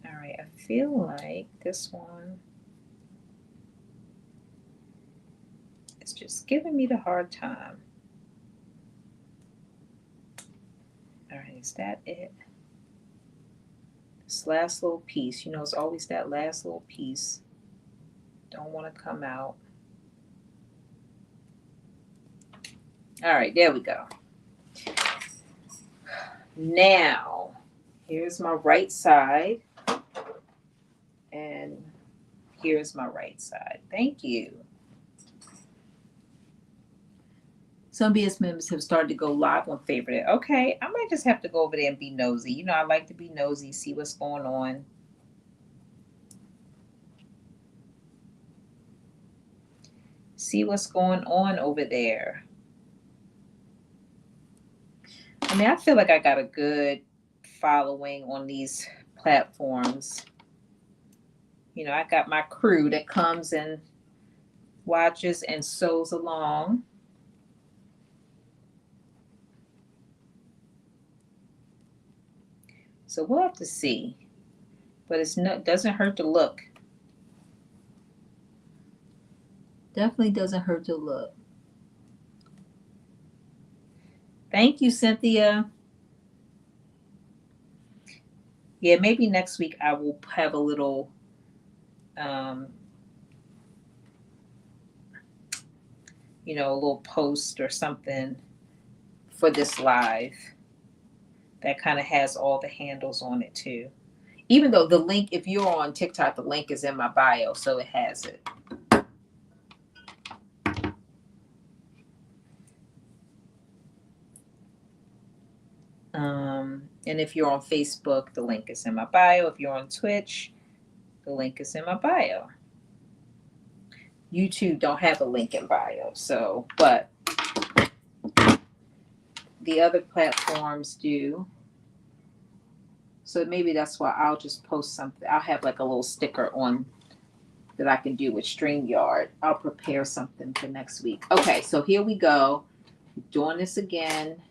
all right, I feel like this one is just giving me the hard time. All right, is that it? This last little piece, it's always that last little piece. Don't want to come out. All right, there we go. Now, here's my right side. And here's my right side. Thank you. Some BS members have started to go live on favorite. Okay, I might just have to go over there and be nosy. I like to be nosy, see what's going on. See what's going on over there. I mean, I feel like I got a good following on these platforms. I got my crew that comes and watches and sews along. So we'll have to see. But it doesn't hurt to look. Definitely doesn't hurt to look. Thank you, Cynthia. Yeah, maybe next week I will have a little a little post or something for this live that kind of has all the handles on it too. Even though the link, if you're on TikTok, the link is in my bio, so it has it. And if you're on Facebook, the link is in my bio. If you're on Twitch, the link is in my bio. YouTube don't have a link in bio, but the other platforms do. So maybe that's why I'll just post something. I'll have like a little sticker on that I can do with StreamYard. I'll prepare something for next week. Okay, so here we go. Doing this again.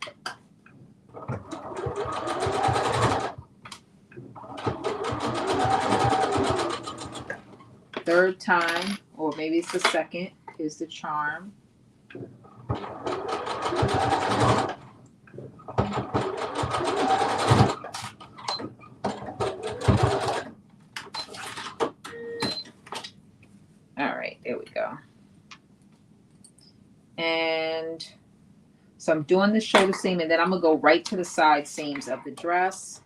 Third time, or maybe it's the second, is the charm. All right, there we go. And so I'm doing the shoulder seam, and then I'm gonna go right to the side seams of the dress.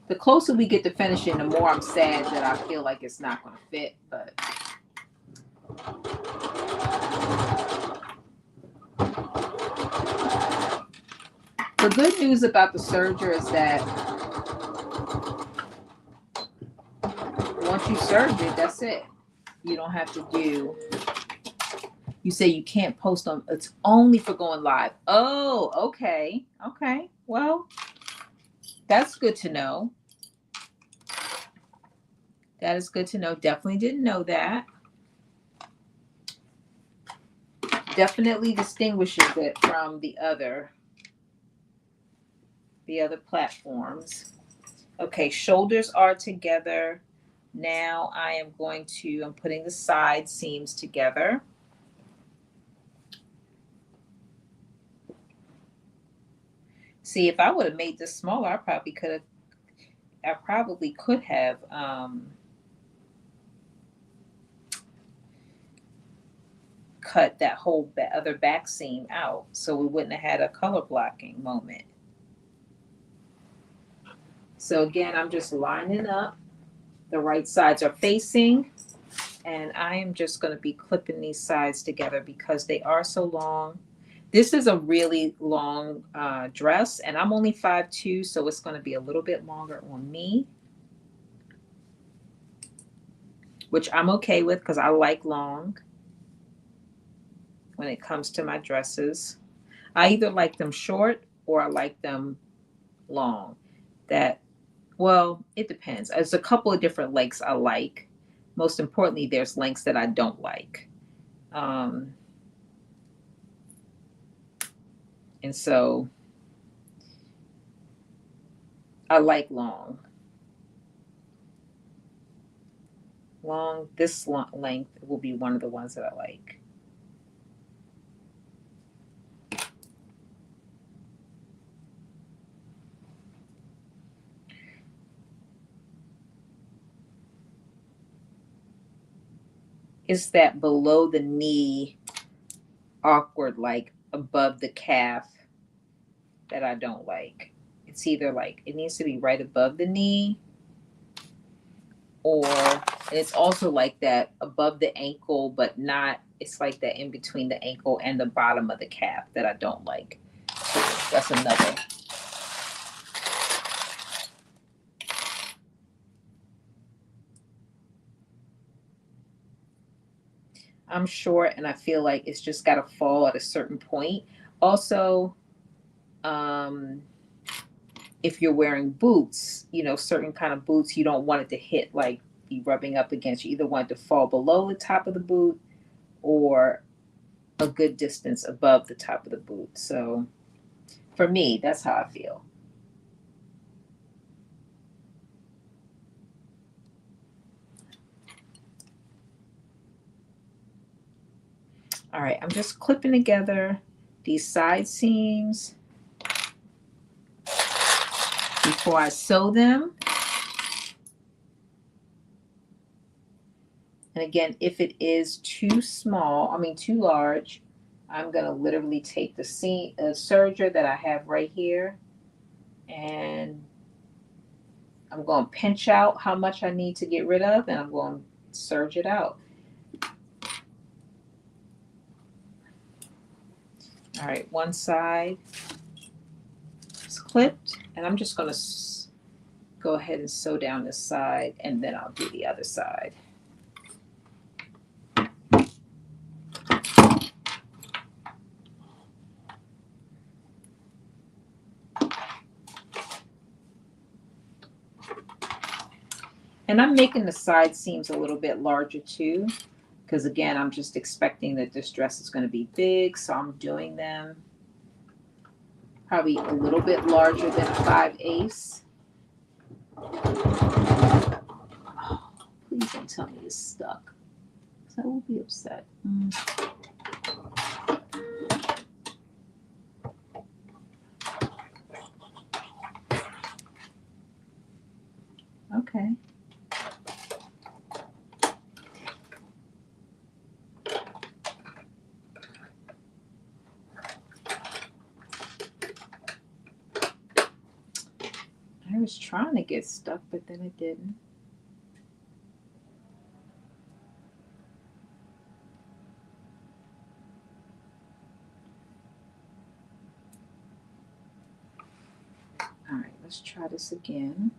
The closer we get to finishing, the more I'm sad that I feel like it's not gonna fit, but the good news about the serger is that once you serge it, that's it. You don't have to do, you say you can't post on, it's only for going live. Oh, okay. Okay. Well, that's good to know. That is good to know. Definitely didn't know that. Definitely distinguishes it from the other platforms. Okay, shoulders are together. Now I'm putting the side seams together. See, if I would have made this smaller, I probably could have cut that whole other back seam out, so we wouldn't have had a color blocking moment. So again, I'm just lining up. The right sides are facing, and I am just going to be clipping these sides together because they are so long. This is a really long dress, and I'm only 5'2", so it's going to be a little bit longer on me, which I'm okay with because I like long when it comes to my dresses. I either like them short or I like them long. Well, it depends. There's a couple of different lengths I like. Most importantly, there's lengths that I don't like. And so I like long. This length will be one of the ones that I like. It's that below the knee, awkward, like above the calf, that I don't like. It's either like it needs to be right above the knee, or it's also like that above the ankle, but not, it's like that in between the ankle and the bottom of the calf that I don't like. So that's another. I'm short and I feel like it's just got to fall at a certain point. Also, if you're wearing boots, certain kind of boots, you don't want it to hit, like be rubbing up against you. Either want it to fall below the top of the boot or a good distance above the top of the boot. So for me, that's how I feel. All right, I'm just clipping together these side seams before I sew them. And again, if it is too large, I'm going to literally take the serger that I have right here, and I'm going to pinch out how much I need to get rid of, and I'm going to serge it out. All right, one side is clipped, and I'm just going to go ahead and sew down this side, and then I'll do the other side. And I'm making the side seams a little bit larger too, because again, I'm just expecting that this dress is going to be big. So I'm doing them probably a little bit larger than 5/8. Oh, please don't tell me it's stuck, because I will be upset. Okay. I was trying to get stuck, but then it didn't. All right, let's try this again.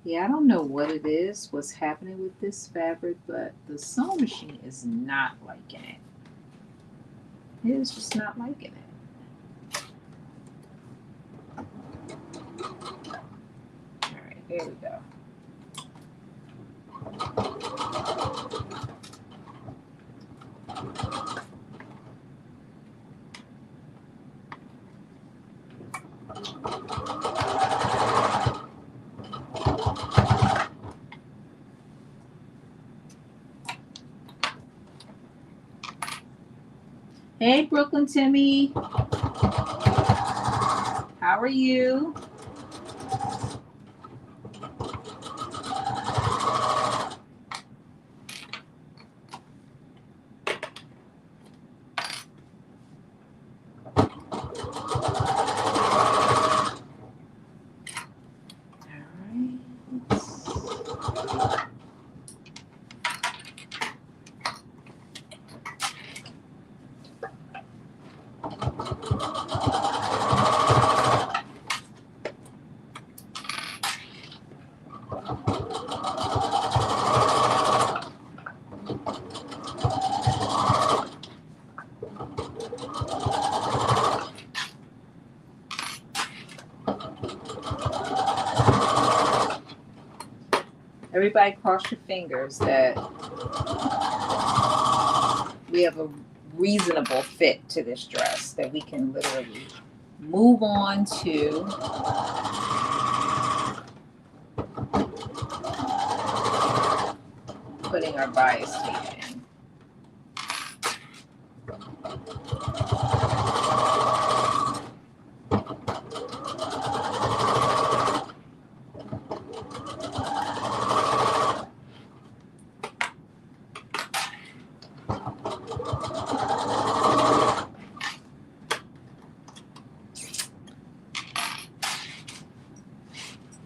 Yeah, I don't know what it is, what's happening with this fabric, but the sewing machine is not liking it. It is just not liking it. All right, there we go. Hey, Brooklyn Timmy. How are you? Everybody cross your fingers that we have a reasonable fit to this dress, that we can literally move on to putting our bias tape in.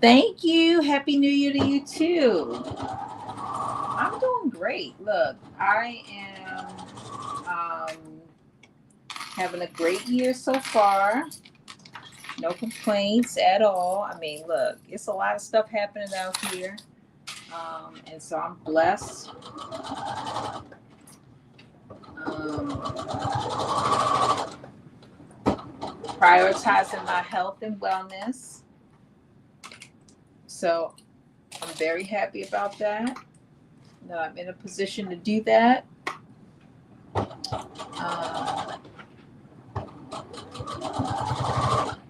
Thank you. Happy New Year to you too. I'm doing great. Look, I am having a great year so far. No complaints at all. I mean, look, it's a lot of stuff happening out here. And so I'm blessed. Prioritizing my health and wellness. So I'm very happy about that. Now I'm in a position to do that.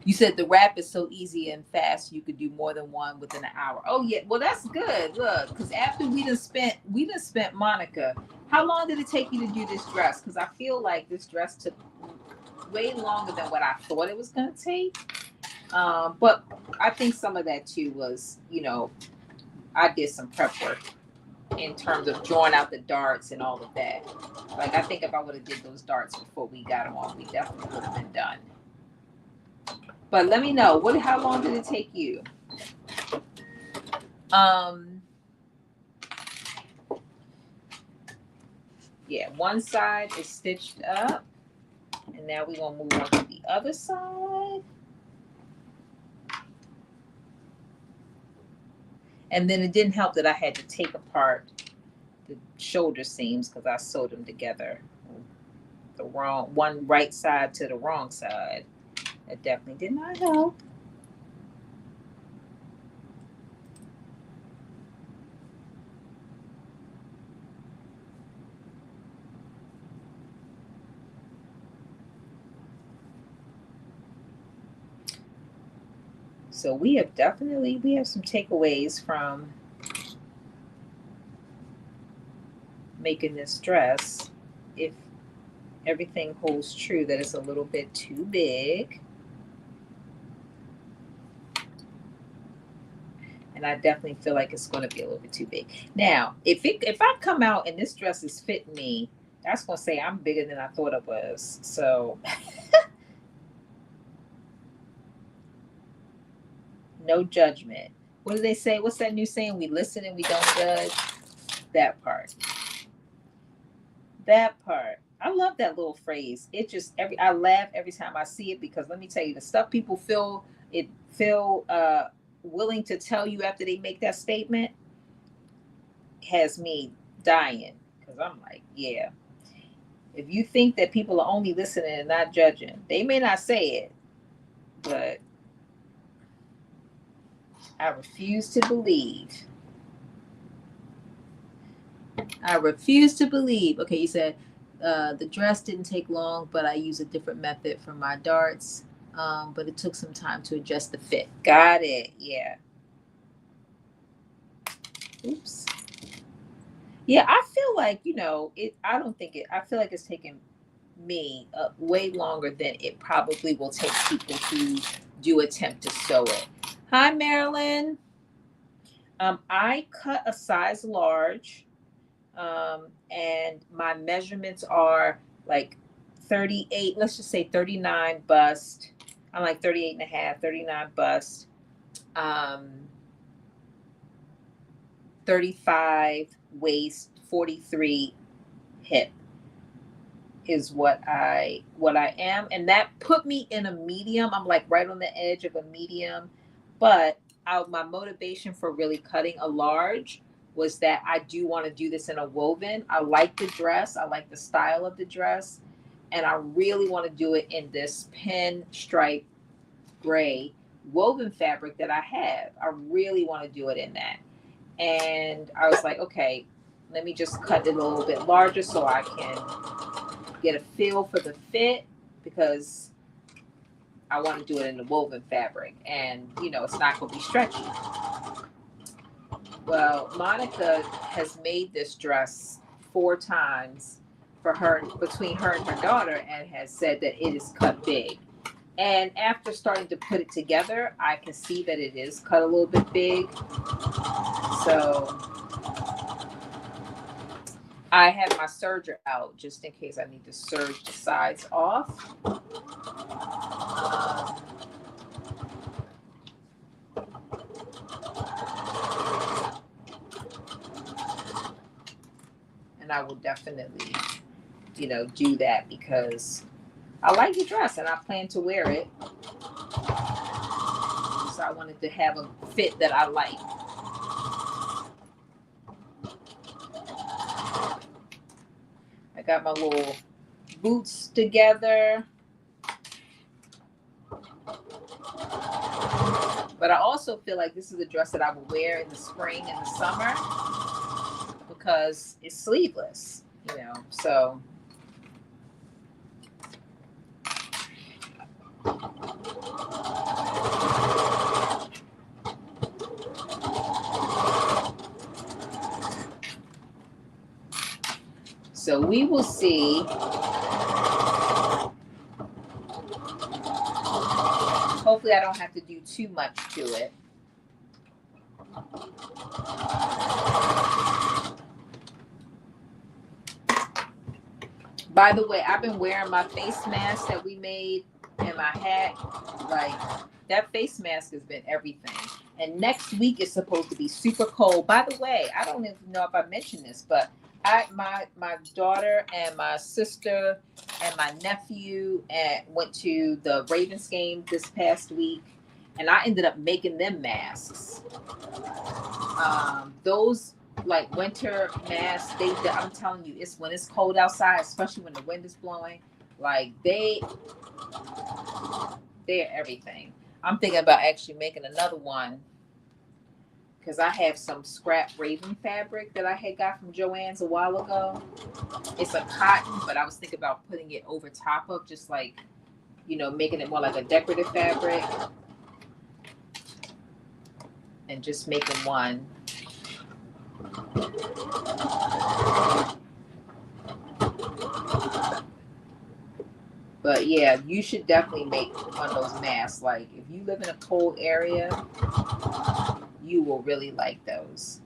You said the wrap is so easy and fast you could do more than one within an hour. Oh yeah, well that's good. Look, because after we done spent Monica. How long did it take you to do this dress? Because I feel like this dress took way longer than what I thought it was gonna take. But I think some of that too was, I did some prep work in terms of drawing out the darts and all of that. Like I think if I would have did those darts before we got them on, we definitely would have been done. But let me know, how long did it take you? Yeah, one side is stitched up, and now we're gonna move on to the other side. And then it didn't help that I had to take apart the shoulder seams because I sewed them together the wrong one right side to the wrong side. That definitely did not help. So we have some takeaways from making this dress. If everything holds true, that it's a little bit too big. And I definitely feel like it's going to be a little bit too big. Now, if I come out and this dress is fitting me, that's going to say I'm bigger than I thought it was. So no judgment. What do they say? What's that new saying? We listen and we don't judge. That part. That part. I love that little phrase. It just I laugh every time I see it, because let me tell you, the stuff people feel willing to tell you after they make that statement has me dying, because I'm like, yeah. If you think that people are only listening and not judging, they may not say it, but I refuse to believe. I refuse to believe. Okay, you said the dress didn't take long, but I use a different method for my darts. But it took some time to adjust the fit. Got it. Yeah. Oops. Yeah, I feel like, I feel like it's taken me way longer than it probably will take people who do attempt to sew it. Hi, Marilyn. I cut a size large, and my measurements are like 38, let's just say 39 bust. I'm like 38 and a half, 39 bust, 35 waist, 43 hip is what I am, and that put me in a medium. I'm like right on the edge of a medium, but my motivation for really cutting a large was that I do want to do this in a woven. I like the dress, I like the style of the dress, and I really want to do it in this pinstripe gray woven fabric that I have. I really want to do it in that. And I was like, okay, let me just cut it a little bit larger so I can get a feel for the fit, because I want to do it in the woven fabric, and it's not going to be stretchy. Well, Monica has made this dress 4 times for her, between her and her daughter, and has said that it is cut big. And after starting to put it together, I can see that it is cut a little bit big. So I have my serger out just in case I need to serge the sides off. And I will definitely, do that, because I like the dress and I plan to wear it. So I wanted to have a fit that I like. I got my little boots together. But I also feel like this is a dress that I will wear in the spring and the summer, because it's sleeveless, so. So we will see. Hopefully I don't have to do too much to it. By the way, I've been wearing my face mask that we made and my hat. Like, that face mask has been everything. And next week is supposed to be super cold. By the way, I don't even know if I mentioned this, but my daughter and my sister and my nephew went to the Ravens game this past week, and I ended up making them masks. Those like winter masks, I'm telling you, it's when it's cold outside, especially when the wind is blowing, Like they're everything. I'm thinking about actually making another one because I have some scrap raven fabric that I had got from Joann's a while ago. It's a cotton, but I was thinking about putting it over top of, just like, making it more like a decorative fabric and just making one. But yeah, you should definitely make one of those masks. Like, if you live in a cold area, you will really like those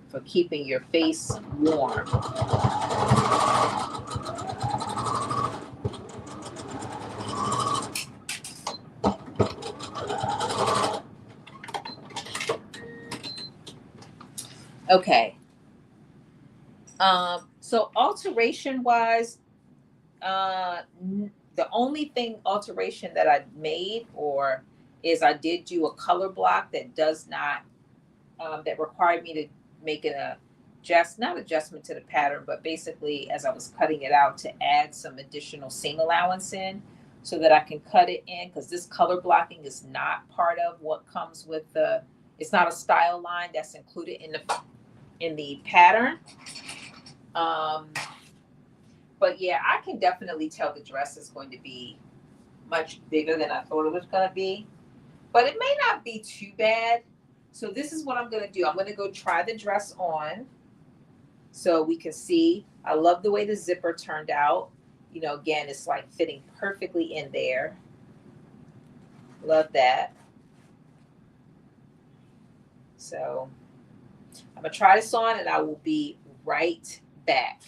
for keeping your face warm. Okay. So alteration wise, the only thing alteration that I made or is I did do a color block that does not that required me to make not adjustment to the pattern, but basically as I was cutting it out to add some additional seam allowance in so that I can cut it in, because this color blocking is not part of what comes with it's not a style line that's included in the pattern. But yeah, I can definitely tell the dress is going to be much bigger than I thought it was going to be, but it may not be too bad. So this is what I'm going to do. I'm going to go try the dress on so we can see. I love the way the zipper turned out. Again, it's like fitting perfectly in there. Love that. So I'm going to try this on and I will be right back.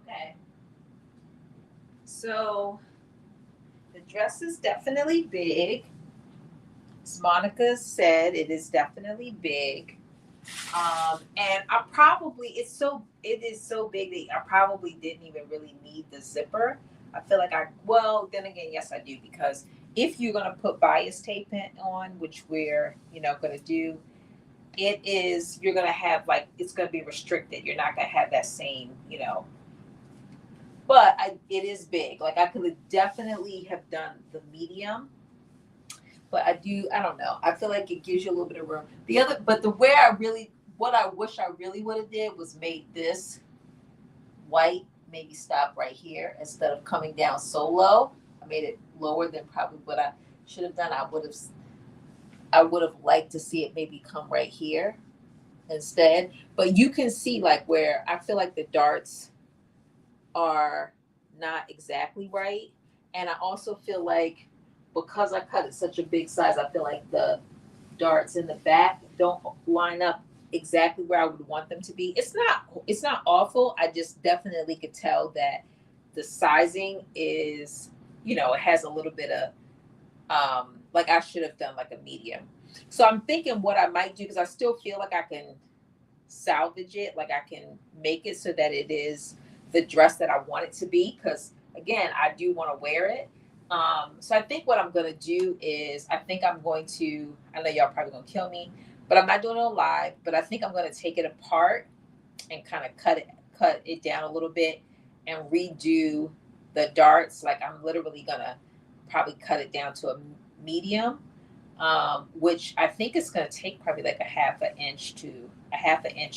Okay. So the dress is definitely big. As Monica said, it is definitely big. And I probably it is so big that I probably didn't even really need the zipper. I feel like well, then again, yes, I do, because if you're gonna put bias tape on, which we're gonna do, you're gonna have, like, it's gonna be restricted. You're not gonna have that same, but it is big. Like, I could definitely have done the medium, but I don't know. I feel like it gives you a little bit of room. But what I wish I really would have did was made this white, maybe stop right here instead of coming down so low. I made it lower than probably what I should have done. I would have liked to see it maybe come right here instead. But you can see, like, where I feel like the darts are not exactly right. And I also feel like, because I cut it such a big size, I feel like the darts in the back don't line up exactly where I would want them to be. It's not awful. I just definitely could tell that the sizing is, it has a little bit of, like, I should have done like a medium. So I'm thinking what I might do, because I still feel like I can salvage it, like I can make it so that it is the dress that I want it to be, because again, I do want to wear it. So I think what I'm going to do is, I know y'all probably going to kill me, but I'm not doing it on live, but I think I'm going to take it apart and kind of cut it down a little bit and redo the darts. Like, I'm literally going to probably cut it down to a medium, which I think is going to take probably like a half an inch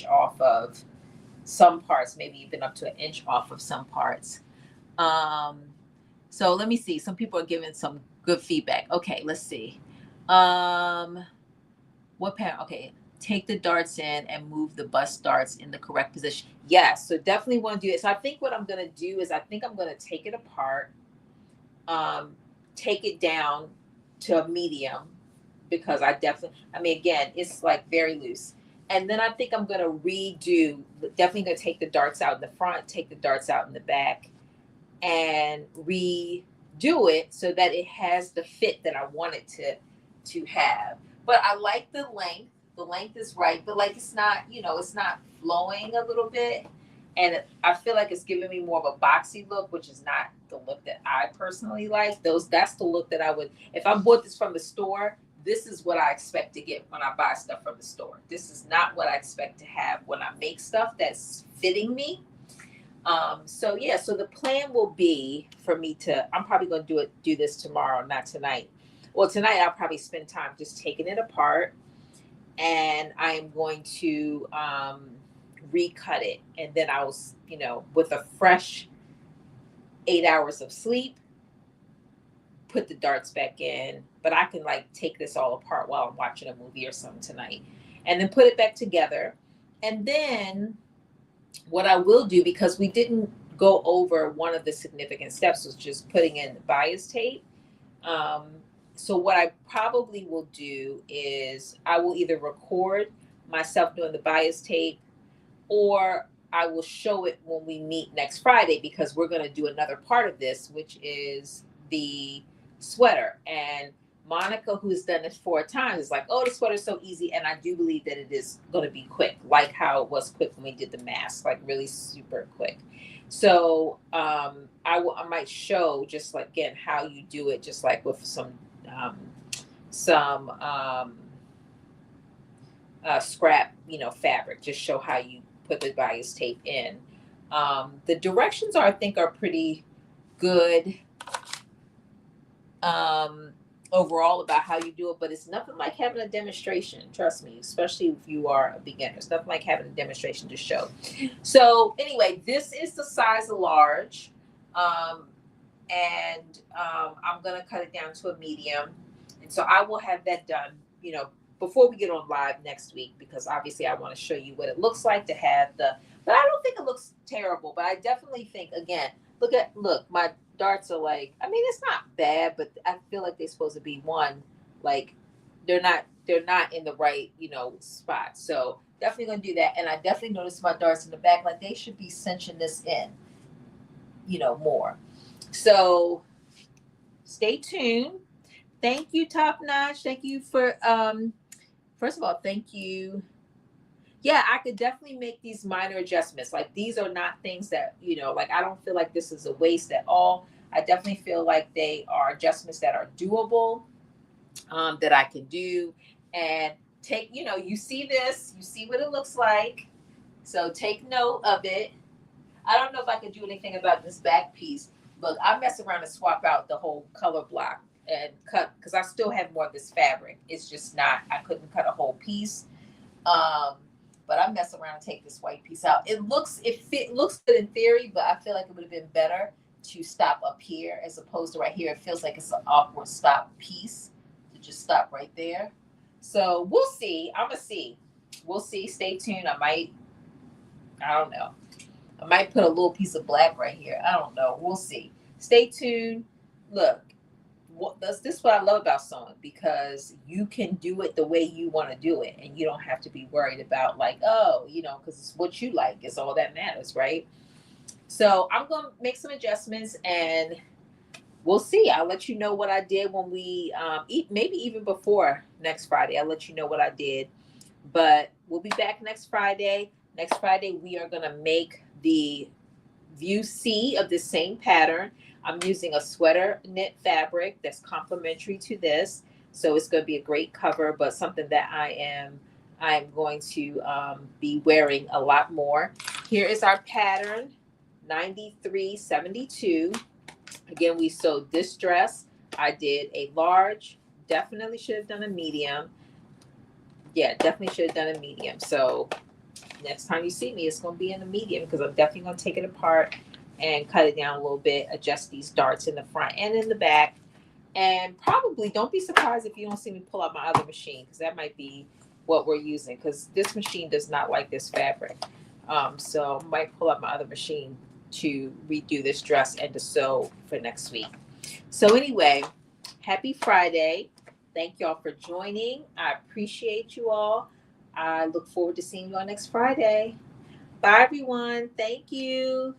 off of some parts, maybe even up to an inch off of some parts. So let me see. Some people are giving some good feedback. Okay, let's see. What parent? Okay, take the darts in and move the bust darts in the correct position. Yes, so definitely want to do it. So I think what I'm going to do is, I think I'm going to take it apart, take it down to a medium, because I mean, again, it's like very loose. And then I think I'm going to definitely going to take the darts out in the front, take the darts out in the back, and redo it so that it has the fit that I want it to have. But I like the length. The length is right, but like, it's not, it's not flowing a little bit. And I feel like it's giving me more of a boxy look, which is not the look that I personally like. That's the look that I would, if I bought this from the store, this is what I expect to get when I buy stuff from the store. This is not what I expect to have when I make stuff that's fitting me. So yeah, so the plan will be for me I'm probably going to do this tomorrow, not tonight. Well, tonight I'll probably spend time just taking it apart, and I am going to recut it, and then I will, with a fresh 8 hours of sleep, put the darts back in. But I can, like, take this all apart while I'm watching a movie or something tonight, and then put it back together. And then what I will do, because we didn't go over one of the significant steps, was just putting in the bias tape. So what I probably will do is, I will either record myself doing the bias tape, or I will show it when we meet next Friday, because we're going to do another part of this, which is the sweater. And Monica, who's done this 4 times, is like, oh, the sweater's so easy. And I do believe that it is going to be quick, like how it was quick when we did the mask, like really super quick. So I might show, just like, again, how you do it, just like with some scrap, fabric. Just show how you put the bias tape in. The directions I think are pretty good overall about how you do it, but it's nothing like having a demonstration. Trust me, especially if you are a beginner. It's nothing like having a demonstration to show. So anyway, this is the size large, and I'm gonna cut it down to a medium, and so I will have that done, before we get on live next week, because obviously I want to show you what it looks like to have but I don't think it looks terrible. But I definitely think, again, look, my darts are like, I mean, it's not bad, but I feel like they're supposed to be like, they're not in the right, spot. So definitely gonna do that. And I definitely noticed my darts in the back, like, they should be cinching this in. more. So stay tuned. Thank you, Top Notch. Thank you for first of all, thank you. Yeah, I could definitely make these minor adjustments. Like these are not things that, like I don't feel like this is a waste at all. I definitely feel like they are adjustments that are doable, that I can do. And take, you see this, you see what it looks like. So take note of it. I don't know if I could do anything about this back piece. Look, I mess around and swap out the whole color block and cut, because I still have more of this fabric. It's just not, I couldn't cut a whole piece. Um, but I mess around and take this white piece out. Looks good in theory, but I feel like it would have been better to stop up here as opposed to right here. It feels like it's an awkward stop piece to just stop right there. So we'll see. I'm gonna see. We'll see. Stay tuned. I don't know. I might put a little piece of black right here. I don't know. We'll see. Stay tuned. Look, this is what I love about sewing, because you can do it the way you want to do it, and you don't have to be worried about like, oh, because it's what you like. It's all that matters, right? So I'm gonna make some adjustments, and we'll see. I'll let you know what I did when we eat. Maybe even before next Friday, I'll let you know what I did. But we'll be back next Friday. Next Friday, we are gonna make the view C of the same pattern. I'm using a sweater knit fabric that's complementary to this, so it's going to be a great cover, but something that I'm going to be wearing a lot more. Here is our pattern, 9372. Again, we sewed this dress. I did a large. Definitely should have done a medium. Yeah, definitely should have done a medium. So next time you see me, it's going to be in a medium, because I'm definitely going to take it apart and cut it down a little bit, adjust these darts in the front and in the back. And probably don't be surprised if you don't see me pull out my other machine, because that might be what we're using, because this machine does not like this fabric. So I might pull out my other machine to redo this dress and to sew for next week. So anyway, happy Friday. Thank y'all for joining. I appreciate you all. I look forward to seeing you on next Friday. Bye, everyone. Thank you.